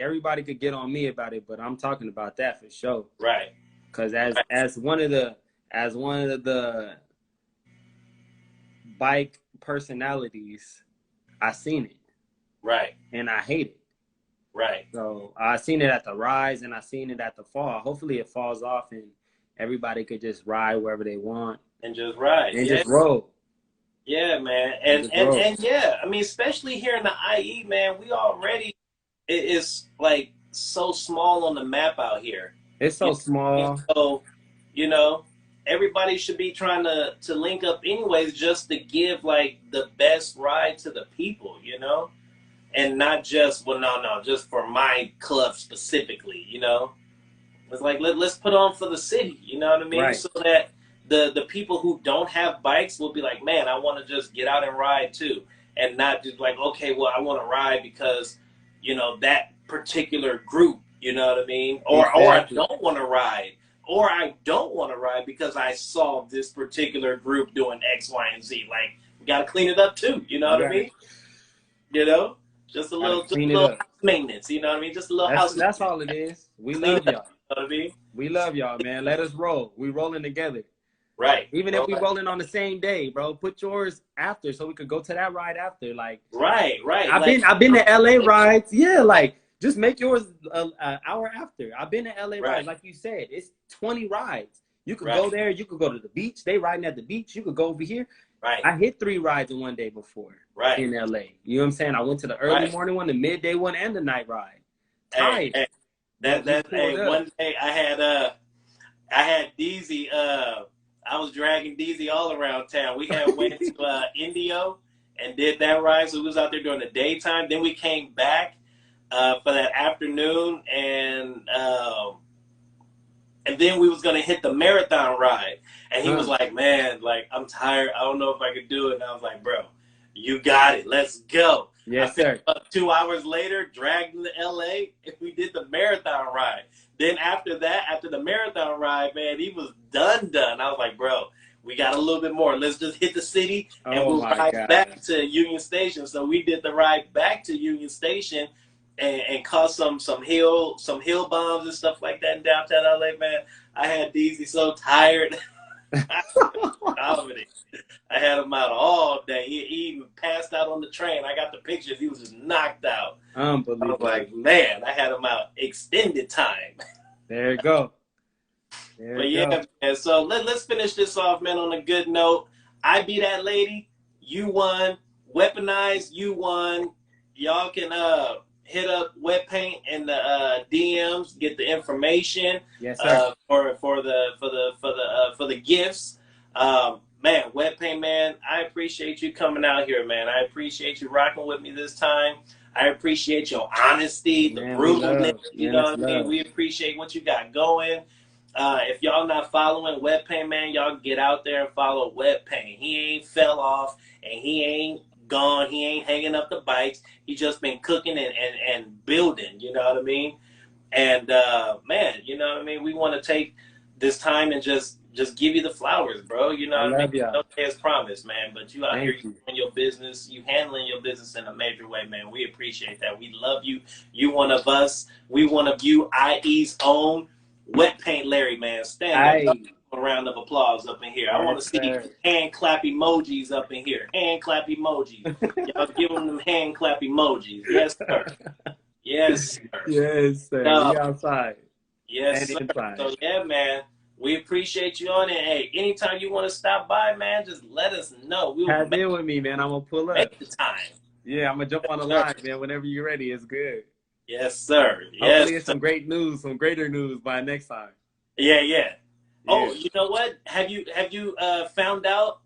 Speaker 2: everybody could get on me about it, but I'm talking about that for sure.
Speaker 1: Right.
Speaker 2: Because as one of the bike personalities, I seen it.
Speaker 1: Right.
Speaker 2: And I hate it.
Speaker 1: Right.
Speaker 2: So I seen it at the rise and I seen it at the fall. Hopefully it falls off and everybody could just ride wherever they want.
Speaker 1: And just ride.
Speaker 2: And just roll.
Speaker 1: Yeah, man. And yeah, I mean, especially here in the IE, man, we already, it's like so small on the map out here.
Speaker 2: It's so small.
Speaker 1: So, everybody should be trying to link up anyways, just to give like the best ride to the people, you know, and not just just for my club specifically, you know. It's like let's put on for the city, you know what I mean?
Speaker 2: Right.
Speaker 1: So that the people who don't have bikes will be like, man, I want to just get out and ride too, and not just like, okay, well, I want to ride because, you know, that particular group, you know what I mean? Or I
Speaker 2: Exactly.
Speaker 1: don't want to ride, or I don't want to ride because I saw this particular group doing X, Y, and Z. Like, we got to clean it up too, you know
Speaker 2: You
Speaker 1: what I
Speaker 2: gotta
Speaker 1: mean? You know,
Speaker 2: gotta
Speaker 1: just
Speaker 2: clean
Speaker 1: a
Speaker 2: it
Speaker 1: little
Speaker 2: up.
Speaker 1: house maintenance, you know what I mean? Just a little house
Speaker 2: That's all it is. We
Speaker 1: clean
Speaker 2: love
Speaker 1: it up,
Speaker 2: y'all.
Speaker 1: you know what I mean?
Speaker 2: We love y'all, man. Let us roll. We rolling together.
Speaker 1: Right.
Speaker 2: Even if we rolling on the same day, bro, put yours after so we could go to that ride after. Like,
Speaker 1: right.
Speaker 2: I've been to LA rides. Yeah, like just make yours an hour after. I've been to LA rides,
Speaker 1: Right.
Speaker 2: like you said. It's 20 rides. You could
Speaker 1: Right.
Speaker 2: go there. You could go to the beach. They riding at the beach. You could go over here.
Speaker 1: Right.
Speaker 2: I hit 3 rides in one day before in LA. You know what I'm saying? I went to the early morning one, the midday one, and the night ride. Tired.
Speaker 1: Hey, one day I had DZ, I was dragging DZ all around town. We had went to Indio and did that ride, so we was out there during the daytime. Then we came back for that afternoon, and then we was gonna hit the marathon ride. And he was like, man, like, I'm tired. I don't know if I could do it. And I was like, bro, you got it. Let's go.
Speaker 2: Yes,
Speaker 1: I picked up 2 hours later, dragged him to LA, and we did the marathon ride. Then after that, after the marathon ride, man, he was done. I was like, bro, we got a little bit more. Let's just hit the city and we'll ride back to Union Station. So we did the ride back to Union Station and caught some hill bombs and stuff like that in downtown LA, man. I had DZ so tired. I had him out all day. He even passed out on the train. I got the pictures. He was just knocked out.
Speaker 2: Unbelievable.
Speaker 1: I was like, man, I had him out extended time.
Speaker 2: There you go.
Speaker 1: But yeah, man, so let's finish this off, man, on a good note. I beat that lady. You won. Weaponized. You won. Y'all can hit up Wet Paint in the DMs. Get the information.
Speaker 2: Yes, sir.
Speaker 1: For the gifts. Man, Wet Paint, man, I appreciate you coming out here, man. I appreciate you rocking with me this time. I appreciate your honesty, the brutalness. You know what I mean? We appreciate what you got going. If y'all not following Wet Paint, man, y'all get out there and follow Wet Paint. He ain't fell off and he ain't gone. He ain't hanging up the bikes. He just been cooking and building, you know what I mean? And, man, you know what I mean? We want to take this time and just give you the flowers, bro. You know what I mean? No as promised, man. But you out here doing your business, you handling your business in a major way, man. We appreciate that. We love you. You one of us. We one of you. IE's own Wet Paint Larry, man. Stand up. A round of applause up in here. I want to see hand clap emojis up in here. Hand clap emojis. Y'all give them hand clap emojis. Yes, sir. Yes, sir.
Speaker 2: Yes, sir. We outside.
Speaker 1: Yes, sir. So, yeah, man. We appreciate you on it. Hey, anytime you want to stop by, man, just let us know. We'll
Speaker 2: have in with me, man. I'm going to pull up.
Speaker 1: Make the time.
Speaker 2: Yeah, I'm going to jump on the line, man. Whenever you're ready, it's good.
Speaker 1: Yes, sir.
Speaker 2: Hopefully it's some great news, some greater news by next time.
Speaker 1: Yeah. Oh, you know what? Have you found out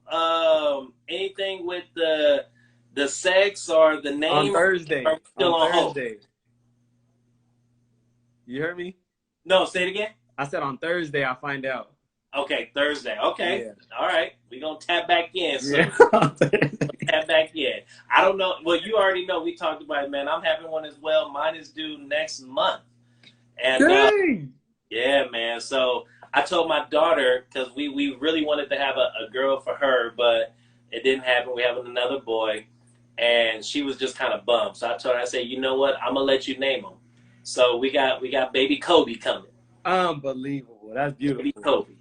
Speaker 1: anything with the sex or the name?
Speaker 2: On Thursday.
Speaker 1: Or still on
Speaker 2: Thursday. Hold? You heard me?
Speaker 1: No, say it again.
Speaker 2: I said on Thursday I'll find out.
Speaker 1: Okay, Thursday. Okay. Yeah. All right. We're going to tap back in. So tap back in. I don't know. Well, you already know. We talked about it, man. I'm having one as well. Mine is due next month. And yeah, man. So I told my daughter, because we really wanted to have a girl for her, but it didn't happen. We're having another boy. And she was just kind of bummed. So I told her, I said, you know what? I'm going to let you name him. So we got baby Kobe coming.
Speaker 2: Unbelievable. That's beautiful.
Speaker 1: Baby Kobe.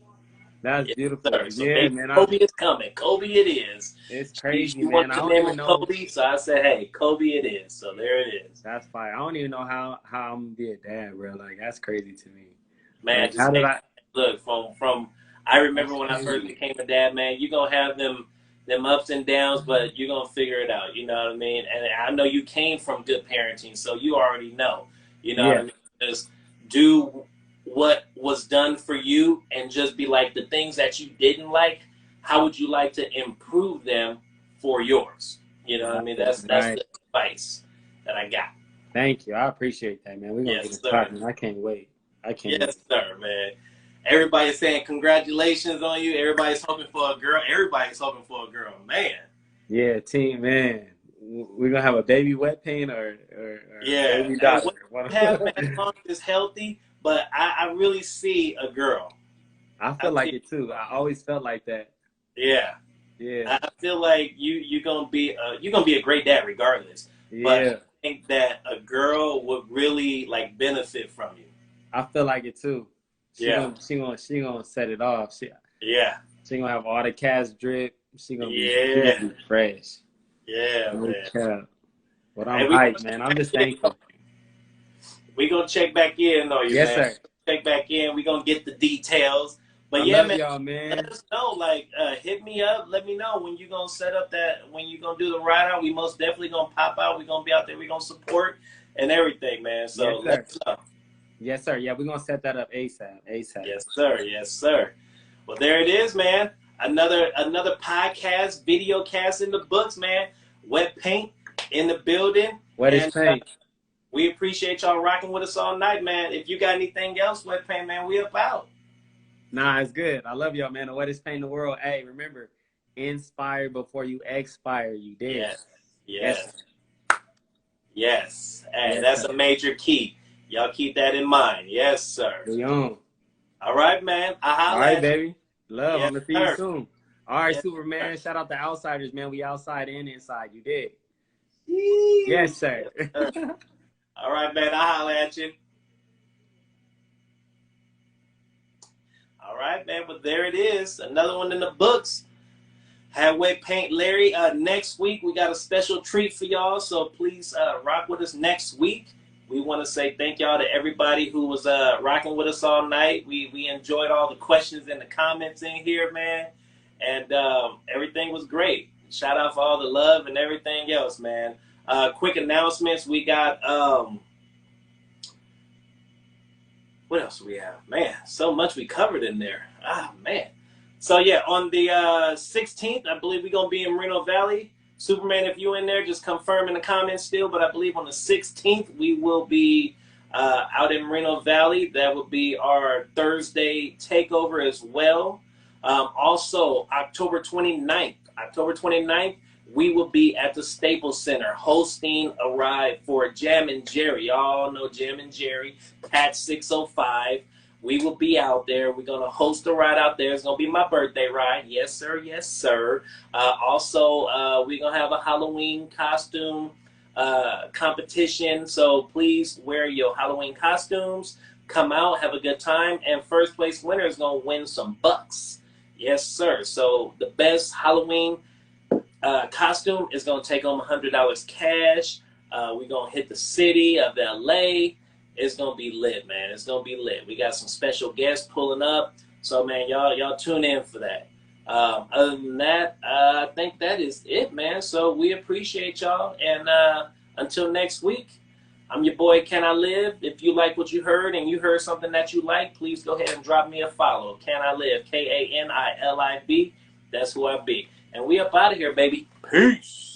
Speaker 2: That's beautiful.
Speaker 1: So yeah, man. Kobe is coming. Kobe it is.
Speaker 2: It's crazy,
Speaker 1: she
Speaker 2: man. I don't even know.
Speaker 1: Kobe, so I said, hey, Kobe it is. So there it is.
Speaker 2: That's fine. I don't even know how I'm going to be a dad, bro. Like, that's crazy to me.
Speaker 1: Man,
Speaker 2: like, how did I...
Speaker 1: Look, from I remember when I first became a dad, man, you're going to have them ups and downs, but you're going to figure it out. You know what I mean? And I know you came from good parenting, so you already know. You know what I mean? Just do what was done for you, and just be like, the things that you didn't like, how would you like to improve them for yours? You know what I mean? That's
Speaker 2: Right.
Speaker 1: the advice that I got.
Speaker 2: Thank you. I appreciate that, man. We're gonna
Speaker 1: Yes,
Speaker 2: get it
Speaker 1: sir.
Speaker 2: talking. I can't wait. I can't
Speaker 1: Yes,
Speaker 2: wait.
Speaker 1: sir, man. Everybody's saying congratulations on you. Everybody's hoping for a girl. Everybody's hoping for a girl, man.
Speaker 2: Yeah, team, man. We're gonna have a baby wet paint or
Speaker 1: Yeah.
Speaker 2: baby
Speaker 1: Hey,
Speaker 2: daughter.
Speaker 1: what you have, man, as long as it's healthy, but I really see a girl.
Speaker 2: I feel like it too. I always felt like that.
Speaker 1: Yeah.
Speaker 2: Yeah.
Speaker 1: I feel like you're gonna be a great dad regardless. But
Speaker 2: Yeah.
Speaker 1: I think that a girl would really like benefit from you.
Speaker 2: I feel like it too.
Speaker 1: Yeah.
Speaker 2: She gonna set it off.
Speaker 1: Yeah.
Speaker 2: She gonna have all the cast drip. She gonna be fresh.
Speaker 1: Yeah,
Speaker 2: No
Speaker 1: man.
Speaker 2: cap. But
Speaker 1: Hey,
Speaker 2: I'm hyped, man. I'm just thankful.
Speaker 1: We gonna check back in on you,
Speaker 2: Yes,
Speaker 1: man.
Speaker 2: sir.
Speaker 1: Check back in. We gonna get the details. But
Speaker 2: I
Speaker 1: yeah,
Speaker 2: love
Speaker 1: man,
Speaker 2: y'all, man.
Speaker 1: let us know. Like, hit me up. Let me know when you gonna set up that. When you gonna do the ride out. We most definitely gonna pop out. We gonna be out there. We gonna support and everything, man. So
Speaker 2: Yes,
Speaker 1: let us know.
Speaker 2: Yes, sir. Yeah, we're gonna set that up ASAP. ASAP.
Speaker 1: Yes, sir. Yes, sir. Well, there it is, man. Another podcast, video cast in the books, man. Wet Paint in the building.
Speaker 2: Wettttttest Paint.
Speaker 1: We appreciate y'all rocking with us all night, man. If you got anything else, Wet Paint, man, we up out.
Speaker 2: Nah, it's good. I love y'all, man. The Wettttttest Paint in the world. Hey, remember, inspire before you expire. You did.
Speaker 1: Yes. Yes. Yes. Hey,
Speaker 2: Yes,
Speaker 1: that's
Speaker 2: sir.
Speaker 1: a major key. Y'all keep that in mind. Yes, sir.
Speaker 2: We on.
Speaker 1: All right, man.
Speaker 2: All right, baby. Love.
Speaker 1: Yes,
Speaker 2: I'm gonna see you
Speaker 1: sir.
Speaker 2: soon. All right,
Speaker 1: Yes,
Speaker 2: Superman.
Speaker 1: sir.
Speaker 2: Shout out to Outsiders, man. We outside and inside. You did.
Speaker 1: Yee.
Speaker 2: Yes, sir.
Speaker 1: Yes, sir. All right, man. I'll holler at you. All right, man. But there it is. Another one in the books. Have Wet Paint Larry. Next week, we got a special treat for y'all. So please rock with us next week. We want to say thank y'all to everybody who was rocking with us all night. We enjoyed all the questions and the comments in here, man. And everything was great. Shout out for all the love and everything else, man. Quick announcements. We got, what else do we have? Man, so much we covered in there. Ah, man. So, yeah, on the 16th, I believe we're going to be in Moreno Valley. Superman, if you in there, just confirm in the comments still. But I believe on the 16th, we will be out in Moreno Valley. That will be our Thursday takeover as well. Also, October 29th, we will be at the Staples Center hosting a ride for Jam and Jerry. Y'all know Jam and Jerry, Pat 605. We will be out there. We're going to host a ride out there. It's going to be my birthday ride. Yes, sir. Yes, sir. Also, we're going to have a Halloween costume competition. So please wear your Halloween costumes. Come out, have a good time. And first place winner is going to win some bucks. Yes, sir. So the best Halloween costume is going to take home $100 cash. We're going to hit the city of LA. It's going to be lit, man. It's going to be lit. We got some special guests pulling up. So, man, y'all tune in for that. Other than that, I think that is it, man. So we appreciate y'all. And until next week, I'm your boy, Can I Live? If you like what you heard and you heard something that you like, please go ahead and drop me a follow. Can I Live? Kanilib. That's who I be. And we up out of here, baby. Peace.